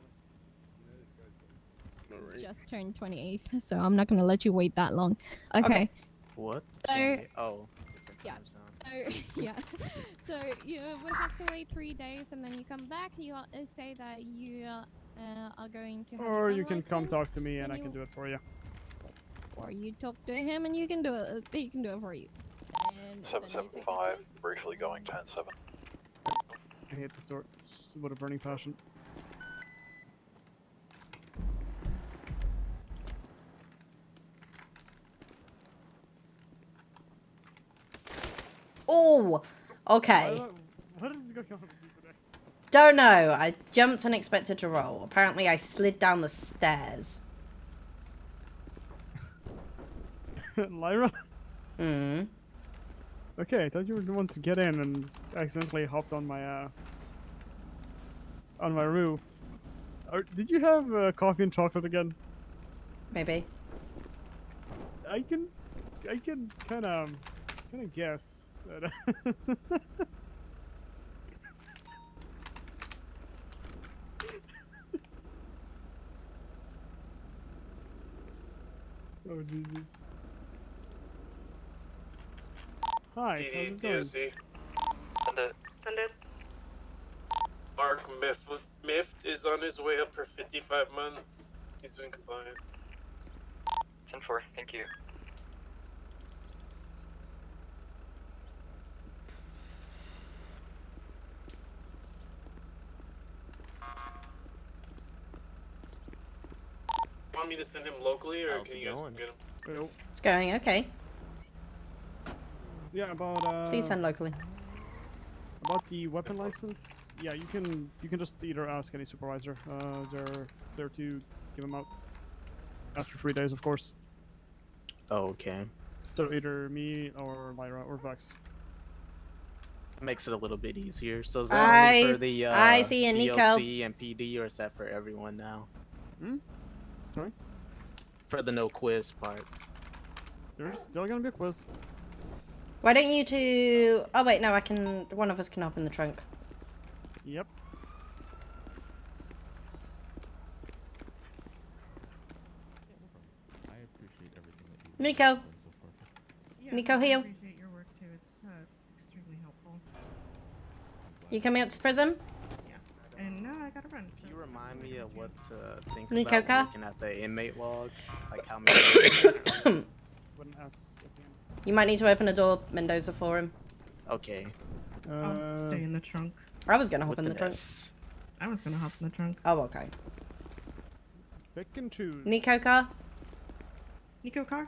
Just turned 28th, so I'm not gonna let you wait that long. Okay.
What?
So,
Oh.
yeah. So, yeah. So you would have to wait 3 days, and then you come back. You say that you are going to. Have a
Or
gun
you can come
license,
talk to me and
and
I
you-
can do it for you.
Or you talk to him, and you can do it. He can do it for you. And then you take the
775,
test.
briefly going 10-7.
I hate the sort. It's with a burning passion.
Oh! Okay.
What is going on with you today?
Don't know. I jumped and expected to roll. Apparently, I slid down the stairs.
Lyra?
Hmm.
Okay, I thought you were the one to get in and accidentally hopped on my roof. Did you have coffee and chocolate again?
Maybe.
I can kind of guess that. Oh Jesus. Hi, how's it going?
Send it.
Send it.
Mark Mift is on his way up for 55 months. He's been compliant.
10-4, thank you.
Want me to send him locally, or
How's
can
it
you guys
going?
get him?
Well,
It's going okay.
yeah, about
Please send locally.
about the weapon license. Yeah, you can just either ask any supervisor. They're there to give them out after 3 days, of course.
Oh, okay.
So either me or Lyra or Vex.
Makes it a little bit easier. So is that only for the
I see you, Nico.
DLC and PD, or is that for everyone now?
Sorry?
For the no quiz part.
There's still gonna be a quiz.
Why don't you two... Oh wait, no, I can... One of us can hop in the trunk.
Yep.
I appreciate everything that you've
Nico.
done so far.
Yeah,
Nico,
I
heal.
appreciate your work too. It's extremely helpful.
You coming up to prison?
And now I gotta run.
Can you remind me of what to think
Nico,
about
Ka?
looking at the inmate log? Like how many...
With an S at the end.
You might need to open a door, Mendoza, for him.
Okay.
I'll stay in the trunk.
I was gonna hop
With
in the
an
trunk.
S.
I was gonna hop in the trunk.
Oh, okay.
Pick and choose.
Nico car?
Nico car?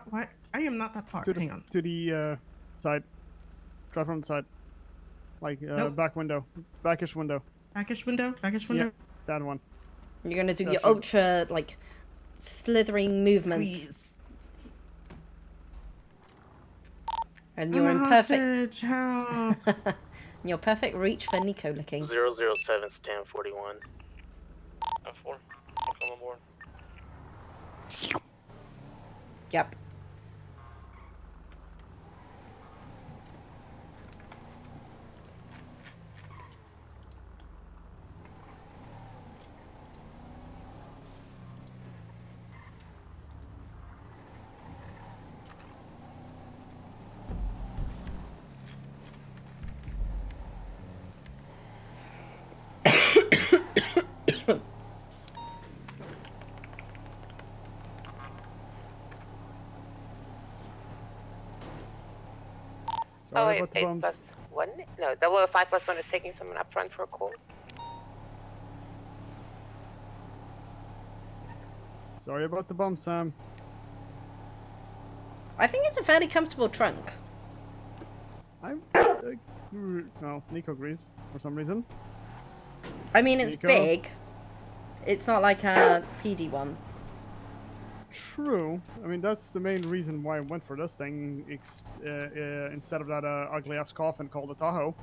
What? I am not that far.
To the,
Hang on.
to the side. Drive from the side. Like
Nope.
back window. Backish window.
Backish window? Backish window?
Yep, that one.
You're gonna do your
Gotcha.
ultra, like, slithering movements.
Squeeze.
And you're in
I'm a
perfect...
hostage, help.
Your perfect reach for Nico licking.
007 stand 41.
F4, I'll come aboard.
Yep.
Sorry about the bumps.
1? No, 5+1 is taking someone up front for a call.
Sorry about the bumps, Sam.
I think it's a fairly comfortable trunk.
Well, Nico agrees for some reason.
I mean, it's
Nico?
big. It's not like a PD one.
True. I mean, that's the main reason why I went for this thing, instead of that ugly-ass coffin called a Tahoe.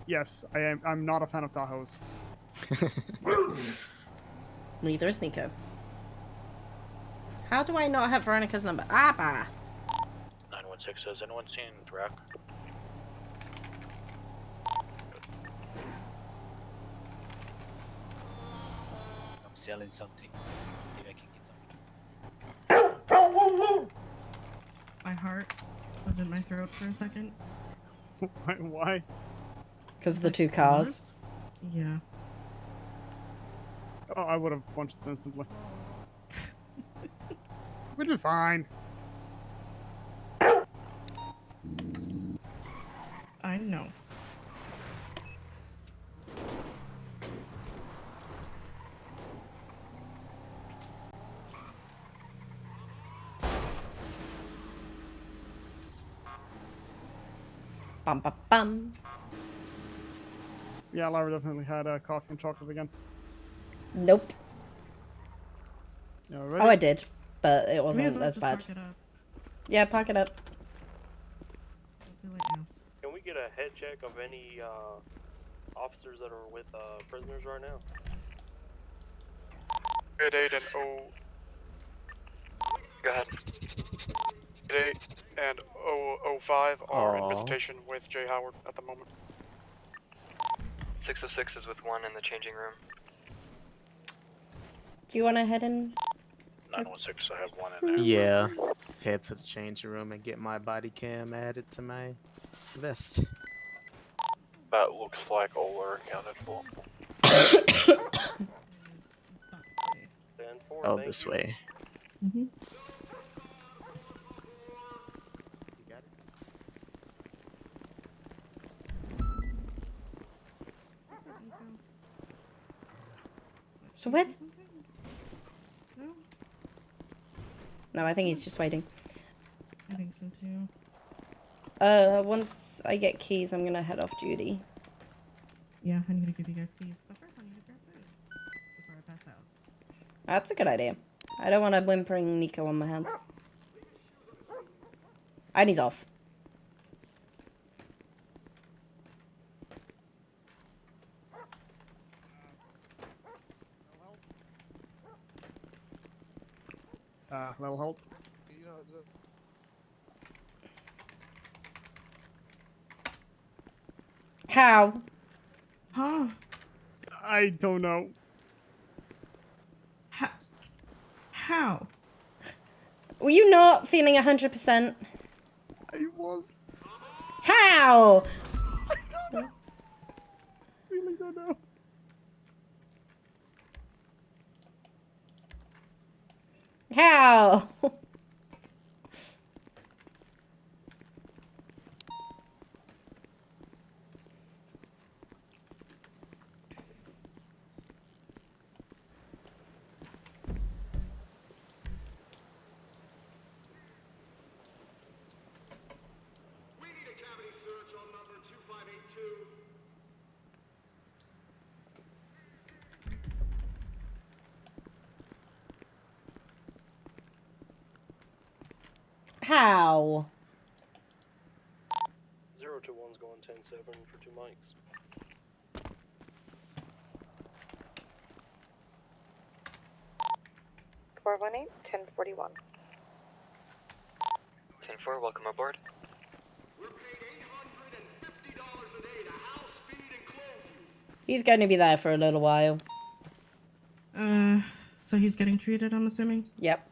Yes, I'm not a fan of Tahoes.
Neither is Nico. How do I not have Veronica's number? Ah, bah.
916, has anyone seen Drac?
I'm selling something. Maybe I can get something.
My heart was in my throat for a second.
Why?
Because of the two cars.
Yeah.
Oh, I would have punched it instantly. We'd be fine.
I know.
Bum bum bum.
Yeah, Laura definitely had coffee and chocolate again.
Nope.
You
Oh, I did, but it wasn't
as well
as
just
bad.
park it up.
Yeah, park it up.
Too late now.
Can we get a head check of any officers that are with prisoners right now?
Grade 8 and O.
Go ahead.
Grade 8 and 005 are in
Aw.
visitation with Jay Howard at the moment.
606 is with one in the changing room.
Do you want to head in?
916, I have one in there.
Yeah. Head to the changing room and get my body cam added to my vest.
That looks like all are accounted for.
Oh, this way.
Mm-hmm.
So what?
No,
No, I think he's just waiting.
I think so too.
Once I get keys, I'm gonna head off duty.
Yeah, I need to give you guys keys. But first I need to
That's a good idea. I don't want a whimpering Nico on my hands. And he's off.
That'll help.
How?
Huh?
I don't know.
How?
Were you not feeling 100%?
I was.
How?
Really don't know.
How? How?
0 to 1's going 10-7 for 2 mics.
(418) 1041.
10-4, welcome aboard.
He's going to be there for a little while.
So he's getting treated, I'm assuming?
Yep.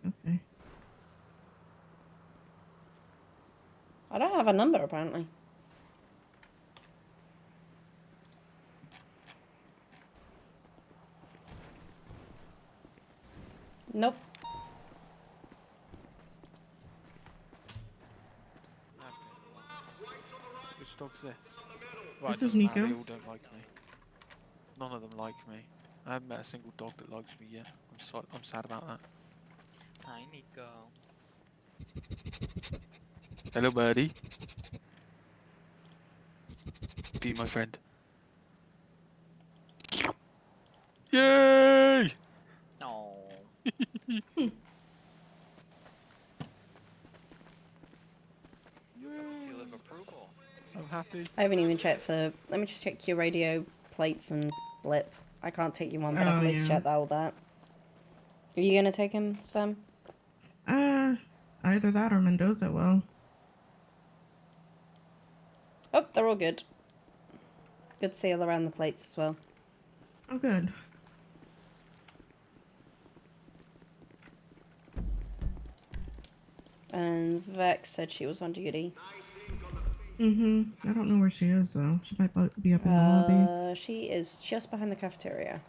Okay.
I don't have a number, apparently. Nope.
Which dog's this?
This is Nico.
They all don't like me. None of them like me. I haven't met a single dog that likes me yet. I'm sad about that.
Hi, Nico.
Hello, birdie. Be my friend. Yay!
Oh. Seal of approval.
I'm happy.
I haven't even checked for... Let me just check your radio plates and blip. I can't take you on, but I've missed check all that. Are you gonna take him, Sam?
Either that or Mendoza will.
Oh, they're all good. Good seal around the plates as well.
Oh, good.
And Vex said she was on duty.
Mm-hmm. I don't know where she is, though. She might be up in the lobby.
She is just behind the cafeteria.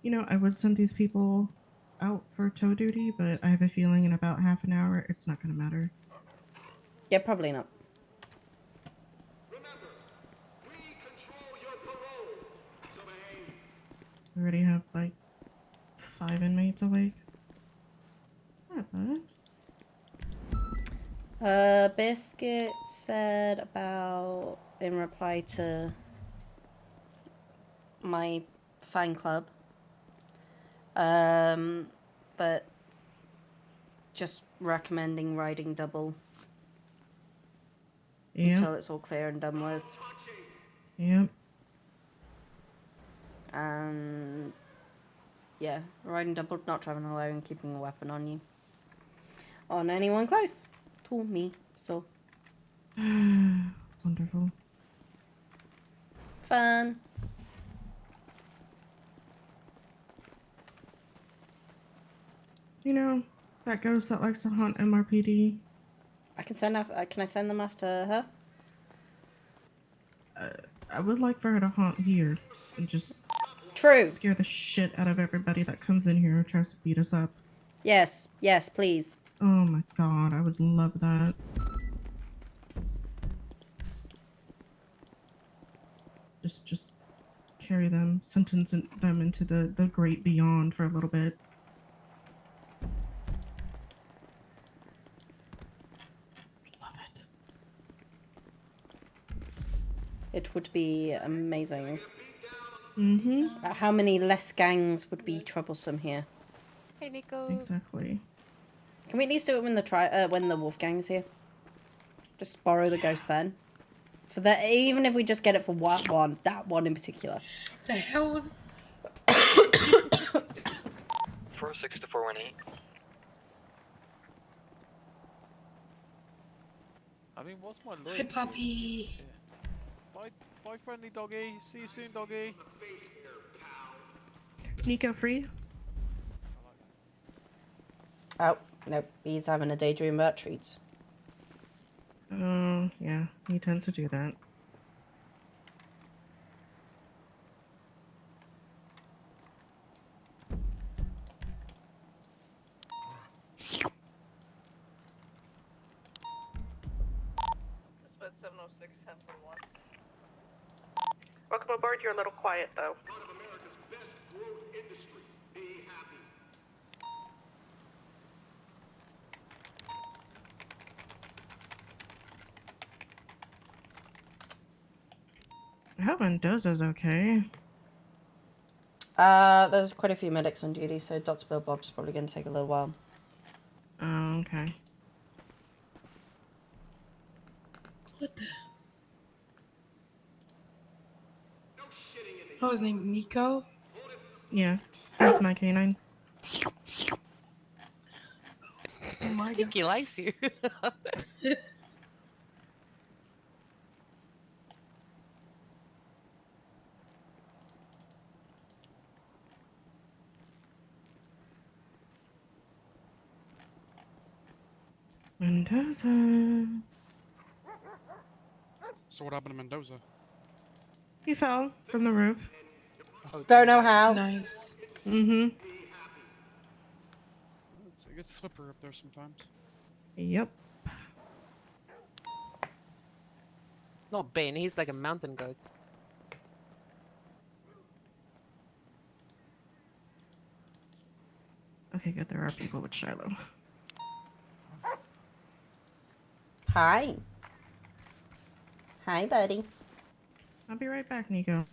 You know, I would send these people out for tow duty, but I have a feeling in about half an hour it's not going to matter.
Yeah, probably not.
We already have like 5 inmates awake. Not bad.
Biscuit said about, in reply to my fan club, that just recommending riding double until it's all clear and done with.
Yep.
And yeah, riding double, not driving alone, keeping a weapon on you. On anyone close to me, so.
Wonderful.
Fun.
You know, that ghost that likes to haunt MRPD.
I can send can I send them after her?
I would like for her to haunt here and just scare the shit out of everybody that comes in here and tries to beat us up.
Yes, yes, please.
Oh my god, I would love that. Just carry them, sentence them into the great beyond for a little bit.
It would be amazing.
Mm-hmm.
How many less gangs would be troublesome here?
Hey, Nico.
Exactly.
Can we at least do it when the wolf gang's here? Just borrow the ghost then. For that, even if we just get it for that one in particular.
The hell was?
406 to 418.
I mean, what's my loyalty?
Hey, puppy.
Bye, bye, friendly doggy. See you soon, doggy.
Nico free?
Oh, nope. He's having a daydream about treats.
Oh, yeah. He tends to do that.
Dispatch 706, 10-1. Welcome aboard. You're a little quiet, though.
I hope Mendoza's okay.
There's quite a few medics on duty, so Dr. Bill Bob's probably going to take a little while.
Oh, okay.
What the? Oh, his name's Nico?
Yeah. That's my canine.
Oh my
I think he likes you.
Mendoza.
So what happened to Mendoza?
He fell from the roof.
Don't know how.
Nice.
Mm-hmm.
It gets slippery up there sometimes.
Yep.
Not Bane, he's like a mountain goat.
Okay, good. There are people with Shiloh.
Hi. Hi, buddy.
I'll be right back, Nico.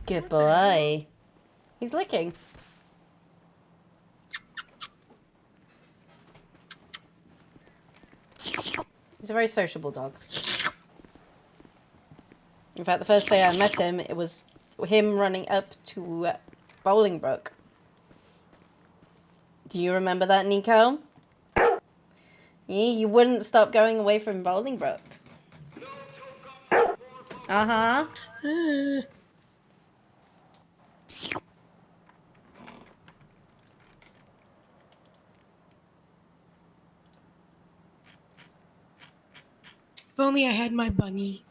Good boy. He's licking. He's a very sociable dog. In fact, the first day I met him, it was him running up to Bolingbrook. Do you remember that, Nico? Yeah, you wouldn't stop going away from Bolingbrook. Uh-huh.
If only I had my bunny.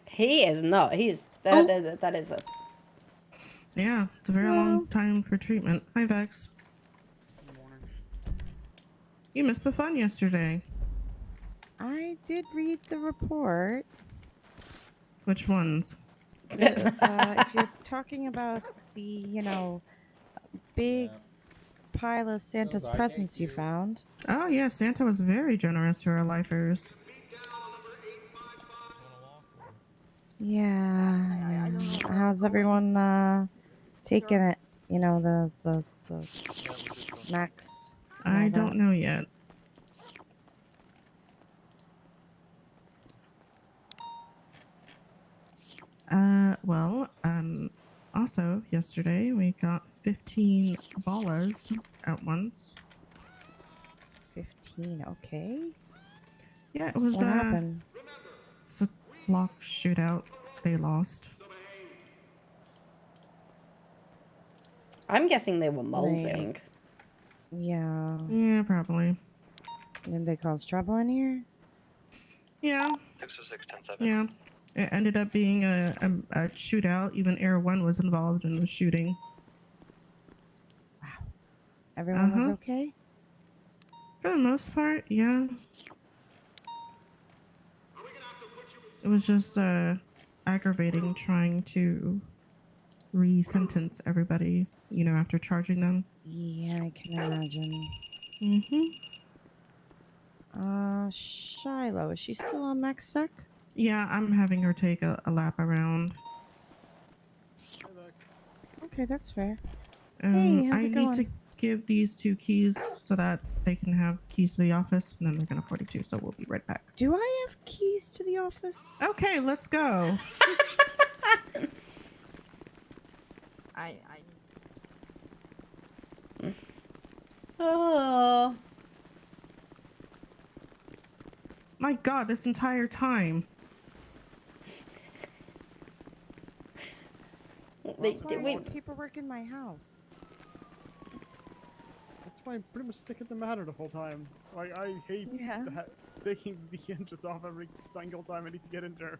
He is not. He's that is a.
Yeah, it's a very long time for treatment. Hi, Vex. You missed the fun yesterday.
I did read the report.
Which ones?
If you're talking about the, big pile of Santa's presents you found.
Oh, yeah, Santa was very generous to our lifers.
Yeah. How's everyone taking it? The max. and all
I
that?
don't know yet. Also, yesterday we got 15 ballas at once.
15, okay.
Yeah, it was,
What happened?
it's a block shootout. They lost.
I'm guessing they were molding.
Yeah.
Yeah, probably.
Did they cause trouble in here?
Yeah.
606, 10-7.
Yeah. It ended up being a shootout. Even Air 1 was involved in the shooting.
Everyone was
Uh-huh.
okay?
For the most part, yeah. It was just aggravating trying to re-sentence everybody, you know, after charging them.
Yeah, I can imagine. Shiloh, is she still on max sec?
Yeah, I'm having her take a lap around.
Okay, that's fair.
Hey,
how's
I
it
need
going?
to give these 2 keys so that they can have keys to the office, and then they're gonna 42. So we'll be right back.
Do I have keys to the office?
Okay, let's go.
Oh.
My God, this entire time.
That's why I want paperwork in my house.
That's why I'm pretty much sick of the matter the whole time. Like, I hate
Yeah.
taking the hinges off every single time I need to get in there.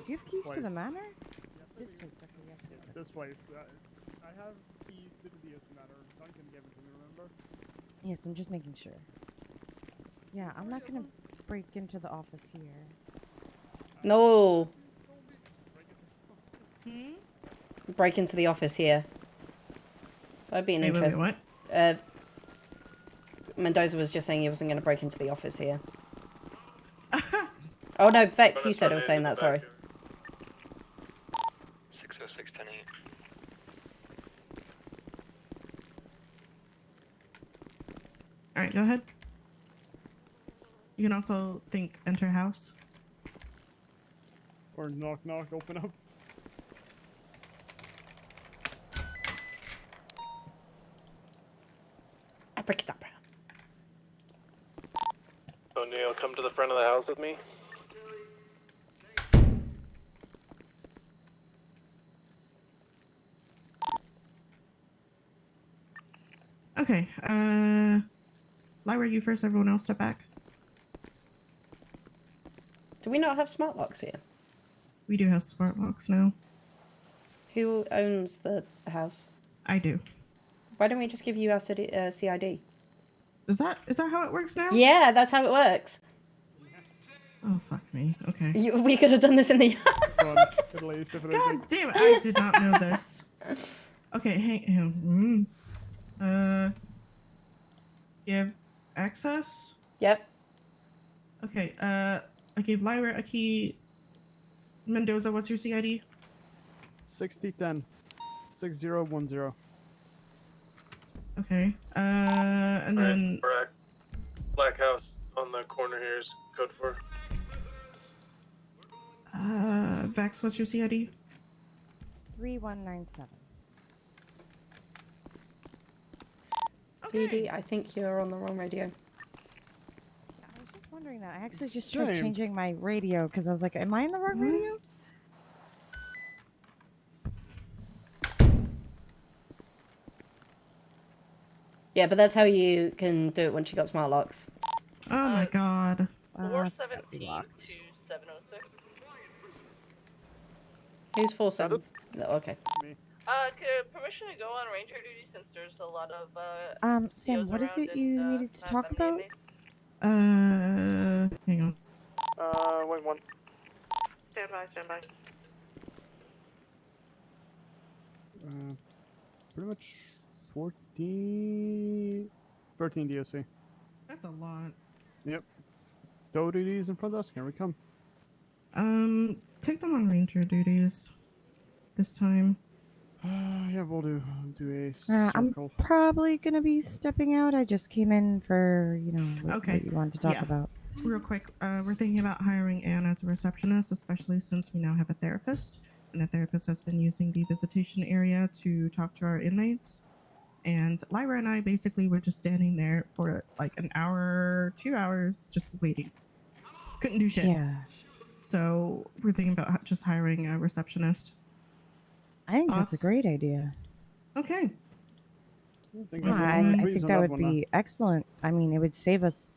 Do you have keys to the manor?
Yes,
This place, okay, yes.
This place. I have keys to the DS Manor. Duncan gave it to me, remember?
Yes, I'm just making sure. Yeah, I'm not gonna break into the office here.
No.
Hmm?
Break into the office here. That'd be an
Wait,
interest.
what?
Mendoza was just saying he wasn't going to break into the office here. Oh no, Vex, you said I was saying that, sorry.
606 10 8.
Alright, go ahead. You can also think enter house.
Or knock knock, open up.
Abracadabra.
O'Neill, come to the front of the house with me.
Okay, Lyra, you first, everyone else step back.
Do we not have smart locks here?
We do have smart locks now.
Who owns the house?
I do.
Why don't we just give you our CID?
Is that how it works now?
Yeah, that's how it works.
Oh, fuck me. Okay.
We could have done this in the
God damn it, I did not know this. Okay, hang on. You have access?
Yep.
Okay, I gave Lyra a key. Mendoza, what's your CID?
6010. 6010.
Okay, and then...
Black house on the corner here is code 4.
Vex, what's your CID?
3197.
PD, I think you're on the wrong radio.
I was just wondering that. I actually just tried
Same.
changing my radio because I was like, am I in the wrong radio?
Yeah, but that's how you can do it once you got smart locks.
Oh my god.
417 to 706.
Who's 47? No, okay.
Permission to go on ranger duty since there's a lot of
Sam,
COs
what is
around
it you
and,
needed to
not
talk
that many
about?
inmates.
Hang on.
Wait one.
Stand by, stand by.
Pretty much 13 DOC.
That's a lot.
Yep. Doty's in front of us. Here we come.
Take them on ranger duties this time.
Yeah, we'll do a
I'm
circle.
probably gonna be stepping out. I just came in for, you know, what you wanted to talk
yeah.
about.
Real quick, we're thinking about hiring Anne as a receptionist, especially since we now have a therapist, and the therapist has been using the visitation area to talk to our inmates. And Lyra and I basically were just standing there for like an hour, 2 hours, just waiting. Couldn't do shit.
Yeah.
So we're thinking about just hiring a receptionist.
I think that's a
Thoughts?
great idea.
Okay.
I think that would be excellent. I mean, it would save us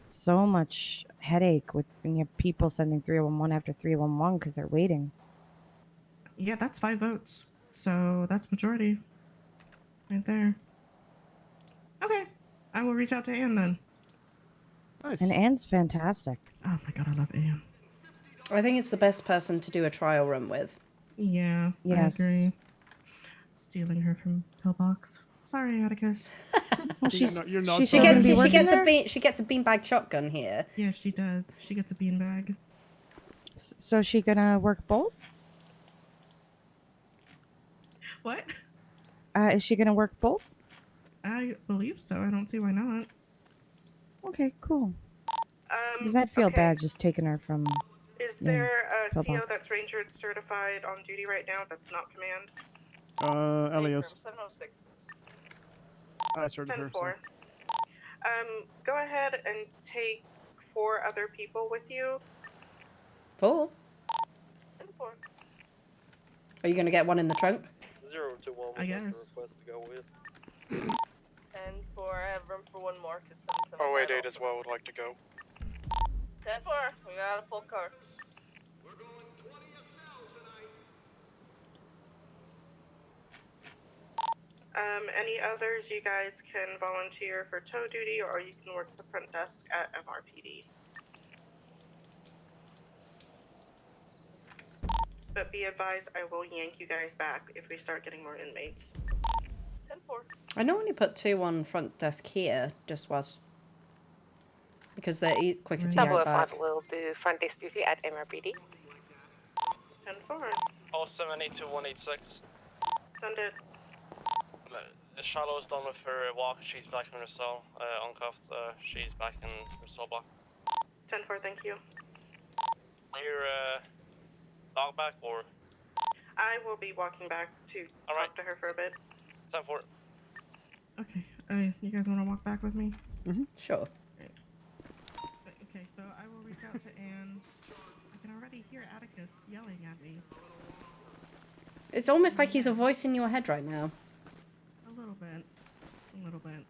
so much headache with when you have people sending 311 after 311 because they're waiting.
Yeah, that's 5 votes. So that's majority. Right there. Okay. I will reach out to Anne then.
And Anne's fantastic.
Oh my god, I love Anne.
I think it's the best person to do a trial run with.
Yeah,
Yes.
I agree. Stealing her from Pillbox. Sorry, Atticus.
Well,
You're not
She
still
gets
gonna be working there?
she gets a beanbag shotgun here.
Yeah, she does. She gets a beanbag.
So is she gonna work both?
What?
Is she gonna work both?
I believe so. I don't see why not.
Okay, cool. Because I'd feel bad just taking her from.
Is
you know,
there a CO
Pillbox.
that's ranger certified on duty right now that's not command?
Elias.
706.
I started her.
10-4. Go ahead and take 4 other people with you.
4?
10-4.
Are you gonna get one in the trunk?
021.
I guess.
Request to go with.
10-4. I have room for one more.
088 as well would like to go.
10-4. We got a full car. Any others, you guys can volunteer for tow duty or you can work the front desk at MRPD. But be advised, I will yank you guys back if we start getting more inmates. 10-4.
I normally put 2 on front desk here, just whilst because they're quicker to yank back.
005 will do front desk duty at MRPD. 10-4.
0782 186.
Send it.
Shallow's done with her walk. She's back in her cell, uncuffed. She's back in her cell block.
10-4, thank you.
Your dog back or?
I will be walking back to talk to her for a bit.
10-4.
Okay. You guys want to walk back with me?
Sure.
Okay, so I will reach out to Anne. I can already hear Atticus yelling at me.
It's almost like he's a voice in your head right now.
A little bit. A little bit.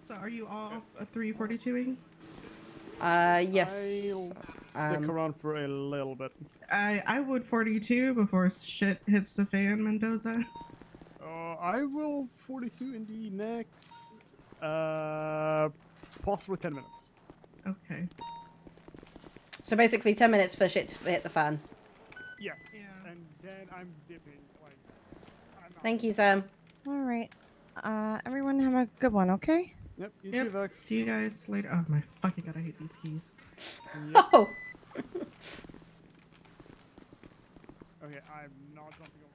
So are you all 342ing?
Yes.
I'll stick around for a little bit.
I would 42 before shit hits the fan, Mendoza.
I will 42 in the next, possibly 10 minutes.
Okay.
So basically 10 minutes for shit to hit the fan.
Yes. And then I'm dipping. Like,
Thank you, Sam.
All right. Everyone have a good one, okay?
Yep. You
Yep.
too, Vex.
See you guys later. Oh my fucking god, I hate these keys.
Oh.
Okay, I'm not jumping on.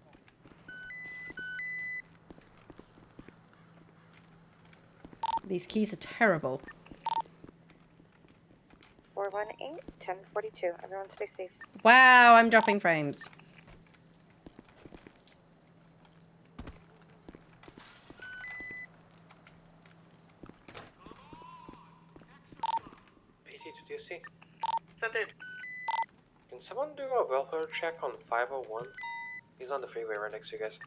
These keys are terrible.
418, 1042. Everyone stay safe.
Wow, I'm dropping frames.
PT to DC.
Send it.
Can someone do a welfare check on 501? He's on the freeway right next to you guys.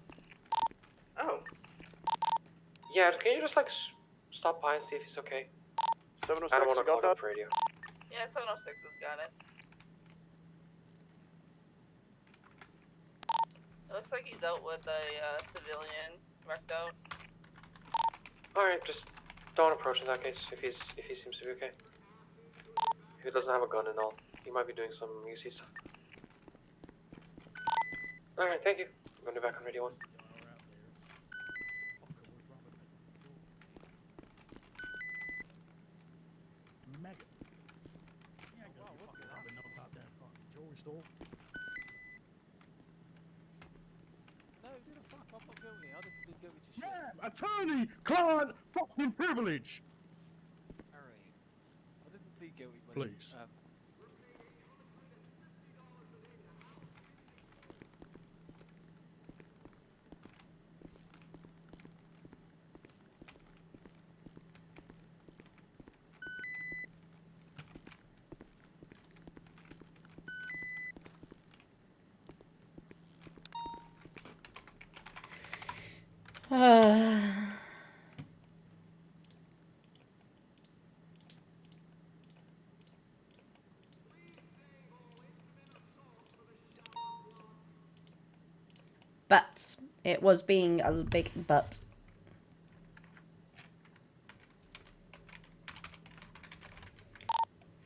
Oh.
Yeah, can you just like stop by and see if he's okay?
706,
I don't want to
you got
call
that?
up radio.
Yeah, 706 has got it. It looks like he's out with a civilian marked out.
Alright, just don't approach in that case if he seems to be okay. If he doesn't have a gun and all, he might be doing some UC stuff. Alright, thank you. I'm going to be back on radio 1.
No, do the fuck. I'm not guilty. I didn't plead guilty to shit.
Attorney client fucking privilege.
Alright. I didn't plead guilty, buddy.
Please.
But it was being a big but.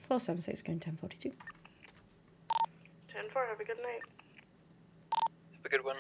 Floor 76 going 1042.
10-4, have a good night.
Have a good one.